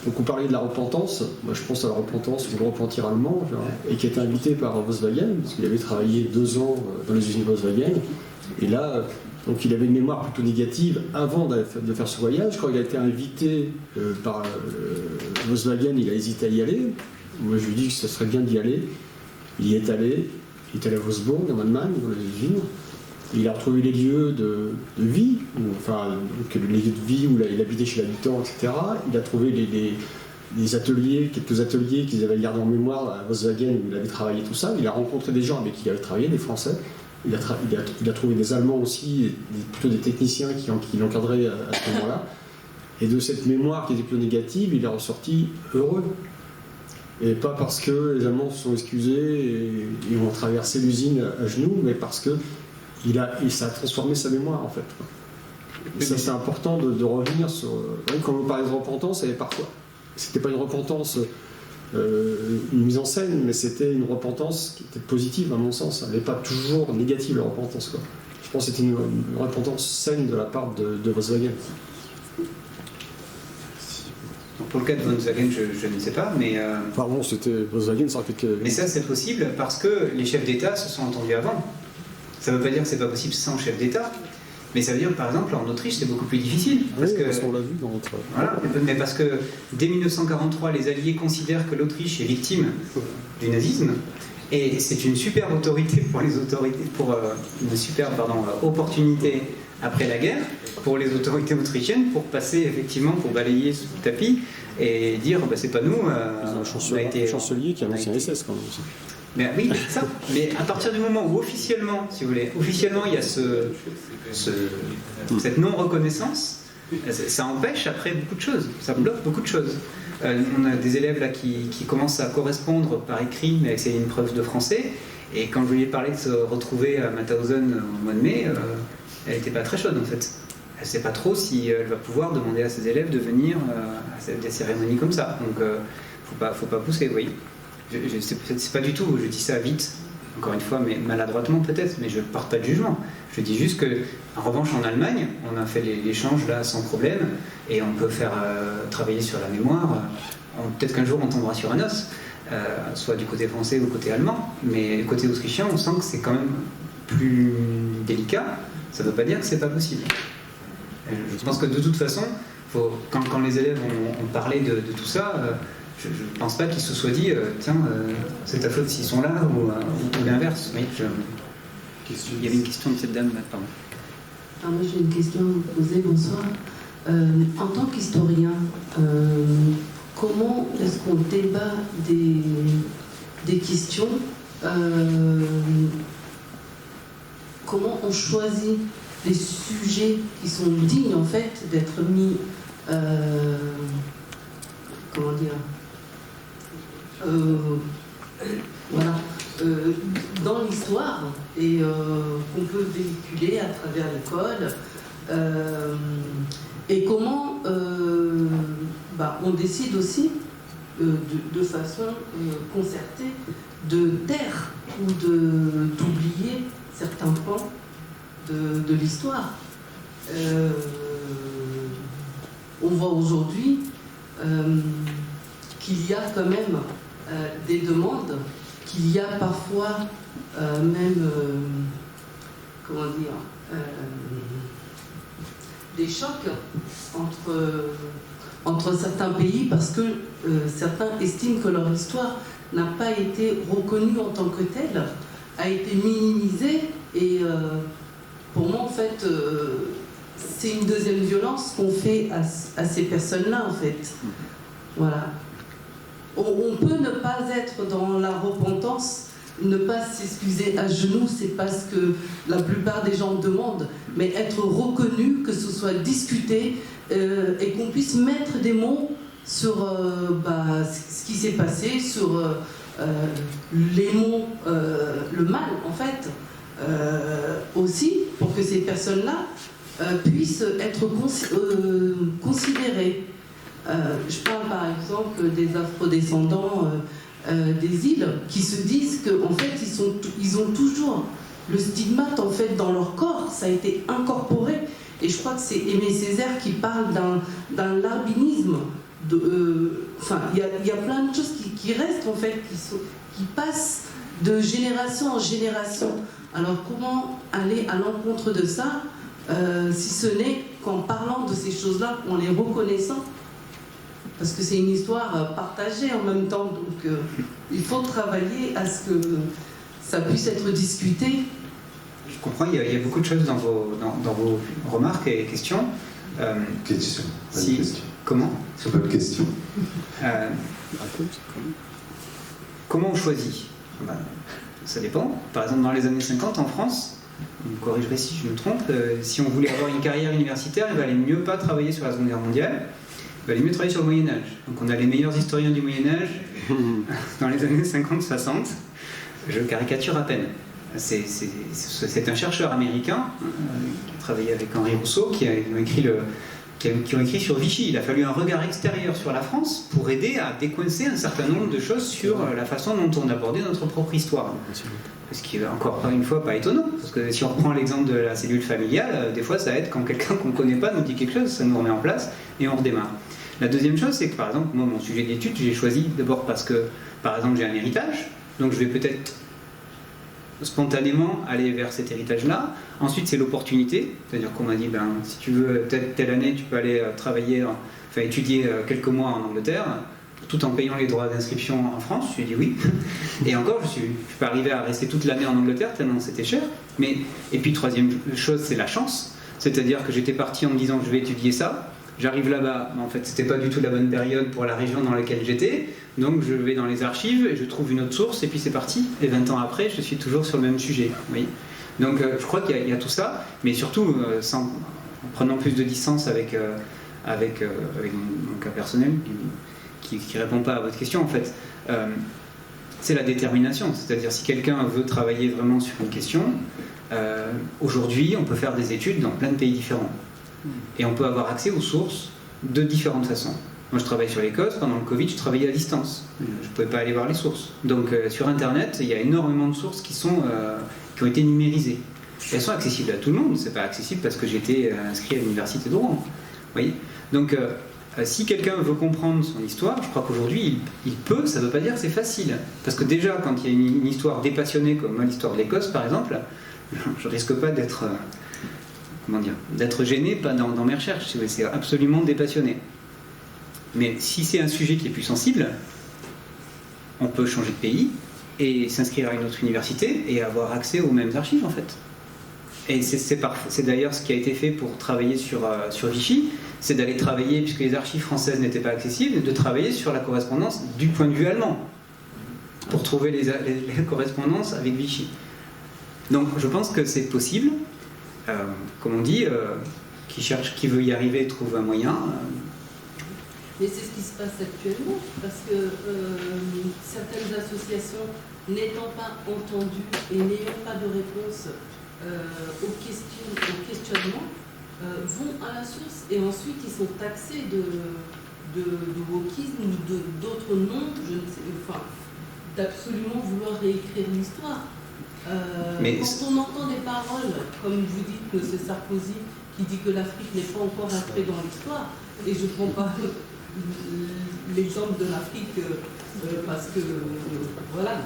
donc on parlait de la repentance, moi je pense à la repentance ou le repentir allemand, et qui était invité par Volkswagen, parce qu'il avait travaillé 2 ans dans les usines Volkswagen, et là, donc il avait une mémoire plutôt négative avant de faire ce voyage. Quand il a été invité par Volkswagen, il a hésité à y aller. Moi je lui ai dit que ce serait bien d'y aller. Il y est allé, il est allé à Wolfsburg, en Allemagne, dans les usines. Il a retrouvé les lieux de vie, les lieux de vie où il habitait chez l'habitant, etc. Il a trouvé des ateliers, quelques ateliers qu'ils avaient gardés en mémoire à Volkswagen où il avait travaillé tout ça. Il a rencontré des gens avec qui il avait travaillé, des Français. Il a trouvé des Allemands aussi, plutôt des techniciens qui l'encadraient à ce moment-là. Et de cette mémoire qui était plutôt négative, il est ressorti heureux. Et pas parce que les Allemands se sont excusés et ont traversé l'usine à genoux, mais parce que ça a transformé sa mémoire en fait. Et ça c'est important de revenir sur. Quand on parlait de repentance, c'était pas une repentance, une mise en scène, mais c'était une repentance qui était positive à mon sens. Elle n'est pas toujours négative la repentance, quoi. Je pense que c'était une repentance saine de la part de Volkswagen. Pour le cas de Volkswagen, je ne sais pas, mais... Pardon, c'était Volkswagen, ça aurait fait que... Mais ça, c'est possible parce que les chefs d'État se sont entendus avant. Ça ne veut pas dire que c'est pas possible sans chef d'État, mais ça veut dire que, par exemple, en Autriche, c'est beaucoup plus difficile. Parce qu'on l'a vu dans notre... Voilà, mais parce que dès 1943, les Alliés considèrent que l'Autriche est victime du nazisme, et c'est une super autorité pour les autorités, une super opportunité après la guerre pour les autorités autrichiennes pour passer effectivement, pour balayer sous le tapis et dire c'est pas nous. On a été chancelier qui a lancé un SS quand même aussi. Mais oui, c'est ça. Mais à partir du moment où officiellement, si vous voulez, officiellement il y a cette non-reconnaissance, ça empêche après beaucoup de choses, ça bloque beaucoup de choses. On a des élèves là qui commencent à correspondre par écrit, mais c'est une preuve de français. Et quand je lui ai parlé de se retrouver à Mauthausen au mois de mai, elle n'était pas très chaude en fait. Elle ne sait pas trop si elle va pouvoir demander à ses élèves de venir à des cérémonies comme ça. Donc faut pas pousser, vous voyez. C'est pas du tout, je dis ça vite, encore une fois, mais maladroitement peut-être, mais je ne porte pas de jugement. Je dis juste que, en revanche, en Allemagne, on a fait l'échange là sans problème, et on peut faire travailler sur la mémoire. Peut-être qu'un jour on tombera sur un os, soit du côté français ou du côté allemand, mais du côté autrichien, on sent que c'est quand même plus délicat. Ça ne veut pas dire que c'est pas possible. Je pense que de toute façon, quand les élèves ont parlé de tout ça, je ne pense pas qu'ils se soient dit tiens, c'est ta faute s'ils sont là ou l'inverse. Oui, il y avait une question de cette dame là, pardon. Alors moi j'ai une question à vous poser, bonsoir. En tant qu'historien, comment est-ce qu'on débat des questions comment on choisit les sujets qui sont dignes en fait d'être mis comment dire dans l'histoire et qu'on peut véhiculer à travers l'école et comment on décide aussi de façon concertée de taire ou d'oublier certains pans de l'histoire. On voit aujourd'hui qu'il y a quand même des demandes, qu'il y a parfois même, des chocs entre certains pays parce que certains estiment que leur histoire n'a pas été reconnue en tant que telle, a été minimisée et pour moi en fait c'est une deuxième violence qu'on fait à ces personnes-là en fait. Voilà. On peut ne pas être dans la repentance, ne pas s'excuser à genoux, c'est pas ce que la plupart des gens demandent, mais être reconnu, que ce soit discuté et qu'on puisse mettre des mots sur ce qui s'est passé, sur les mots, le mal en fait, aussi pour que ces personnes-là puissent être considérées. Je parle par exemple des afrodescendants des îles qui se disent qu'en fait ils ont toujours le stigmate en fait dans leur corps, ça a été incorporé. Et je crois que c'est Aimé Césaire qui parle d'un larbinisme. Enfin, il y a plein de choses qui restent en fait, qui passent de génération en génération. Alors comment aller à l'encontre de ça, si ce n'est qu'en parlant de ces choses-là, en les reconnaissant? Parce que c'est une histoire partagée en même temps, donc il faut travailler à ce que ça puisse être discuté. Je comprends, il y a beaucoup de choses dans vos remarques et questions. Question, pas si, une question. Comment? C'est pas une question. Comment on choisit? Ça dépend. Par exemple, dans les années 50, en France, vous me corrigerez si je me trompe, si on voulait avoir une carrière universitaire, il valait mieux pas travailler sur la Seconde Guerre mondiale, il valait mieux travailler sur le Moyen-Âge. Donc on a les meilleurs historiens du Moyen-Âge dans les années 50-60. Je caricature à peine. C'est un chercheur américain qui a travaillé avec Henri Rousseau qui ont écrit sur Vichy. Il a fallu un regard extérieur sur la France pour aider à décoincer un certain nombre de choses sur la façon dont on abordait notre propre histoire. Ce qui est encore une fois pas étonnant, parce que si on reprend l'exemple de la cellule familiale, des fois ça aide quand quelqu'un qu'on ne connaît pas nous dit quelque chose, ça nous remet en place et on redémarre. La deuxième chose, c'est que par exemple, moi mon sujet d'étude, j'ai choisi d'abord parce que, par exemple, j'ai un héritage, donc je vais peut-être spontanément aller vers cet héritage-là. Ensuite, c'est l'opportunité, c'est-à-dire qu'on m'a dit, si tu veux telle année, tu peux aller étudier quelques mois en Angleterre, tout en payant les droits d'inscription en France. Je lui ai dit oui. Et encore, je peux arriver à rester toute l'année en Angleterre, tellement c'était cher. Et puis, troisième chose, c'est la chance. C'est-à-dire que j'étais parti en me disant, je vais étudier ça. J'arrive là-bas, en fait, c'était pas du tout la bonne période pour la région dans laquelle j'étais. Donc, je vais dans les archives, et je trouve une autre source, et puis c'est parti. Et 20 ans après, je suis toujours sur le même sujet. Oui. Donc, je crois qu'il y a tout ça, mais surtout, en prenant plus de distance avec mon cas personnel, qui ne répond pas à votre question, en fait, c'est la détermination. C'est-à-dire, si quelqu'un veut travailler vraiment sur une question, aujourd'hui, on peut faire des études dans plein de pays différents. Et on peut avoir accès aux sources de différentes façons. Moi, je travaille sur l'Écosse. Pendant le Covid, je travaillais à distance. Je ne pouvais pas aller voir les sources. Donc, sur Internet, il y a énormément de sources qui ont été numérisées. Elles sont accessibles à tout le monde. Ce n'est pas accessible parce que j'étais inscrit à l'université de Rouen. Vous voyez ? Donc, si quelqu'un veut comprendre son histoire, je crois qu'aujourd'hui, il peut. Ça ne veut pas dire que c'est facile. Parce que déjà, quand il y a une histoire dépassionnée, comme moi, l'histoire de l'Écosse, par exemple, je ne risque pas d'être gêné dans mes recherches. C'est absolument dépassionné. Mais si c'est un sujet qui est plus sensible, on peut changer de pays et s'inscrire à une autre université et avoir accès aux mêmes archives, en fait. Et c'est d'ailleurs ce qui a été fait pour travailler sur Vichy, c'est d'aller travailler, puisque les archives françaises n'étaient pas accessibles, de travailler sur la correspondance du point de vue allemand, pour trouver les correspondances avec Vichy. Donc je pense que c'est possible. Comme on dit, qui veut y arriver trouve un moyen. Mais c'est ce qui se passe actuellement, parce que certaines associations n'étant pas entendues et n'ayant pas de réponse aux questionnements, vont à la source et ensuite ils sont taxés de wokisme ou d'autres noms, d'absolument vouloir réécrire l'histoire. Quand on entend des paroles, comme vous dites, M. Sarkozy, qui dit que l'Afrique n'est pas encore entrée dans l'histoire, et je ne prends pas l'exemple de l'Afrique parce que, voilà,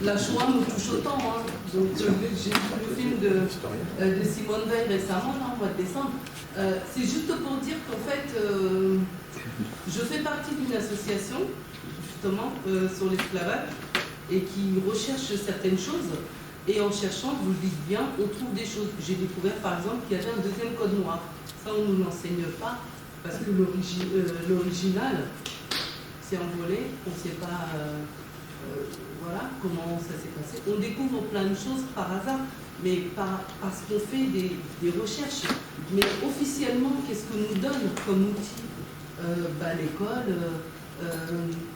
la Shoah me touche autant. Hein. Donc, j'ai vu le film de Simone Veil récemment, là, au mois de décembre. C'est juste pour dire qu'en fait, je fais partie d'une association, justement, sur l'esclavage, et qui recherche certaines choses, et en cherchant, vous le dites bien, on trouve des choses. J'ai découvert par exemple qu'il y avait un deuxième code noir. Ça, on ne nous l'enseigne pas, parce que l'original s'est envolé, on ne sait pas voilà, comment ça s'est passé. On découvre plein de choses par hasard, mais parce qu'on fait des recherches. Mais officiellement, qu'est-ce que nous donne comme outil l'école,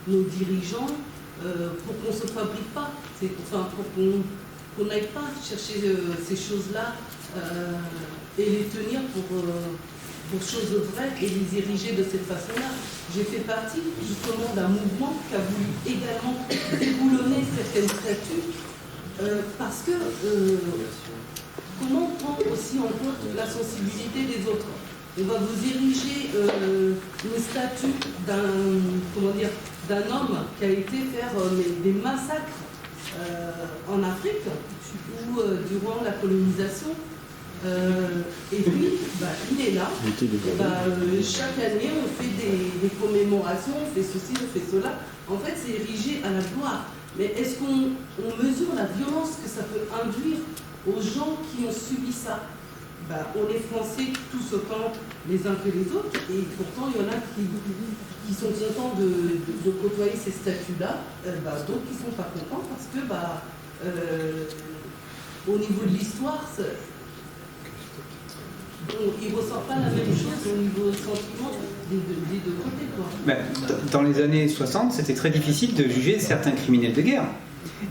nos dirigeants, pour qu'on ne se fabrique pas, pour qu'on n'aille pas chercher ces choses-là et les tenir pour choses vraies et les ériger de cette façon-là. J'ai fait partie justement d'un mouvement qui a voulu également déboulonner certaines statues Parce que comment on prend aussi en compte la sensibilité des autres? On va vous ériger une statue d'un homme qui a été faire des massacres en Afrique ou durant la colonisation. Et puis, il est là. Chaque année, on fait des commémorations, on fait ceci, on fait cela. En fait, c'est érigé à la gloire. Mais est-ce qu'on mesure la violence que ça peut induire aux gens qui ont subi ça? On est Français tous autant les uns que les autres, et pourtant il y en a qui sont contents de côtoyer ces statuts-là, d'autres qui ne sont pas contents parce que au niveau de l'histoire, ils ne ressortent pas la même chose au niveau sentiment des deux côtés, quoi. Dans les années 60, c'était très difficile de juger certains criminels de guerre.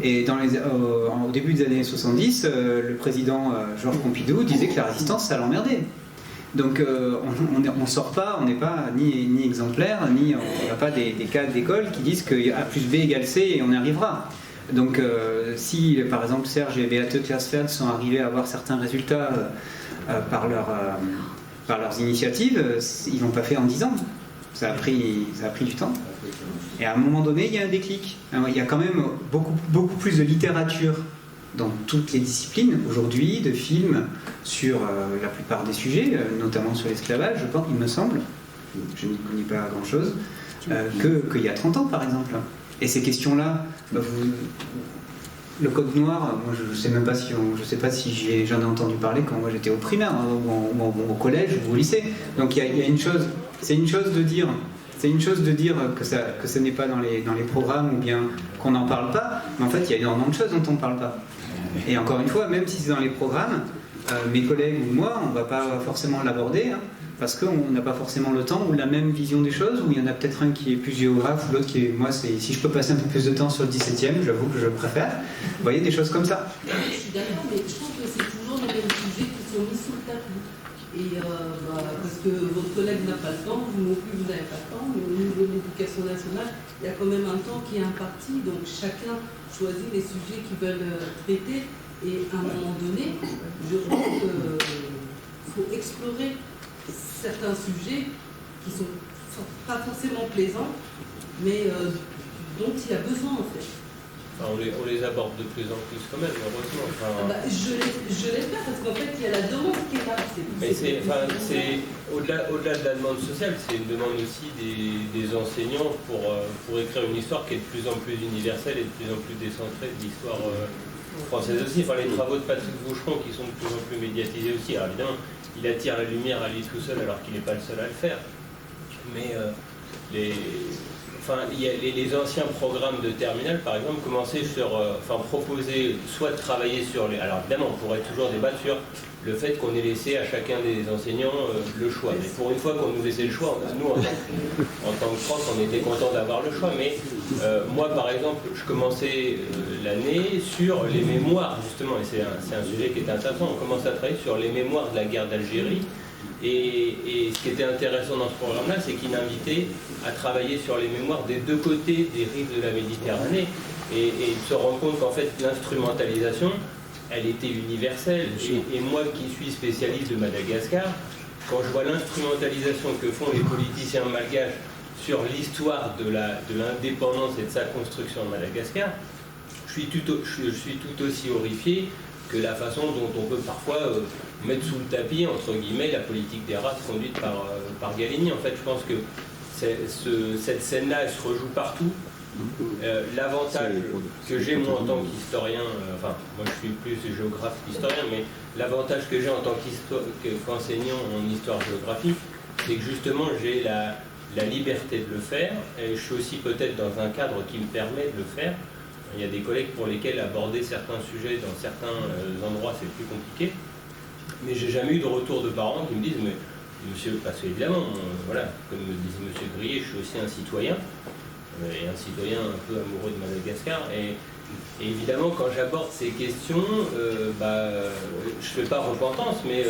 Et au début des années 70, le président Georges Pompidou disait que la résistance, ça l'emmerdait. Donc on ne sort pas, on n'est pas ni exemplaire, ni on n'a pas des cas d'école qui disent que A plus B égale C et on y arrivera. Donc si par exemple Serge et Beate Klarsfeld sont arrivés à avoir certains résultats par leurs initiatives, ils l'ont pas fait en 10 ans. Ça a pris du temps. Et à un moment donné, il y a un déclic. Il y a quand même beaucoup plus de littérature dans toutes les disciplines aujourd'hui, de films sur la plupart des sujets, notamment sur l'esclavage, je pense, il me semble, je n'y connais pas grand-chose, qu'il y a 30 ans par exemple. Et ces questions-là, le code noir, moi je sais pas si j'en ai entendu parler quand moi j'étais au primaire, ou au collège ou au lycée. Donc il y a une chose, c'est une chose de dire que ça n'est pas dans les programmes ou bien qu'on n'en parle pas, mais en fait il y a énormément de choses dont on ne parle pas. Et encore une fois, même si c'est dans les programmes, mes collègues ou moi, on ne va pas forcément l'aborder, parce qu'on n'a pas forcément le temps ou la même vision des choses, ou il y en a peut-être un qui est plus géographe ou l'autre qui est... Moi, si je peux passer un peu plus de temps sur le 17e, j'avoue que je préfère. Vous voyez, des choses comme ça. Je suis d'accord, mais je trouve que c'est toujours les mêmes sujets qui sont mis sous le tapis. Et parce que votre collègue n'a pas le temps, vous non plus, vous n'avez pas le temps, mais au niveau de l'éducation nationale, il y a quand même un temps qui est imparti, donc chacun choisit les sujets qu'ils veulent traiter, et à un moment donné, je pense qu'il faut explorer certains sujets qui sont pas forcément plaisants, mais dont il y a besoin en fait. Enfin, on les aborde de plus en plus quand même, heureusement. Je l'espère parce qu'en fait il y a la demande qui est là. Mais c'est au-delà de la demande sociale, c'est une demande aussi des enseignants pour écrire une histoire qui est de plus en plus universelle et de plus en plus décentrée de l'histoire française aussi. Enfin, les travaux de Patrick Boucheron qui sont de plus en plus médiatisés aussi. Alors évidemment, il attire la lumière à lui tout seul alors qu'il n'est pas le seul à le faire. Mais les anciens programmes de terminale, par exemple, proposaient soit de travailler sur les... Alors évidemment, on pourrait toujours débattre sur le fait qu'on ait laissé à chacun des enseignants le choix. Mais pour une fois qu'on nous laissait le choix, nous, en tant que prof, on était contents d'avoir le choix. Mais moi, par exemple, je commençais l'année sur les mémoires, justement, et c'est un sujet qui est intéressant. On commence à travailler sur les mémoires de la guerre d'Algérie. Et ce qui était intéressant dans ce programme-là, c'est qu'il invitait à travailler sur les mémoires des deux côtés des rives de la Méditerranée et se rendre compte qu'en fait l'instrumentalisation, elle était universelle. Et moi qui suis spécialiste de Madagascar, quand je vois l'instrumentalisation que font les politiciens malgaches sur l'histoire de l'indépendance et de sa construction de Madagascar, je suis tout aussi horrifié que la façon dont on peut parfois mettre sous le tapis, entre guillemets, la politique des races conduite par Gallieni. En fait, je pense que cette scène-là, elle se rejoue partout. L'avantage que j'ai, moi, en tant qu'historien, moi je suis plus géographe qu'historien, mais l'avantage que j'ai en tant qu'enseignant en histoire-géographie, c'est que justement, j'ai la liberté de le faire, et je suis aussi peut-être dans un cadre qui me permet de le faire. Il y a des collègues pour lesquels aborder certains sujets dans certains endroits c'est plus compliqué, mais j'ai jamais eu de retour de parents qui me disent mais monsieur, parce qu'évidemment, comme me disait monsieur Grillet, je suis aussi un citoyen, et un citoyen un peu amoureux de Madagascar, et évidemment quand j'aborde ces questions, je fais pas repentance, mais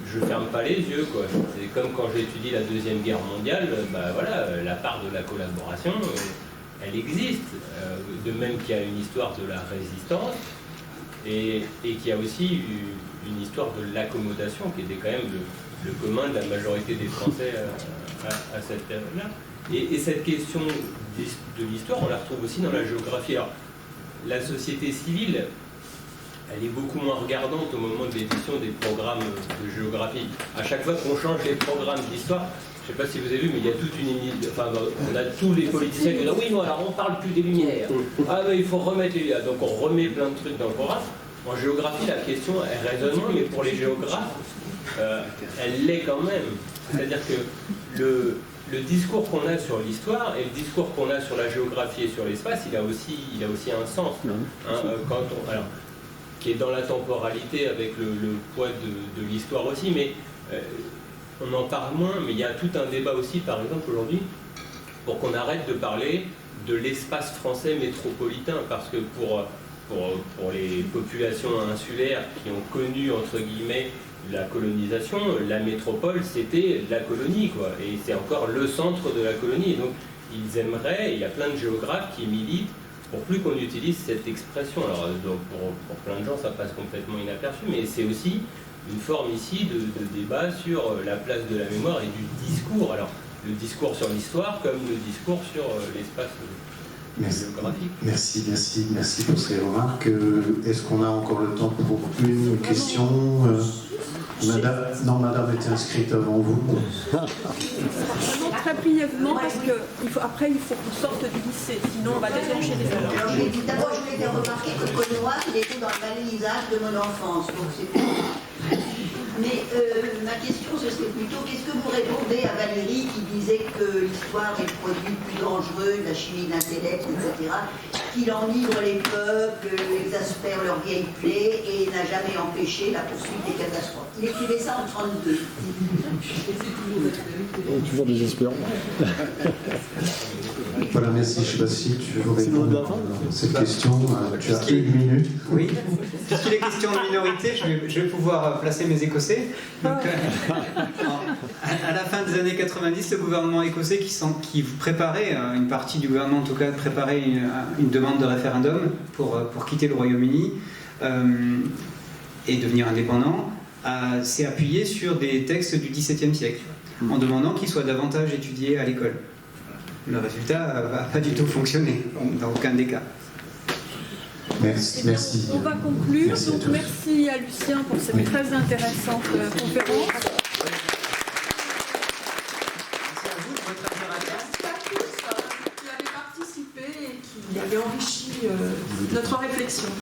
je ferme pas les yeux, quoi. C'est comme quand j'étudie la Deuxième Guerre mondiale, la part de la collaboration, elle existe, de même qu'il y a une histoire de la résistance, et qu'il y a aussi une histoire de l'accommodation qui était quand même le commun de la majorité des Français à cette période-là. Et cette question de l'histoire, on la retrouve aussi dans la géographie. Alors, la société civile, elle est beaucoup moins regardante au moment de l'édition des programmes de géographie. À chaque fois qu'on change les programmes d'histoire, je ne sais pas si vous avez vu, mais il y a toute on a tous les politiciens qui disent oui, non, alors on ne parle plus des Lumières. Ah, mais il faut remettre les Lumières. Donc on remet plein de trucs dans le programme. En géographie, la question, elle résonne moins, mais pour les géographes, elle l'est quand même. C'est-à-dire que le discours qu'on a sur l'histoire et le discours qu'on a sur la géographie et sur l'espace, il a aussi un sens. Qui est dans la temporalité avec le poids de l'histoire aussi, mais on en parle moins, mais il y a tout un débat aussi, par exemple, aujourd'hui, pour qu'on arrête de parler de l'espace français métropolitain, parce que pour les populations insulaires qui ont connu, entre guillemets, la colonisation, la métropole, c'était la colonie, quoi, et c'est encore le centre de la colonie. Et donc, ils aimeraient, et il y a plein de géographes qui militent pour plus qu'on utilise cette expression. Alors, donc pour plein de gens, ça passe complètement inaperçu, mais c'est aussi une forme ici de débat sur la place de la mémoire et du discours. Alors, le discours sur l'histoire comme le discours sur l'espace géographique. Merci pour ces remarques. Est-ce qu'on a encore le temps pour une question Madame était inscrite avant vous. Vraiment très brièvement, parce qu'après il faut qu'on sorte du lycée, sinon on va déclencher des alarmes. Alors, d'abord, je voulais faire remarquer que Côte-Noire, il était dans le balisage de mon enfance. Mais ma question, ce serait plutôt, qu'est-ce que vous répondez à Valérie qui disait que l'histoire est le produit le plus dangereux de la chimie de l'intellect, etc., qu'il enivre les peuples, exaspère leurs vieilles plaies et n'a jamais empêché la poursuite des catastrophes. Il écrivait ça en 1932. Toujours désespérant. Voilà, merci. Je ne sais pas si tu veux répondre à cette question. Tu as une minute. Oui. Puisqu'il est question de minorité, je vais pouvoir placer mes Écossais. Donc, à la fin des années 90, le gouvernement écossais qui préparait, une partie du gouvernement en tout cas, préparait une demande de référendum pour quitter le Royaume-Uni et devenir indépendant, s'est appuyé sur des textes du XVIIe siècle, en demandant qu'ils soient davantage étudiés à l'école. Le résultat n'a pas du tout fonctionné, dans aucun des cas. Merci. On va conclure. Merci à Lucien pour cette très intéressante conférence. Merci à tous qui avez participé et qui avez enrichi notre réflexion.